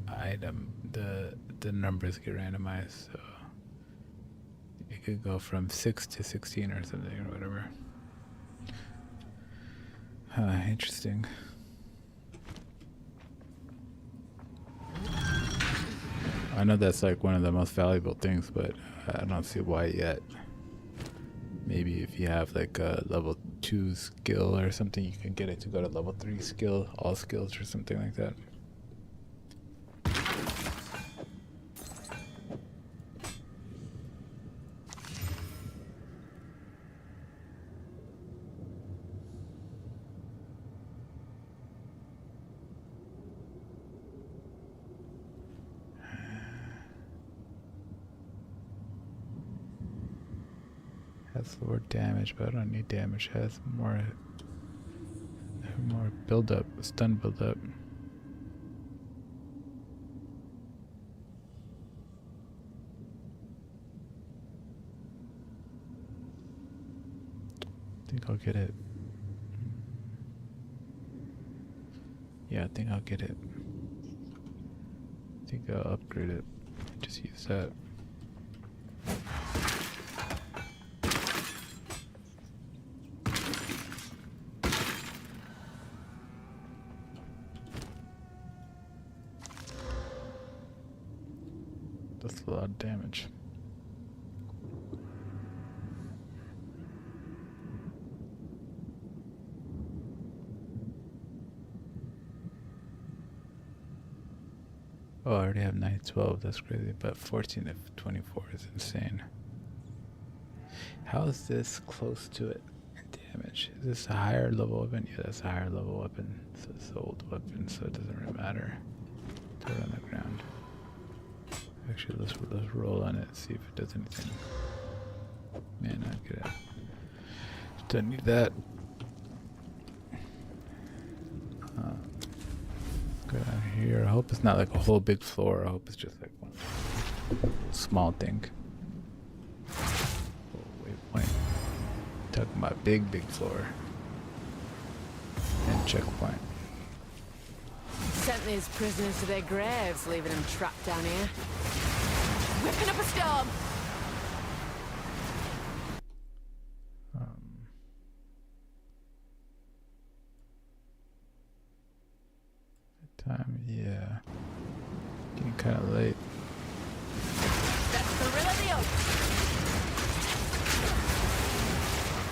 A: item, the numbers get randomized? So it could go from 6 to 16 or something or whatever. Interesting. I know that's like one of the most valuable things, but I don't see why yet. Maybe if you have like a level 2 skill or something, you can get it to go to level 3 skill, all skills or something like that.
C: Has lower damage, but I don't need damage. Has more build up, stun build up. I think I'll get it. Yeah, I think I'll get it. I think I'll upgrade it. Just use that. That's a lot of damage. Oh, I already have 912. That's crazy. But 14 of 24 is insane. How is this close to it in damage? Is this a higher level weapon? Yeah, that's a higher level weapon. So it's the old weapon, so it doesn't really matter. Throw it on the ground. Actually, let's roll on it, see if it does anything. Man, I get it. Don't need that. Go down here. I hope it's not like a whole big floor. I hope it's just like one small thing. Oh, waypoint. Talking about big floor. And checkpoint.
E: Sent these prisoners to their graves, leaving them trapped down here. Whipping up a storm!
C: Time, yeah. Getting kind of late.
E: That's the rill of the oak!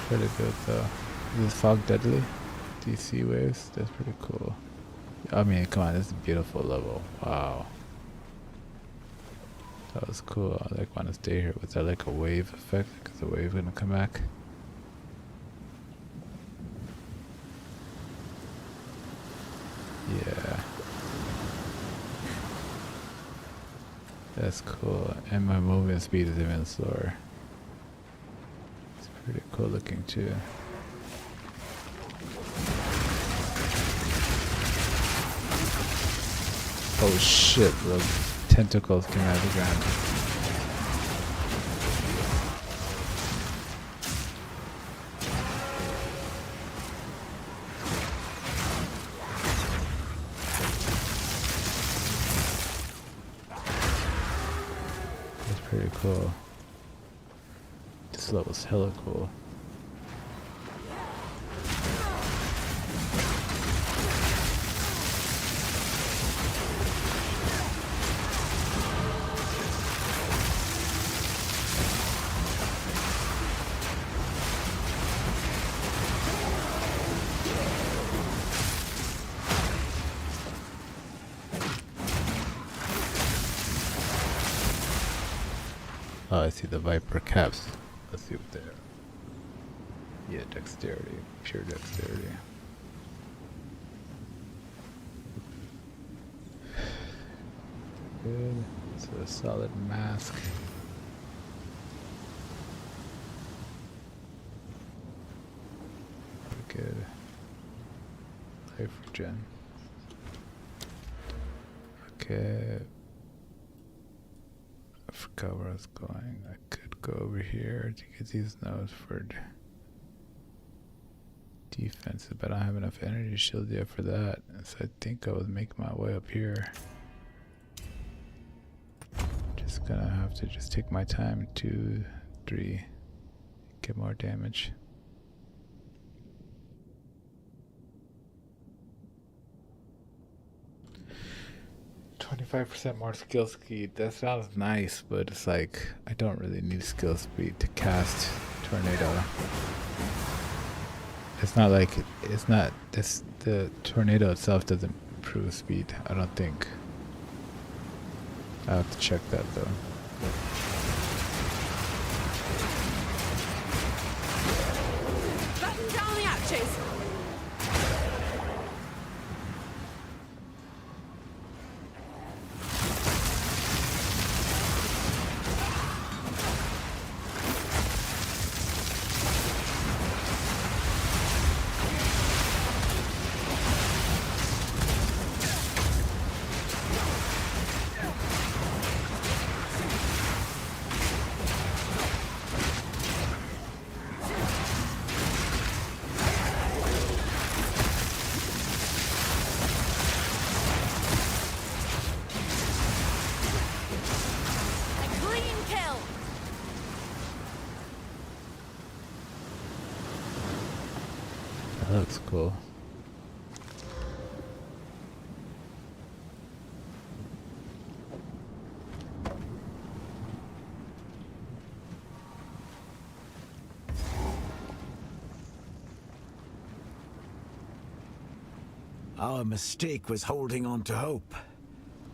C: Pretty good though. Is this fog deadly? DC waves? That's pretty cool. I mean, come on, this is a beautiful level. Wow. That was cool. I like want to stay here. Was that like a wave effect? Is the wave gonna come back? Yeah. That's cool. And my movement speed is even slower. It's pretty cool looking too. Oh shit, the tentacles came out of the ground. That's pretty cool. This level's hella cool. Oh, I see the Viper caps. Let's see what they are. Yeah, dexterity. Pure dexterity. Good. It's a solid mask. Pretty good. Life regen. Okay. I forgot where I was going. I could go over here to get these nodes for defense, but I don't have enough energy shield yet for that. So I think I would make my way up here. Just gonna have to just take my time. 2, 3, get more damage. 25% more skill speed. That sounds nice, but it's like I don't really need skill speed to cast Tornado. It's not like it's not this. The Tornado itself doesn't improve speed. I don't think. I have to check that though.
E: Button down the hatches!
A: looks cool.
R: Our mistake was holding on to hope.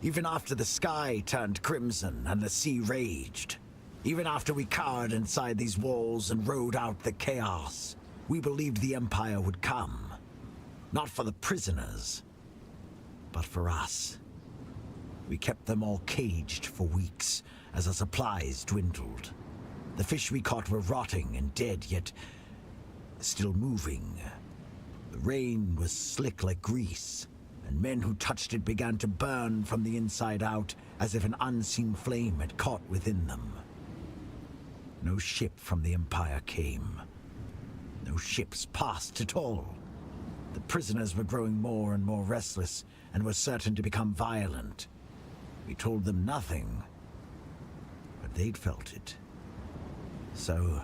R: Even after the sky turned crimson and the sea raged. Even after we cowered inside these walls and rode out the chaos, we believed the Empire would come. Not for the prisoners, but for us. We kept them all caged for weeks as our supplies dwindled. The fish we caught were rotting and dead, yet still moving. The rain was slick like grease, and men who touched it began to burn from the inside out as if an unseen flame had caught within them. No ship from the Empire came. No ships passed at all. The prisoners were growing more and more restless and were certain to become violent. We told them nothing, but they'd felt it. So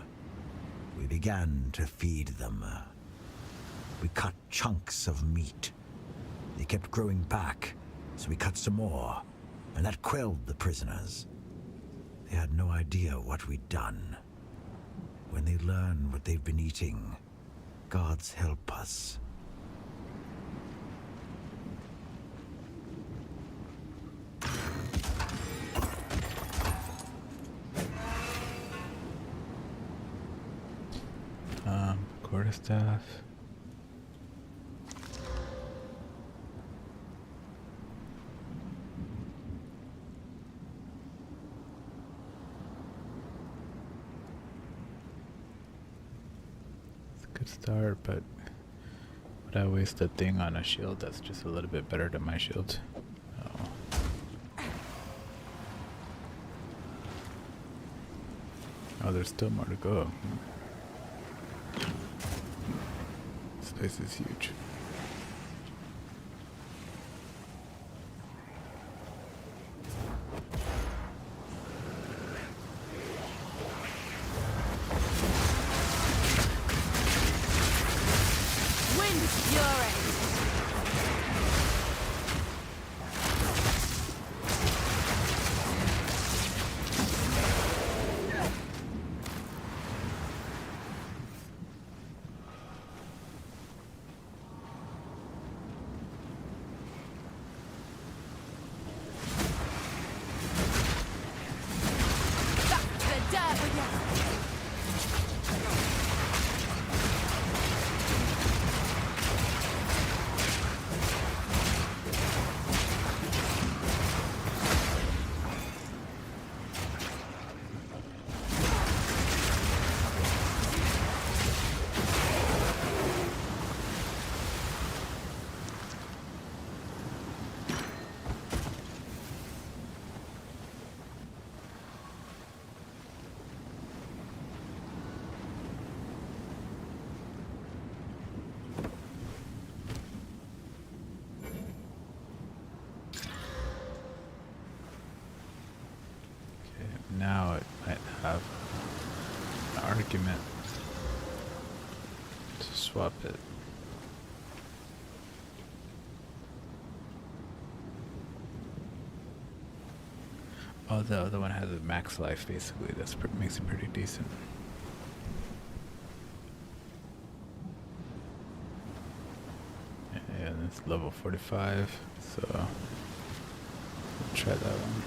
R: we began to feed them. We cut chunks of meat. They kept growing back, so we cut some more, and that quelled the prisoners. They had no idea what we'd done. When they learn what they've been eating, gods help us.
A: Quarterstaff. Good start, but would I waste a thing on a shield that's just a little bit better than my shield? Oh, there's still more to go. This place is huge. Now it might have an argument to swap it. Oh, the other one has a max life basically. That's makes it pretty decent. And it's level 45, so we'll try that one.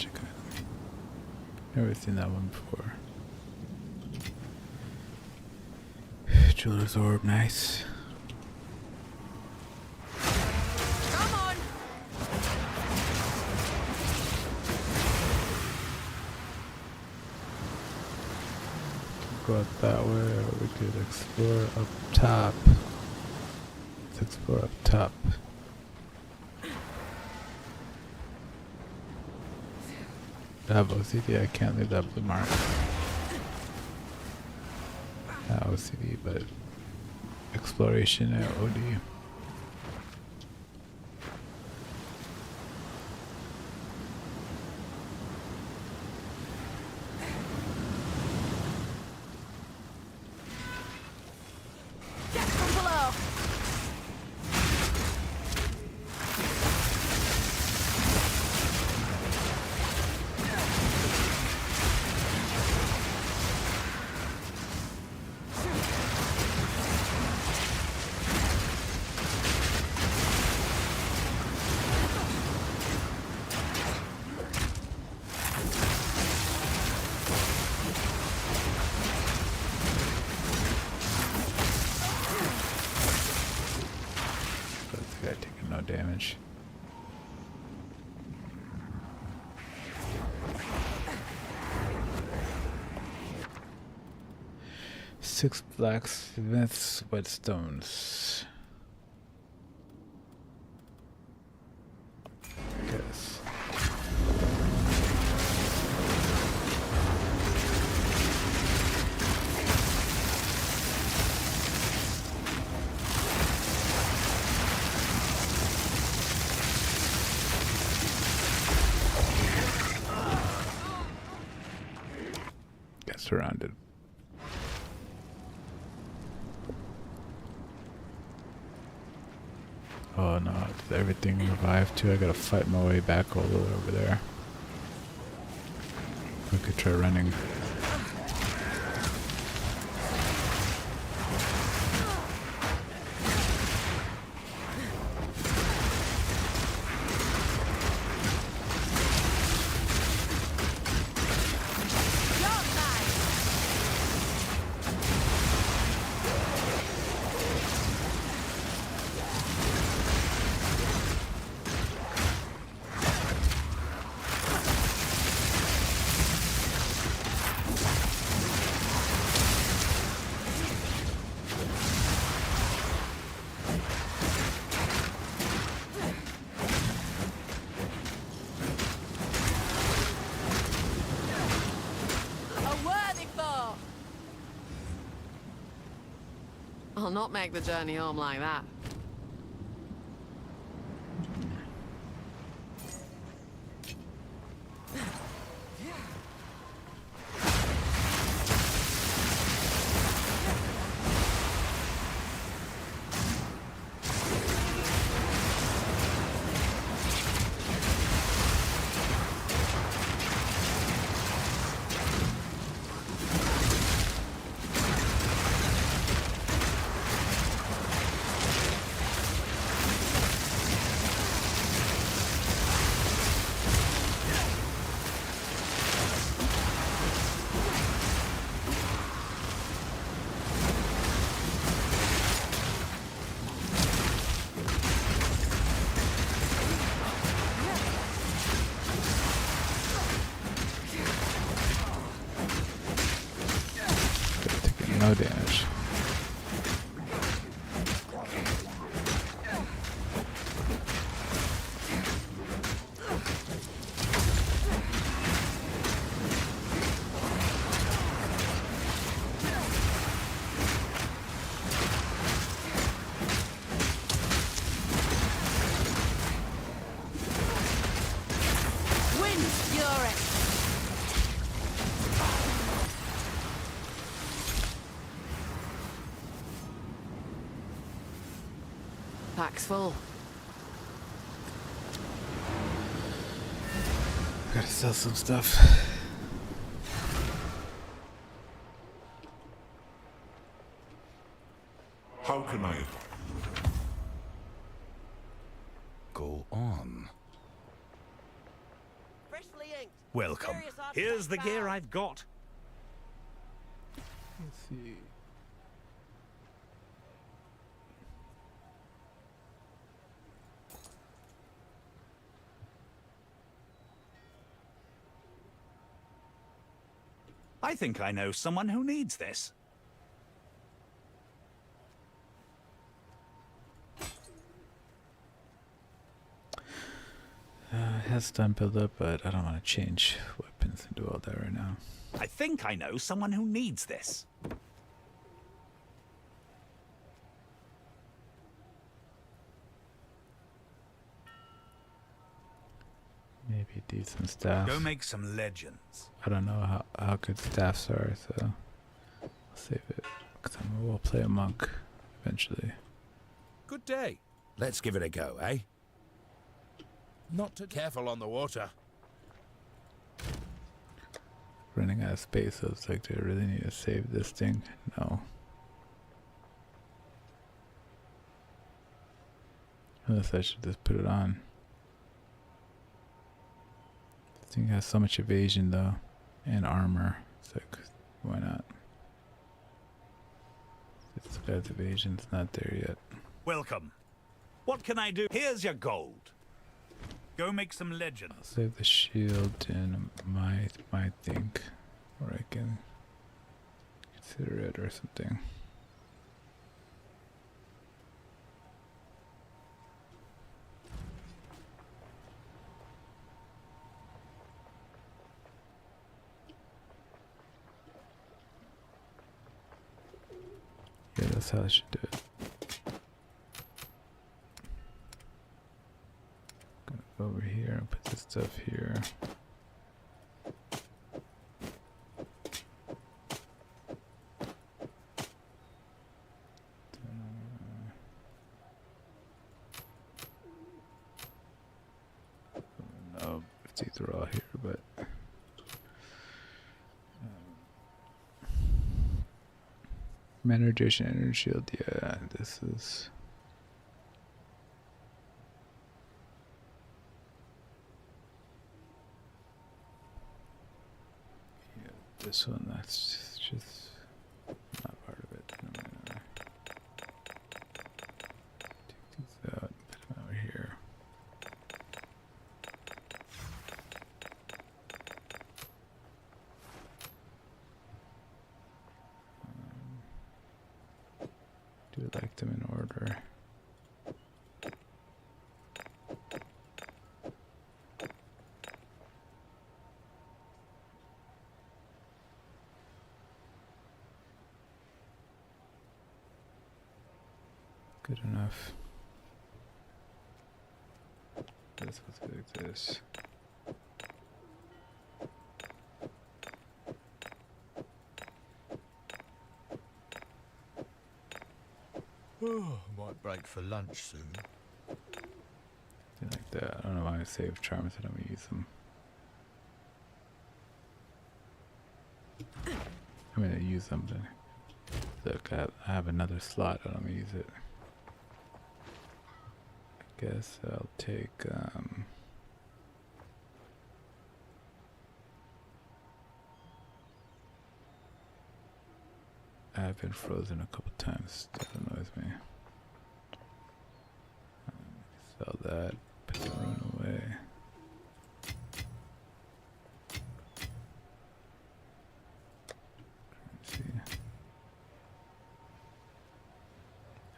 A: magic item. Never seen that one before. Jeweler's orb, nice.
E: Come on!
A: Go out that way, or we could explore up top. Let's explore up top. I have OCD, I can't leave that blue mark. Not OCD, but exploration at OD. Damage. Six blacksmiths, whetstones. Guess. Surrounded. Oh no, did everything revive too? I gotta fight my way back all the way over there. We could try running.
E: I'll not make the journey home like that. No damage. Pack's full.
A: Gotta sell some stuff.
F: How can I?
D: Go on.
O: Freshly inked.
M: Welcome. Here's the gear I've got.
A: Let's see.
M: I think I know someone who needs this.
A: It has stun build up, but I don't want to change weapons and do all that right now.
M: I think I know someone who needs this.
A: Maybe decent staff.
M: Go make some legends.
A: I don't know how good staffs are, so I'll save it. Because I will play a monk eventually.
S: Good day. Let's give it a go, eh? Not too careful on the water.
A: Running out of space, so it's like, do I really need to save this thing? No. Unless I should just put it on. This thing has so much evasion though, and armor. It's like, why not? This guy's evasion's not there yet.
M: Welcome. What can I do? Here's your gold. Go make some legends.
A: I'll save the shield in my thing, or I can consider it or something. Yeah, that's how I should do it. Over here and put this stuff here. No, these are all here, but mana radiation, energy shield. Yeah, this is. This one, that's just not part of it. I'm gonna take these out, put them over here. Do like them in order. Good enough. This was good like this.
I: Oh, might break for lunch soon.
A: Like that. I don't know why I save charms. I don't use them. I mean, I use them. But look, I have another slot. I don't use it. I guess I'll take. I've been frozen a couple times. That annoys me. Sell that. Put the rune away. Currency.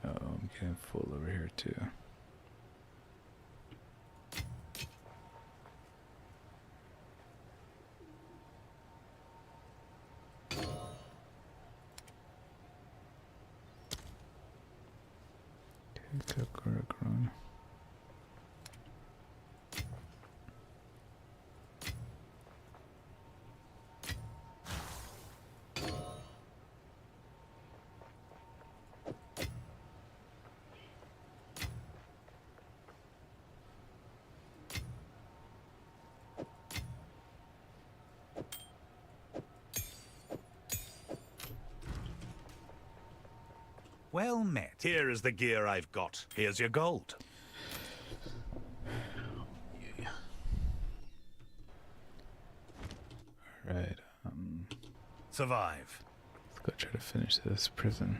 A: Oh, I'm getting full over here too. Grown.
M: Well met. Here is the gear I've got. Here's your gold.
A: Right.
M: Survive.
A: Let's go try to finish this prison.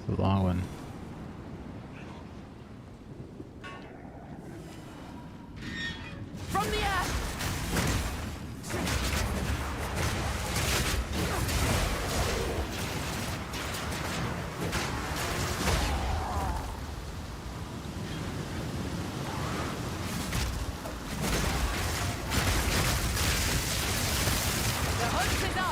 A: It's a long one.
E: From the earth! The hunt is on!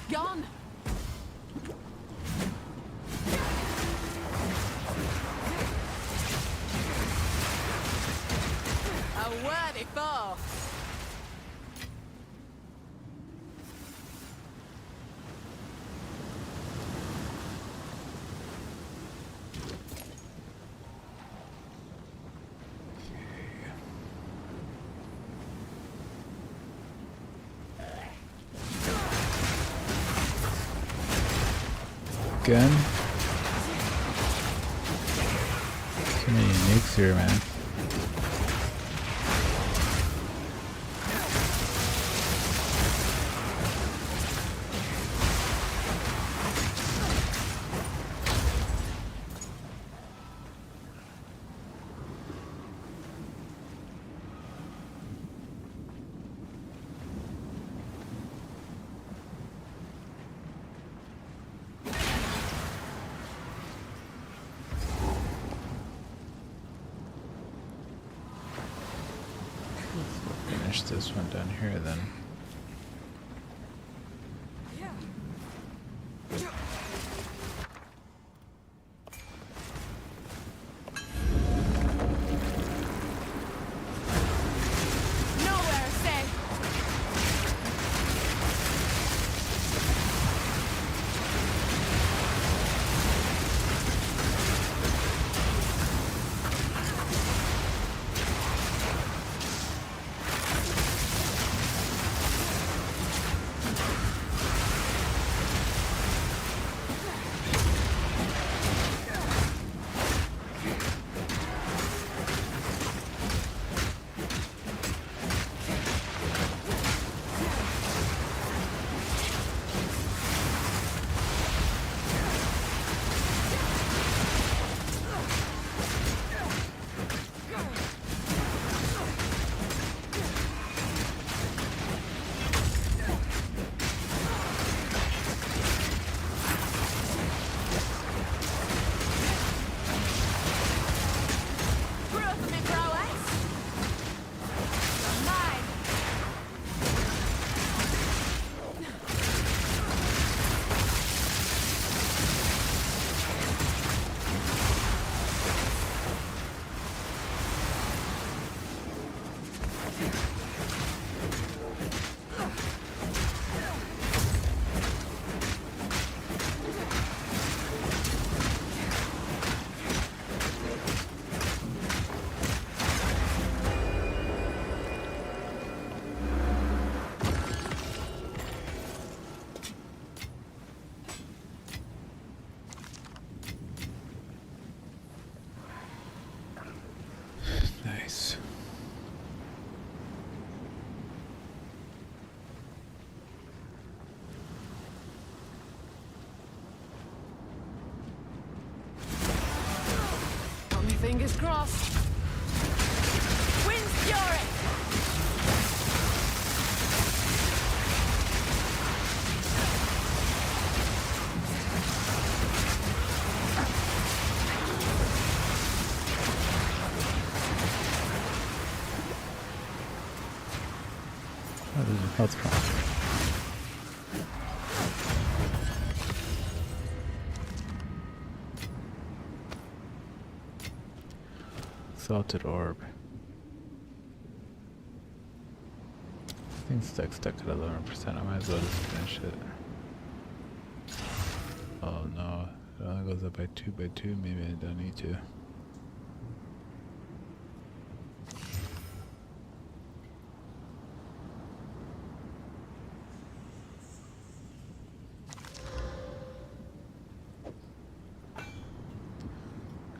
E: Gone. A worthy foe.
A: Again. Too many nukes here, man. Finish this one down here then.
E: Nowhere safe. Fingers crossed. Wind's fury!
C: Oh, there's a health bar. Salted orb. Thing's stuck at 11%. I might as well just finish it. Oh no, it only goes up by 2 by 2. Maybe I don't need to.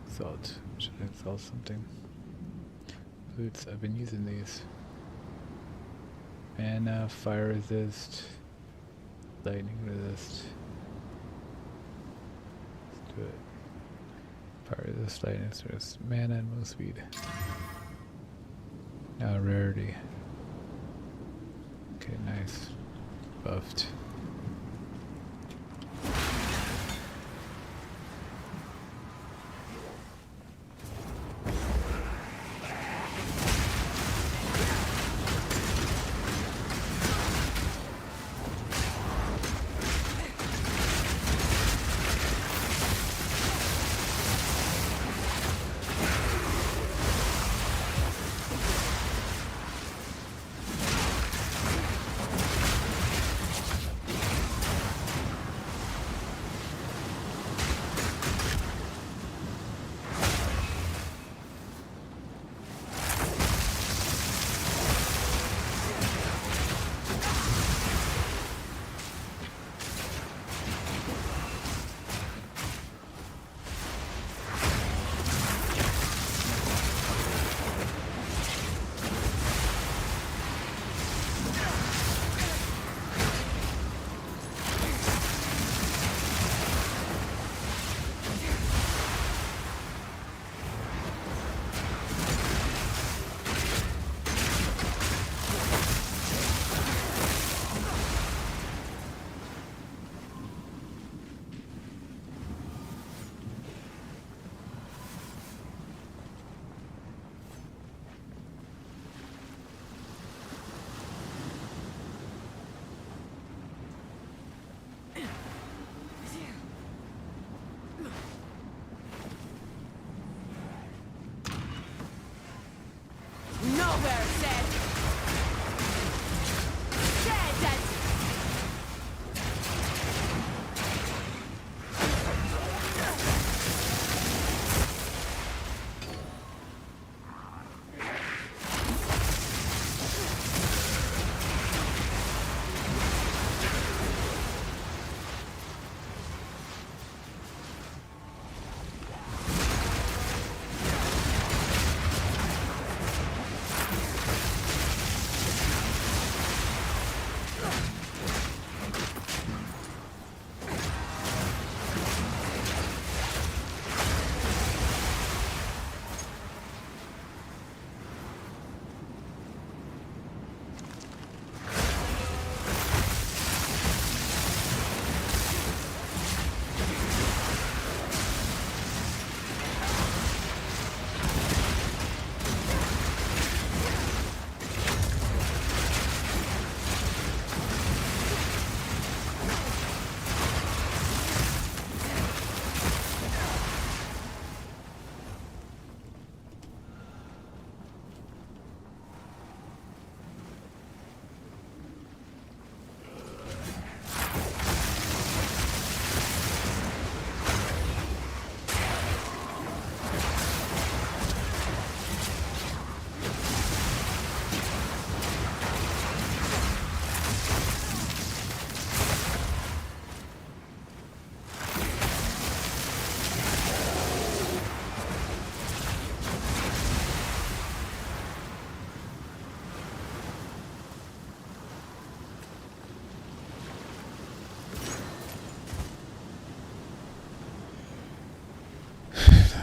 C: Salt. Should I sell something? Boots. I've been using these. Mana, fire resist, lightning resist. Let's do it. Fire resist, lightning resist, mana, and move speed. Now rarity. Okay, nice. Buffed.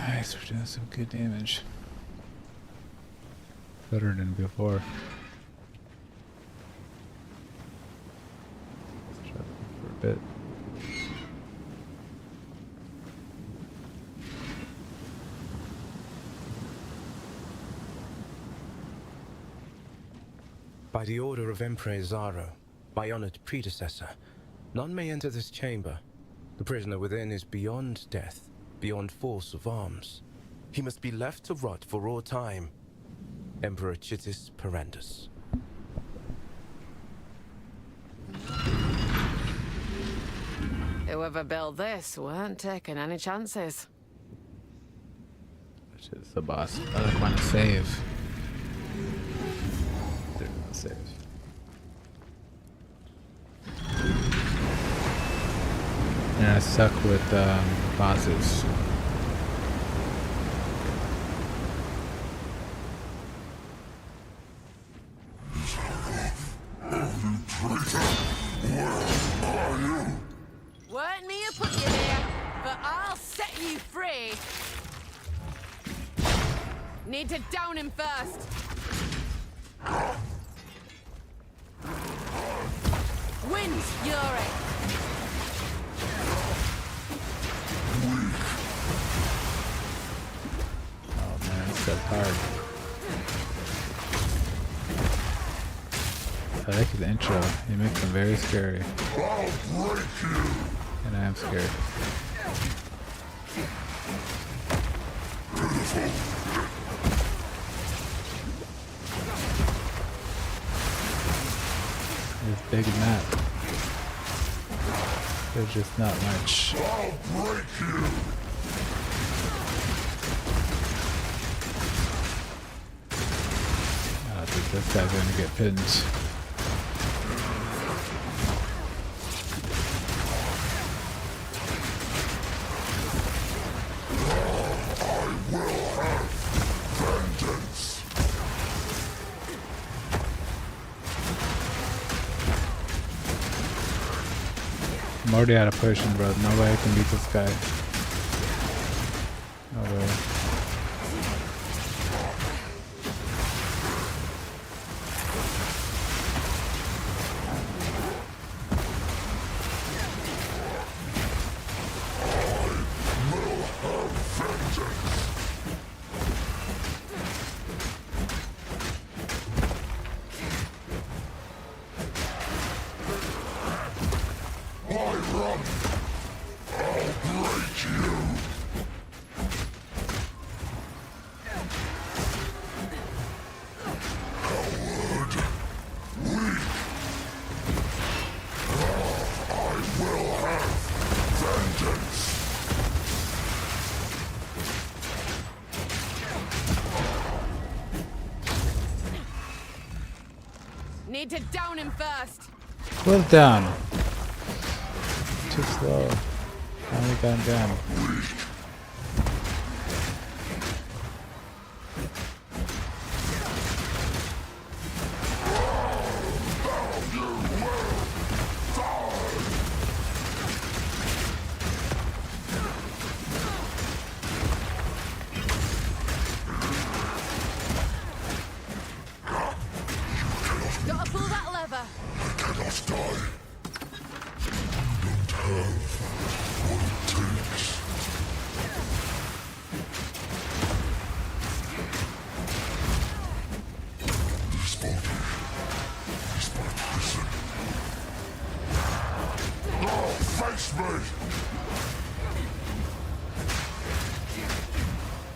A: Nice, we're doing some good damage. Better than before. Let's try for a bit.
T: By the order of Emperor Zaro, my honored predecessor, none may enter this chamber. The prisoner within is beyond death, beyond force of arms. He must be left to rot for all time. Emperor Chitis Perandus.
E: Whoever built this weren't taking any chances.
A: Which is the boss. I want to save. They're gonna save. And I suck with bosses.
E: Weren't me who put you there, but I'll set you free. Need to down him first. Wind Fury.
A: Oh man, it's so hard. I like his intro. He makes them very scary.
F: I'll break you.
A: And I am scared. This big map. There's just not much.
F: I'll break you.
A: I don't think this guy's gonna get pinned. I'm already out of potion, bro. No way I can beat this guy. No way.
E: Need to down him first.
A: Well down. Too slow. Finally got him down.
E: Gotta pull that lever.
F: I cannot die. You don't have what it takes. This body is my prison. Now face me!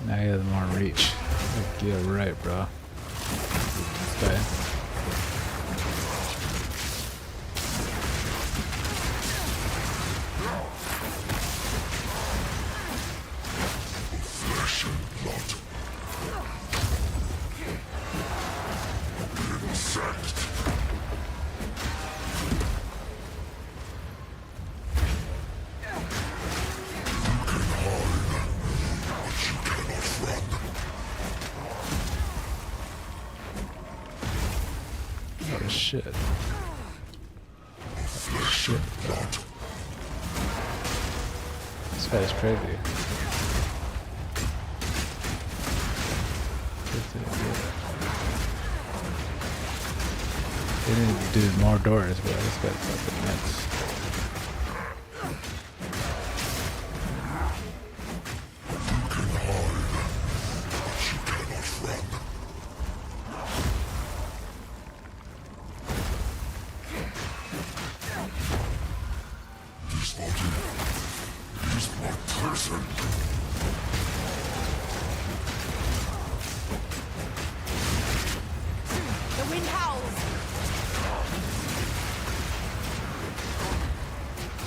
A: Now he has more reach. Like, yeah, right, bro. This guy.
F: Flesh and blood. Insect. You can hide, but you cannot run.
A: Oh shit.
F: Flesh and blood.
A: This guy's crazy. They need to do more doors, but this guy's fucking nuts.
O: The wind howls.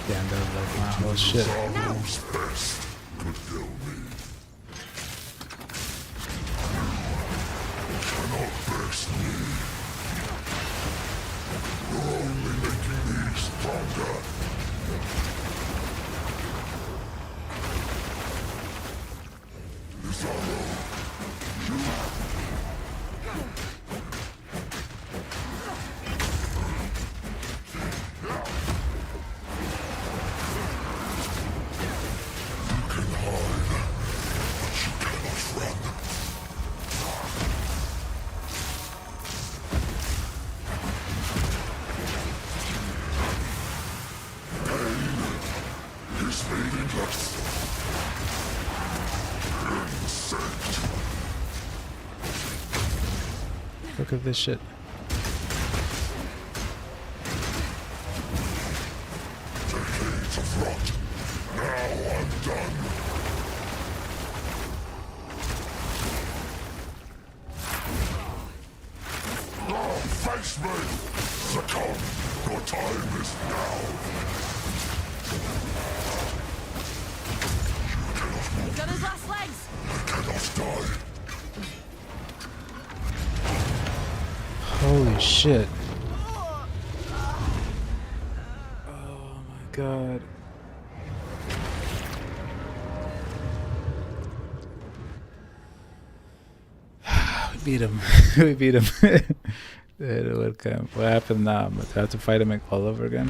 A: Damn, that was like my whole shit. Look at this shit.
F: Decades of rot. Now undone. Now face me! Succumb! Your time is now!
O: He's got his last legs.
F: I cannot die.
A: Holy shit. Oh my god. We beat him. We beat him. What happened now? I'm gonna have to fight him all over again.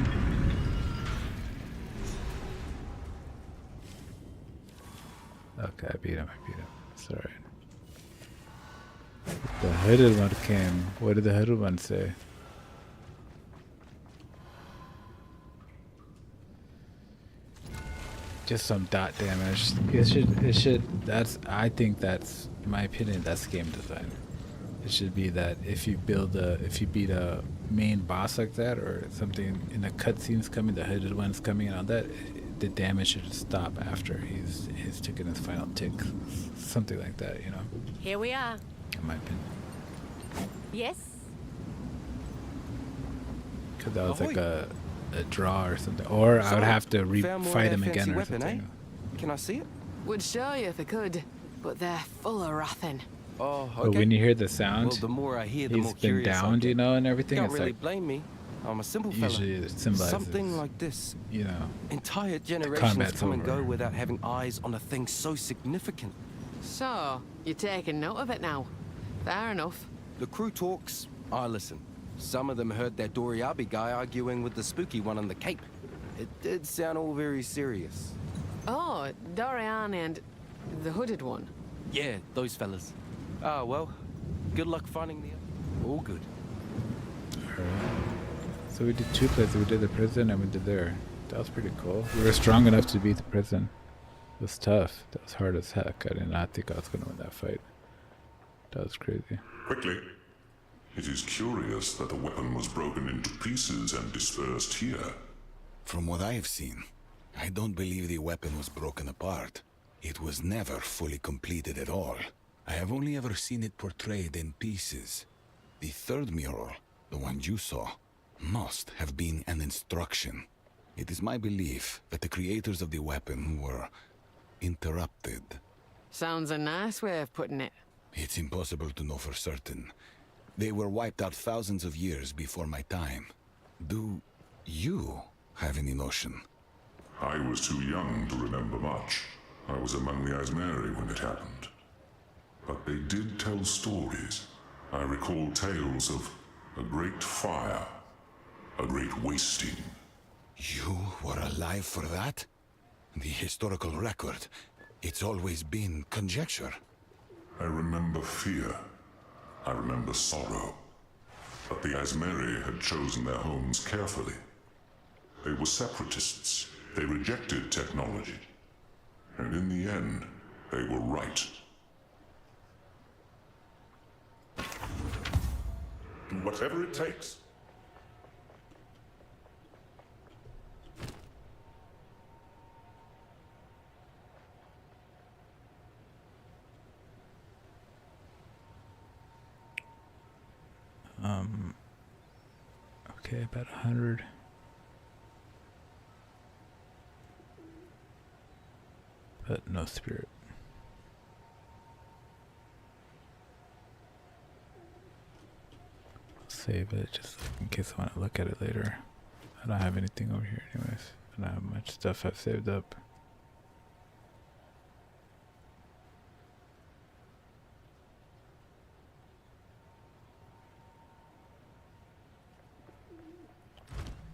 A: Okay, I beat him. It's alright. The hooded one came. What did the hooded one say? Just some dot damage. It should, I think that's, in my opinion, that's game design. It should be that if you beat a main boss like that, or something in the cutscenes coming, the hooded one's coming and all that, the damage should stop after he's taken his final tick. Something like that, you know?
O: Here we are.
A: In my opinion.
O: Yes?
A: Because that was like a draw or something. Or I would have to fight him again or
N: weapon,
A: something.
N: Eh? Can I see it?
E: Would show you if I could, but they're full of wrathing.
N: Oh, okay.
A: But when you hear the sound,
N: well, the more I hear, the
A: he's
N: more
A: been
N: curious
A: downed, you know, and everything.
N: Don't
A: It's
N: really
A: like,
N: blame me. I'm a simple fella.
A: usually it symbolizes,
N: something like this.
A: you know,
N: Entire generations
A: combat's
N: come and
A: over.
N: go without having eyes on a thing so significant.
E: So, you're taking note of it now. Fair enough.
N: The crew talks, I listen. Some of them heard that Doriabi guy arguing with the spooky one on the Cape. It did sound all very serious.
E: Oh, Dorian and the hooded one.
N: Yeah, those fellas. Ah, well, good luck finding the other. All good.
A: So we did two places. We did the prison and we did there. That was pretty cool. We were strong enough to beat the prison. It was tough. That was hard as heck. I did not think I was going to win that fight. That was crazy.
F: Quickly. It is curious that the weapon was broken into pieces and dispersed here.
D: From what I have seen, I don't believe the weapon was broken apart. It was never fully completed at all. I have only ever seen it portrayed in pieces. The third mural, the one you saw, must have been an instruction. It is my belief that the creators of the weapon were interrupted.
E: Sounds a nice way of putting it.
D: It's impossible to know for certain. They were wiped out thousands of years before my time. Do you have any notion?
F: I was too young to remember much. I was among the Asmeri when it happened. But they did tell stories. I recall tales of a great fire, a great wasting.
D: You were alive for that? The historical record, it's always been conjecture.
F: I remember fear, I remember sorrow. But the Asmeri had chosen their homes carefully. They were separatists. They rejected technology. And in the end, they were right. Do whatever it takes.
C: Okay, about 100. But no spirit. Save it just in case I want to look at it later. I don't have anything over here anyways. I don't have much stuff I've saved up.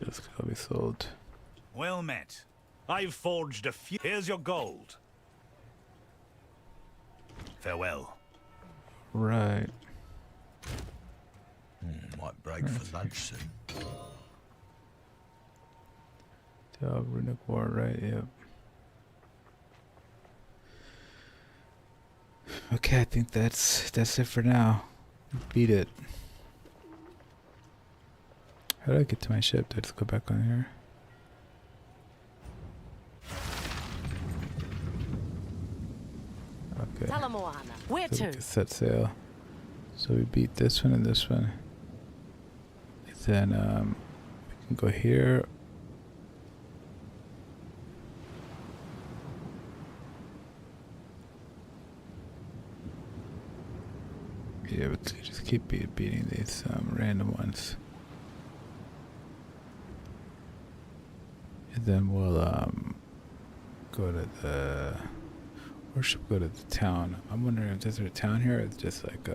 C: This could be sold.
M: Well met. I've forged a few. Here's your gold. Farewell.
C: Right.
I: Might break for lunch soon.
C: Runic War, right? Yep. Okay, I think that's it for now. Beat it. How do I get to my ship? Do I just go back on here? Okay.
O: Talamoana, where
C: So we
O: to?
C: can set sail. So we beat this one and this one. And then we can go here. Yeah, we could just keep beating these random ones. And then we'll go to the, or should we go to the town? I'm wondering if there's a town here or it's just like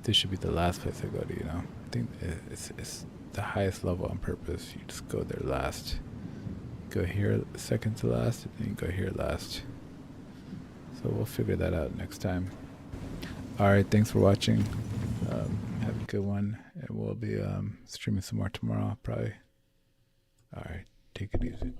C: this should be the last place I go to, you know? I think it's the highest level on purpose. You just go there last. Go here second to last, and then you go here last. So we'll figure that out next time. Alright, thanks for watching. Have a good one. And we'll be streaming some more tomorrow, probably. Alright, take it easy.